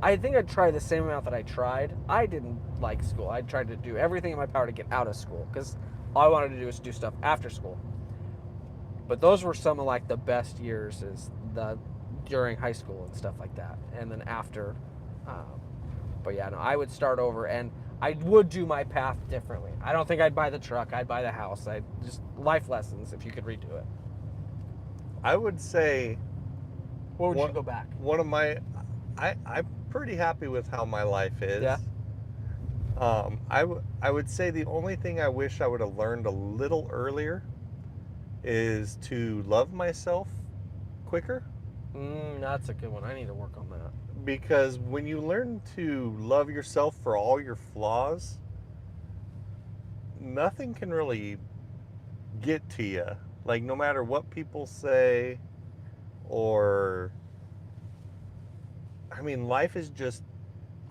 I think I'd try the same amount that I tried. I didn't like school. I tried to do everything in my power to get out of school because all I wanted to do was do stuff after school. But those were some of like the best years is the during high school and stuff like that, and then after. But yeah, no, I would start over, and I would do my path differently. I don't think I'd buy the truck. I'd buy the house. I'd just life lessons if you could redo it. I would say What would you go back? one of my, I'm pretty happy with how my life is. Yeah. I would say the only thing I wish I would have learned a little earlier is to love myself quicker. That's a good one. I need to work on that. Because when you learn to love yourself for all your flaws, nothing can really get to you. Like, no matter what people say, or, I mean, life is just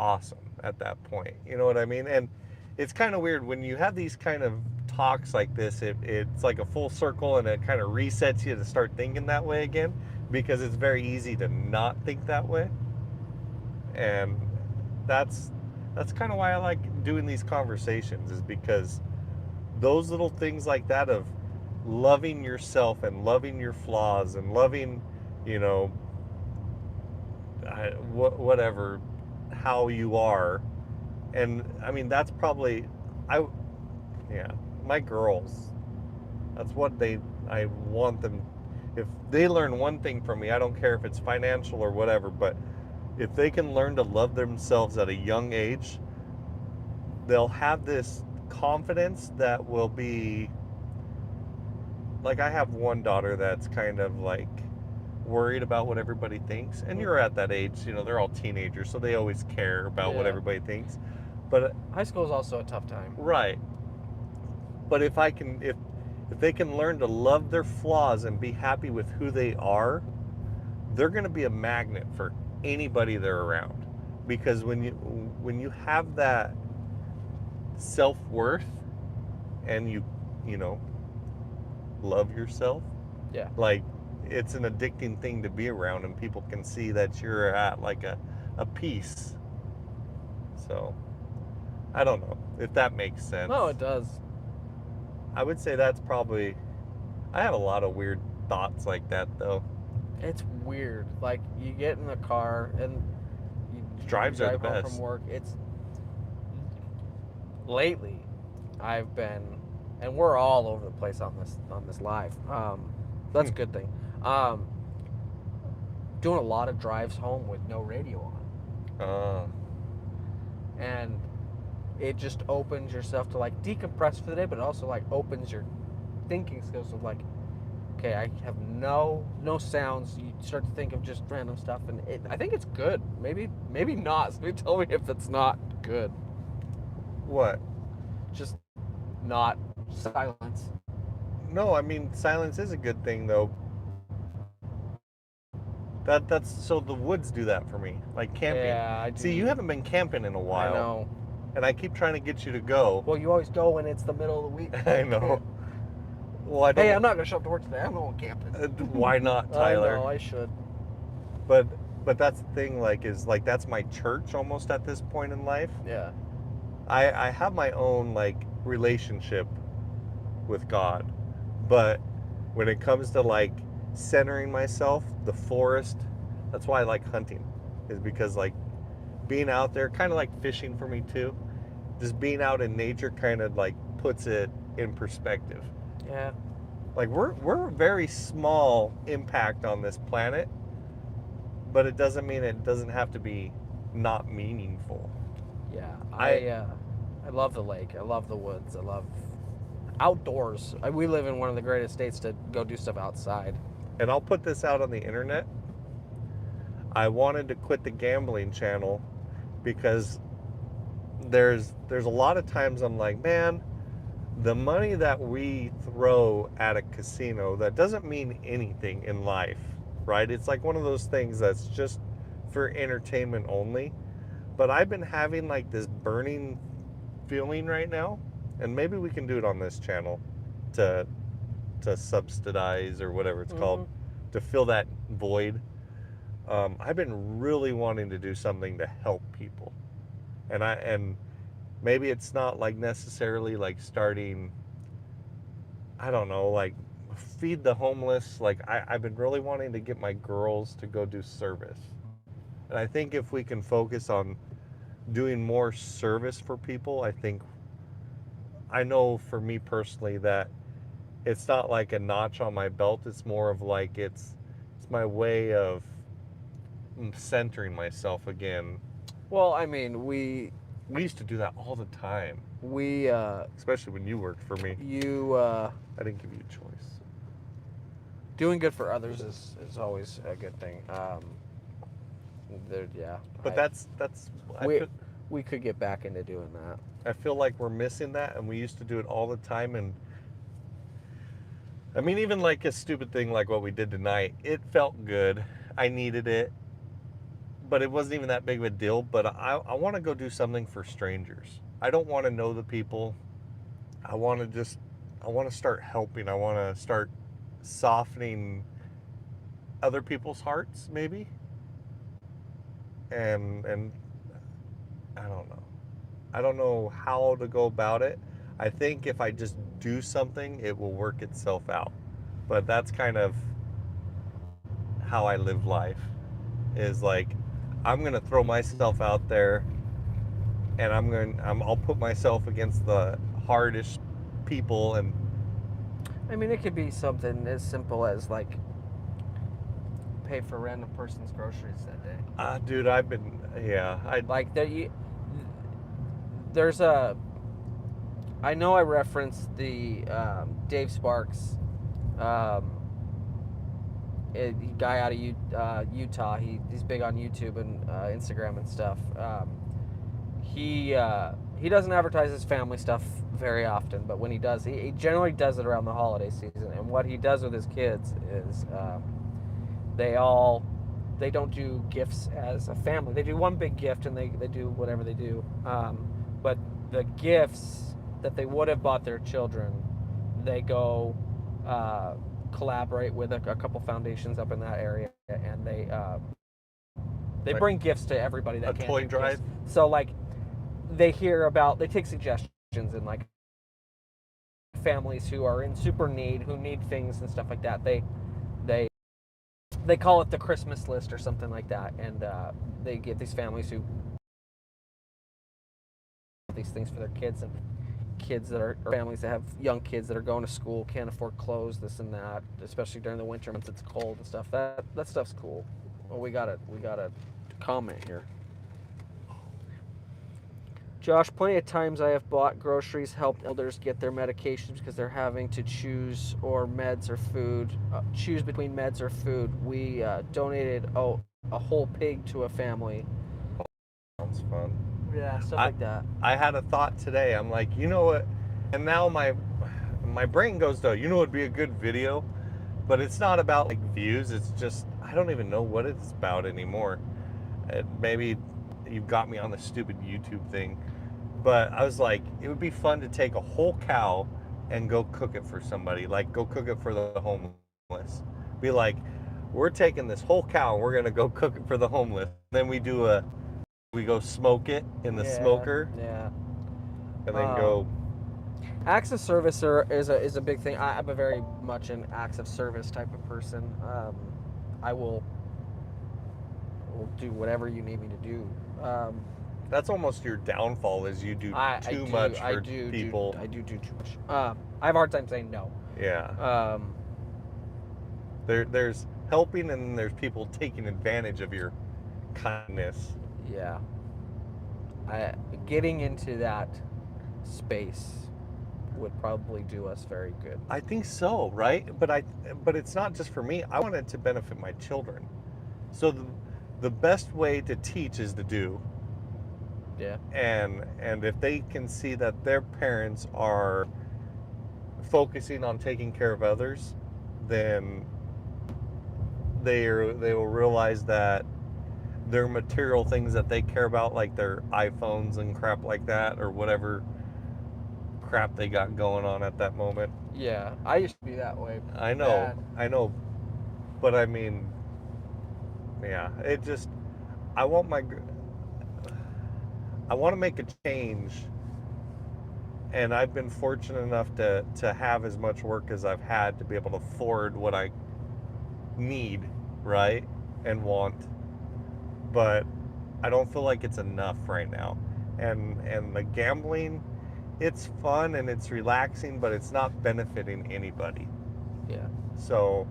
awesome at that point. You know what I mean? And it's kind of weird when you have these kind of talks like this, it's like a full circle and it kind of resets you to start thinking that way again, because it's very easy to not think that way. And that's kind of why I like doing these conversations, is because those little things like that of loving yourself and loving your flaws and loving, you know, whatever, how you are. And I mean, that's probably, my girls, that's what I want them, if they learn one thing from me, I don't care if it's financial or whatever, but if they can learn to love themselves at a young age, they'll have this confidence that will be, like, I have one daughter that's kind of like worried about what everybody thinks, and you're at that age, you know, they're all teenagers, so they always care about what everybody thinks. But high school is also a tough time. Right. But if they can learn to love their flaws and be happy with who they are, they're going to be a magnet for anybody they're around. Because when you have that self-worth and you know, love yourself, like, it's an addicting thing to be around, and people can see that you're at like a peace. So I don't know if that makes sense. No, it does. I would say that's probably, I have a lot of weird thoughts like that though. It's weird. Like, you get in the car and you Drives are the drive home best. from work. It's lately I've been, and we're all over the place on this live. That's a good thing. Doing a lot of drives home with no radio on. And it just opens yourself to like decompress for the day, but it also like opens your thinking skills of like, okay, I have no sounds. You start to think of just random stuff, and I think it's good. Maybe not. So tell me if it's not good. What? Just not silence. No, I mean, silence is a good thing though. That's so the woods do that for me, like camping. Yeah, I do. See, you haven't been camping in a while. I know. And I keep trying to get you to go. Well, you always go when it's the middle of the week. I know. Well, I don't. Hey, I'm not gonna show up to work today. I'm going camping. Why not, Tyler? I know, I should. But that's the thing, like, is like that's my church almost at this point in life. Yeah. I have my own like relationship with God, but when it comes to like centering myself, the forest, that's why I like hunting, is because like being out there, kind of like fishing for me too, just being out in nature kind of like puts it in perspective. Yeah. Like we're a very small impact on this planet, but it doesn't mean it doesn't have to be not meaningful. Yeah. I love the lake. I love the woods. I love outdoors. We live in one of the greatest states to go do stuff outside. And I'll put this out on the internet. I wanted to quit the gambling channel because there's a lot of times I'm like, man, the money that we throw at a casino that doesn't mean anything in life. right? It's like one of those things that's just for entertainment only. But I've been having like this burning feeling right now, and maybe we can do it on this channel to subsidize or whatever it's called, to fill that void. I've been really wanting to do something to help people, and maybe it's not like necessarily like starting, I don't know, like feed the homeless. Like I've been really wanting to get my girls to go do service, and I think if we can focus on doing more service for people, I know for me personally that it's not like a notch on my belt. It's more of like it's my way of centering myself again. Well, I mean, we used to do that all the time, we especially when you worked for me. you I didn't give you a choice. doing good for others is always a good thing. Yeah. But that's We could get back into doing that. I feel like we're missing that, and we used to do it all the time. And I mean, even like a stupid thing like what we did tonight, it felt good. I needed it, but it wasn't even that big of a deal. But I want to go do something for strangers. I don't want to know the people. I want to start helping. I want to start softening other people's hearts, maybe. And I don't know. I don't know how to go about it. I think if I just do something, it will work itself out. But that's kind of how I live life. Is like I'm gonna throw myself out there, and I'll put myself against the hardest people. And I mean, it could be something as simple as like pay for a random person's groceries that day. Dude, I've been Like there's a. I know I referenced the Dave Sparks, guy out of Utah. He's big on YouTube and Instagram and stuff. He doesn't advertise his family stuff very often, but when he does, he generally does it around the holiday season. And what he does with his kids is they don't do gifts as a family. They do one big gift and they do whatever they do. But the gifts that they would have bought their children, they go collaborate with a couple foundations up in that area, and they Like bring gifts to everybody that a can. toy do drive? gifts. So like they take suggestions and like families who are in super need, who need things and stuff like that. They call it the Christmas list or something like that, and they get these families who these things for their kids, and kids that are, or families that have young kids that are going to school, can't afford clothes, this and that, especially during the winter months it's cold and stuff. That stuff's cool. Well, we got a comment here. Josh, plenty of times I have bought groceries, helped elders get their medications because they're having to choose meds or food. Choose between meds or food. We donated a whole pig to a family. Sounds fun. Yeah, stuff like that. I had a thought today. I'm like, you know what? And now my brain goes to, you know, it'd be a good video, but it's not about like views. It's just I don't even know what it's about anymore. Maybe you've got me on the stupid YouTube thing, but I was like, it would be fun to take a whole cow and go cook it for somebody. Like go cook it for the homeless. Be like, we're taking this whole cow and we're gonna go cook it for the homeless. Then we go smoke it in the smoker. Yeah. And then go. Acts of service is a big thing. I'm a very much an acts of service type of person. I will do whatever you need me to do. That's almost your downfall, is you do too much for people. I do too much. I have a hard time saying no. Yeah. There's helping, and there's people taking advantage of your kindness. Yeah. Getting into that space would probably do us very good. I think so, right? But it's not just for me. I want it to benefit my children. So the best way to teach is to do. Yeah. And if they can see that their parents are focusing on taking care of others, then they will realize that their material things that they care about, like their iPhones and crap like that, or whatever crap they got going on at that moment. Yeah, I used to be that way. I know, Bad. I know, but I mean, yeah, it just, I want my, I want to make a change, and I've been fortunate enough to have as much work as I've had to be able to afford what I need, right, and want, but I don't feel like it's enough right now, and the gambling, it's fun and it's relaxing, but it's not benefiting anybody. Yeah. So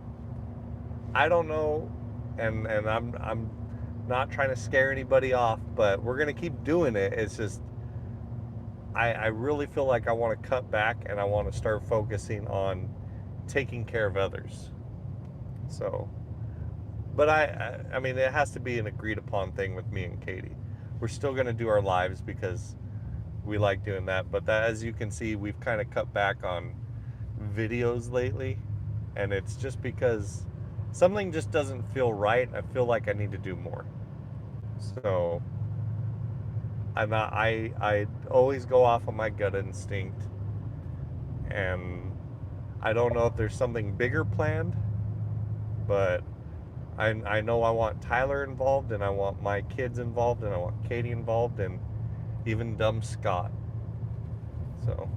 I don't know, and I'm not trying to scare anybody off, but we're gonna keep doing it. It's just I really feel like I want to cut back and I want to start focusing on taking care of others. So, but I mean, it has to be an agreed upon thing with me and Katie. We're still gonna do our lives because we like doing that, but that, as you can see, we've kind of cut back on videos lately, and it's just because something just doesn't feel right. I feel like I need to do more. So I always go off on my gut instinct, and I don't know if there's something bigger planned, but I know I want Tyler involved, and I want my kids involved, and I want Katie involved, and even dumb Scott. So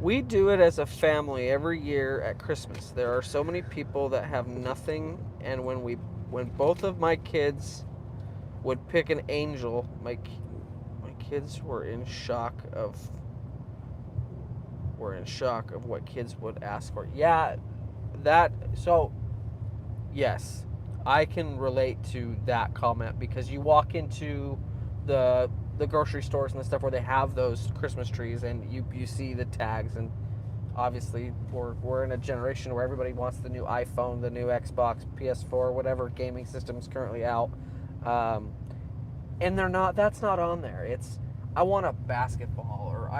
We do it as a family every year at Christmas. There are so many people that have nothing, and when both of my kids would pick an angel, my kids were in shock of what kids would ask for. Yeah, that so yes, I can relate to that comment because you walk into the grocery stores and the stuff where they have those Christmas trees, and you see the tags, and obviously we're in a generation where everybody wants the new iPhone, the new Xbox, PS4, whatever gaming system is currently out, and that's not on there. It's I want a basketball, or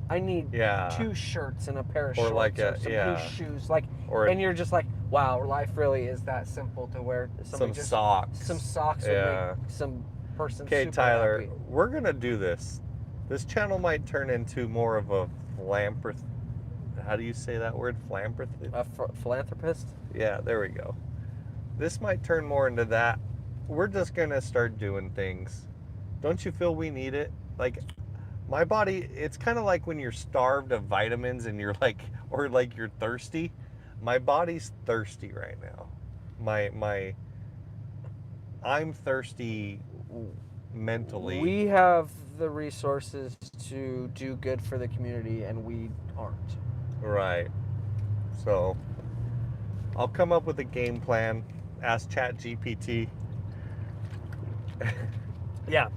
I need yeah, 2 shirts and a pair of or shorts, like or some new shoes, like, or and you're just like, wow, life really is that simple to where some socks. some socks would make some person Okay, super Tyler, happy. we're gonna do this. This channel might turn into more of a philanthropist. How do you say that word? Philanthropist? A philanthropist? Yeah, there we go. This might turn more into that. We're just gonna start doing things. Don't you feel we need it? Like, my body, it's kind of like when you're starved of vitamins and you're like, or like you're thirsty. My body's thirsty right now. I'm thirsty mentally. We have the resources to do good for the community, and we aren't. Right. So I'll come up with a game plan. Ask ChatGPT. Yeah.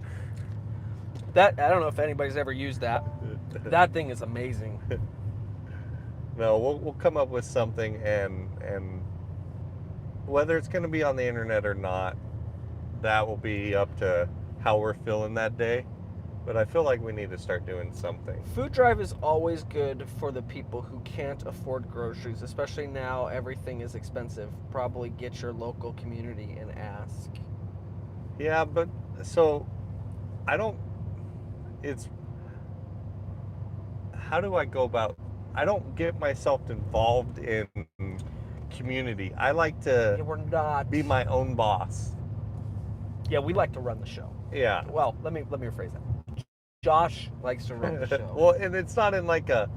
That I don't know if anybody's ever used that. That thing is amazing. No, we'll come up with something, and whether it's going to be on the internet or not, that will be up to how we're feeling that day. But I feel like we need to start doing something. Food drive is always good for the people who can't afford groceries, especially now everything is expensive. Probably get your local community and ask. Yeah, but so I don't. It's how do I go about? I don't get myself involved in community. I like to Yeah, we're not. be my own boss. Yeah, we like to run the show. Yeah. Well, let me rephrase that. Josh likes to run the show. Well, and it's not in like a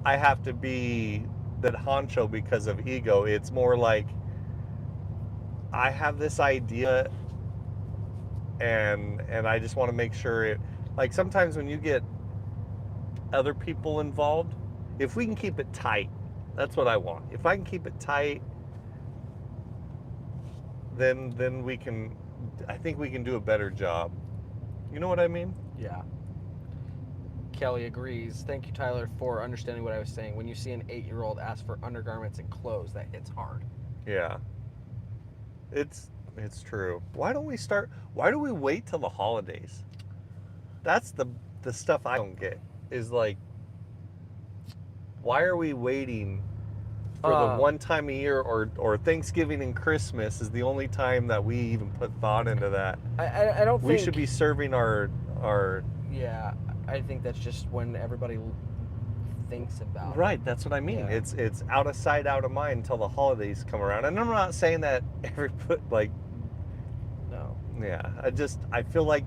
I have to be that honcho because of ego. It's more like I have this idea, and I just want to make sure it, like, sometimes when you get other people involved, if we can keep it tight, that's what I want. If I can keep it tight, then we can, I think we can do a better job. You know what I mean? Yeah. Kelly agrees. Thank you, Tyler, for understanding what I was saying. When you see an 8-year-old ask for undergarments and clothes, that hits hard. Yeah. It's true. Why do we wait till the holidays? That's the stuff I don't get. Is like, why are we waiting for the one time a year, or Thanksgiving and Christmas is the only time that we even put thought into that. I don't We think should be serving our Yeah, I think that's just when everybody thinks about it. right. That's what I mean. Yeah. It's out of sight, out of mind until the holidays come around. And I'm not saying that like No. yeah. I feel like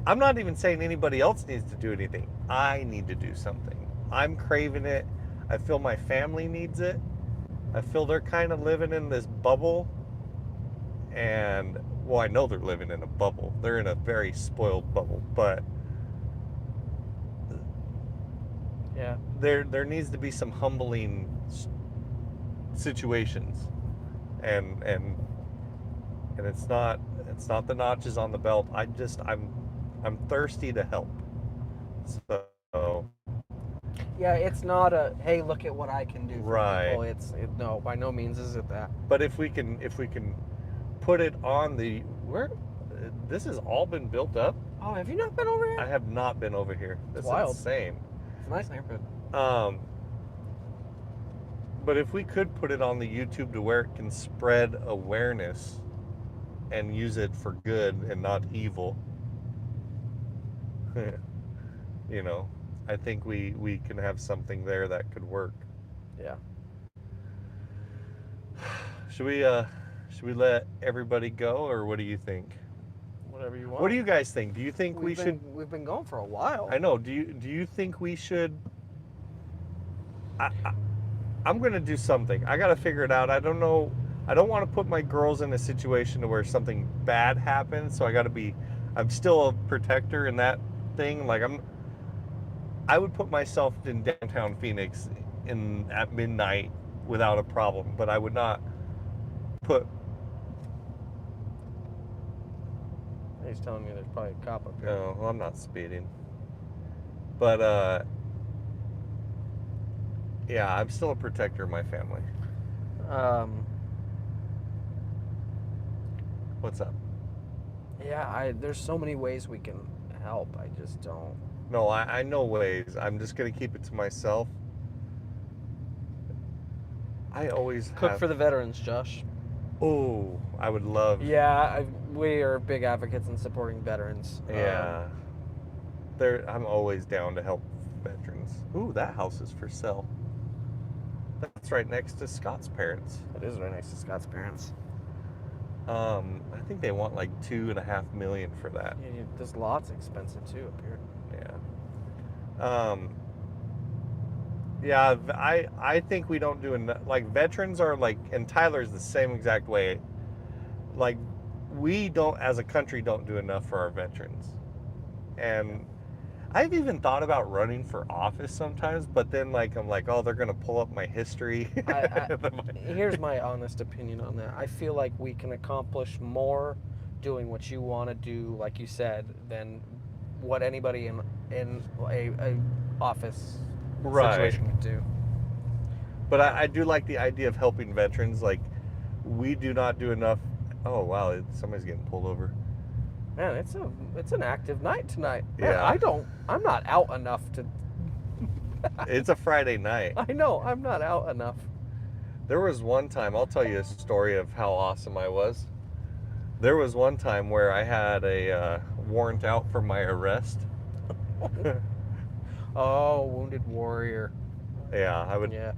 I'm not even saying anybody else needs to do anything. I need to do something. I'm craving it. I feel my family needs it. I feel they're kind of living in this bubble. And, well, I know they're living in a bubble. They're in a very spoiled bubble. But Yeah. there needs to be some humbling situations. And it's not the notches on the belt. I'm thirsty to help. So Yeah, it's not a hey, look at what I can do for Right. people. No, by no means is it that. but if we can put it on this has all been built up. Oh, have you not been over I here? have not been over here. That's wild. insane. It's a nice neighborhood. But if we could put it on the YouTube to where it can spread awareness and use it for good and not evil, you know, I think we can have something there that could work. Yeah. Should we let everybody go, or what do you think? Whatever you want. What do you guys think? Do you think We've been going for a while. I know. Do you think we should? I'm gonna do something. I gotta figure it out. I don't know. I don't want to put my girls in a situation to where something bad happens. So I'm still a protector in that thing. Like I would put myself in downtown Phoenix at midnight without a problem, but I would not put. He's telling me there's probably a cop up here. No, well, I'm not speeding. But yeah, I'm still a protector of my family. What's up? Yeah, there's so many ways we can help. I just don't. No, I know ways. I'm just gonna keep it to myself. I always Cook for the veterans, Josh. Oh, I would love. Yeah, we are big advocates in supporting veterans. Yeah. I'm always down to help veterans. Ooh, that house is for sale. That's right next to Scott's parents. It is right next to Scott's parents. I think they want like $2.5 million for that. Yeah, this lot's expensive too up here. Yeah. Yeah, I think we don't do enough. Like veterans are like, and Tyler's the same exact way. Like we don't, as a country, don't do enough for our veterans. And I've even thought about running for office sometimes, but then like I'm like, oh, they're gonna pull up my history. Here's my honest opinion on that. I feel like we can accomplish more doing what you want to do, like you said, than what anybody in a office situation could do. But I do like the idea of helping veterans. Like we do not do enough. Oh wow, somebody's getting pulled over. Man, it's an active night tonight. Man, Yeah. I'm not out enough to. It's a Friday night. I know, I'm not out enough. There was one time, I'll tell you a story of how awesome I was. There was one time where I had a warrant out for my arrest. Oh, wounded warrior. Yeah, I would. Yeah.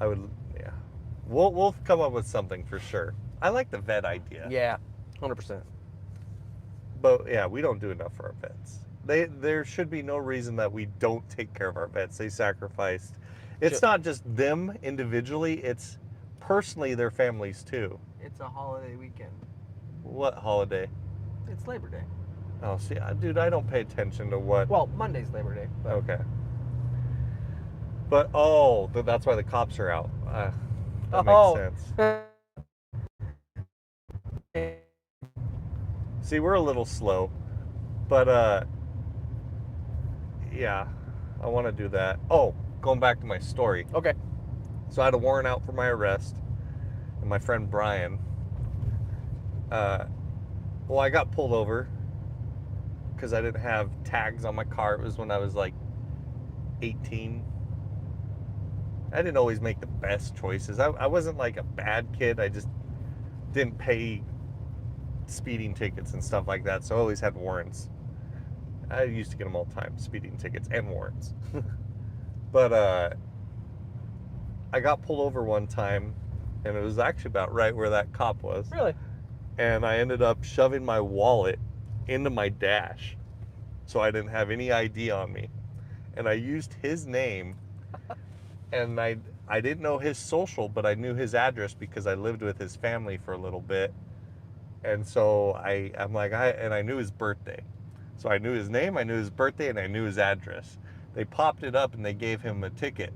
Yeah. We'll come up with something for sure. I like the vet idea. Yeah, 100%. But yeah, we don't do enough for our vets. There should be no reason that we don't take care of our vets. They sacrificed. It's not just them individually, it's personally their families too. It's a holiday weekend. What holiday? It's Labor Day. Oh, see, dude, I don't pay attention to what. Well, Monday's Labor Day. But Okay. But that's why the cops are out. That makes sense. See, we're a little slow, but yeah, I want to do that. Oh, going back to my story. Okay. So I had a warrant out for my arrest, and my friend Brian. Well, I got pulled over because I didn't have tags on my car. It was when I was like 18. I didn't always make the best choices. I wasn't like a bad kid. I just didn't pay speeding tickets and stuff like that, so I always had warrants. I used to get them all the time, speeding tickets and warrants. But I got pulled over one time, and it was actually about right where that cop was. Really? And I ended up shoving my wallet into my dash, so I didn't have any ID on me. And I used his name, and I didn't know his social, but I knew his address because I lived with his family for a little bit. And so I'm like, and I knew his birthday. So I knew his name, I knew his birthday, and I knew his address. They popped it up and they gave him a ticket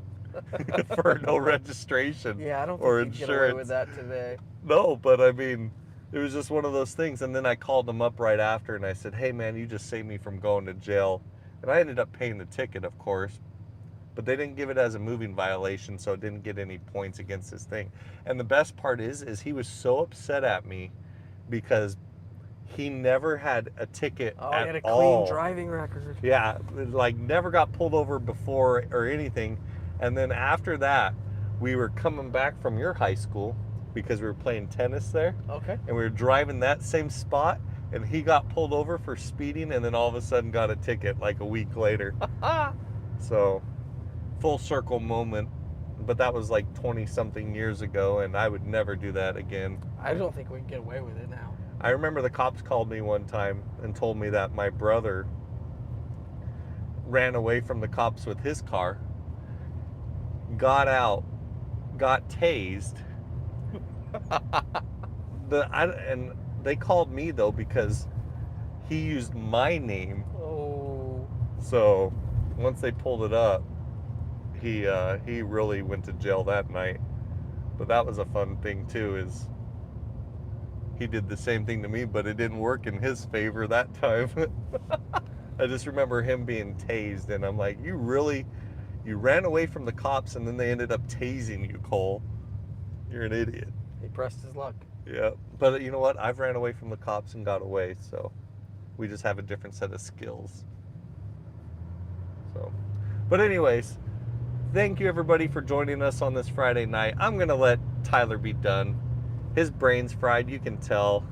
for no registration Yeah, I don't or think you get away with insurance. that today. No, but I mean, it was just one of those things. And then I called them up right after and I said, hey man, you just saved me from going to jail. And I ended up paying the ticket, of course. But they didn't give it as a moving violation, so it didn't get any points against this thing. And the best part is he was so upset at me because he never had a ticket Oh, at he had a all. clean driving record. Yeah, like never got pulled over before or anything. And then after that, we were coming back from your high school because we were playing tennis there. Okay. And we were driving that same spot, and he got pulled over for speeding and then all of a sudden got a ticket like a week later. So, full circle moment. But that was like 20 something years ago, and I would never do that again. I don't think we can get away with it now. I remember the cops called me one time and told me that my brother ran away from the cops with his car, got out, got tased. And they called me though because he used my name. Oh. So once they pulled it up, he really went to jail that night. But that was a fun thing too, is he did the same thing to me, but it didn't work in his favor that time. I just remember him being tased, and I'm like, you ran away from the cops, and then they ended up tasing you, Cole. You're an idiot. He pressed his luck. Yeah, but you know what? I've ran away from the cops and got away, so we just have a different set of skills. So, but anyways, thank you everybody for joining us on this Friday night. I'm gonna let Tyler be done. His brain's fried, you can tell.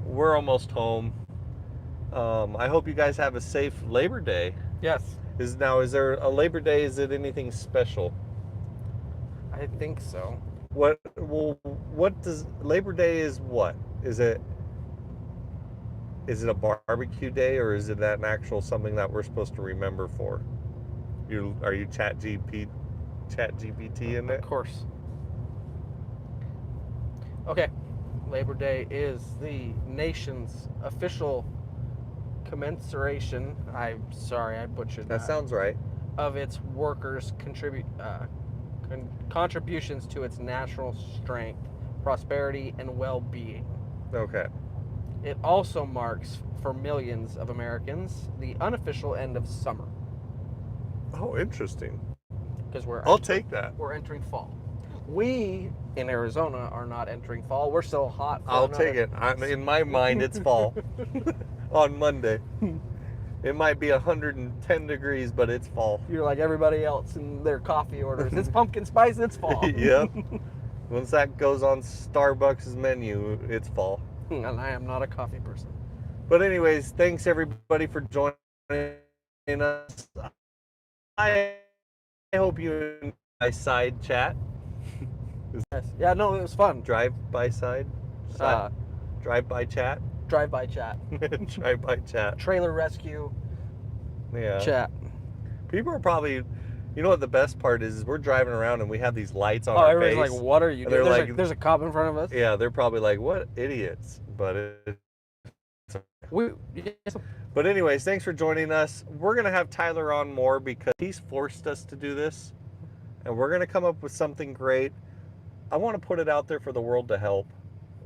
We're almost home. I hope you guys have a safe Labor Day. Yes. Is there a Labor Day? Is it anything special? I think so. What does Labor Day is what? Is it a barbecue day, or is it an actual something that we're supposed to remember for? Are you chat GPT in it? Of course. Okay. Labor Day is the nation's official commensuration. I'm sorry, I butchered that. That sounds right. Of its workers' contributions to its national strength, prosperity, and well-being. Okay. It also marks, for millions of Americans, the unofficial end of summer. Oh, interesting. Because I'll take that. We're entering fall. We in Arizona are not entering fall. We're still hot. I'll take it. In my mind, it's fall on Monday. It might be 110 degrees, but it's fall. You're like everybody else in their coffee orders. It's pumpkin spice, it's fall. Yep. Once that goes on Starbucks' menu, it's fall. And I am not a coffee person. But anyways, thanks everybody for joining us. I hope you enjoyed my side chat. Yes. Yeah, no, it was fun. Drive-by side? Drive-by chat? Drive-by chat. Drive-by chat. Trailer rescue Yeah. chat. People are probably, you know what the best part is we're driving around and we have these lights on Oh, our everybody's face. like, what are you And doing? they're There's, like- there's a cop in front of us. Yeah, they're probably like, what idiots. But But anyways, thanks for joining us. We're going to have Tyler on more because he's forced us to do this. And we're going to come up with something great. I want to put it out there for the world to help.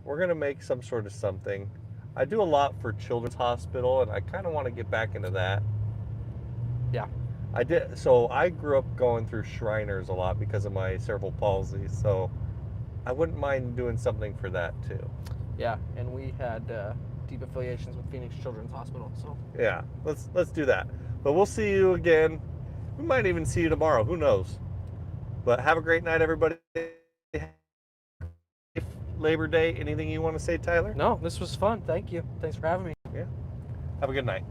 We're going to make some sort of something. I do a lot for Children's Hospital, and I kind of want to get back into that. Yeah. I did. So I grew up going through Shriners a lot because of my cerebral palsy. So I wouldn't mind doing something for that too. Yeah, and we had deep affiliations with Phoenix Children's Hospital. So Yeah, let's do that. But we'll see you again. We might even see you tomorrow. Who knows? But have a great night, everybody. Labor Day. Anything you want to say, Tyler? No, this was fun. Thank you. Thanks for having me. Yeah. Have a good night.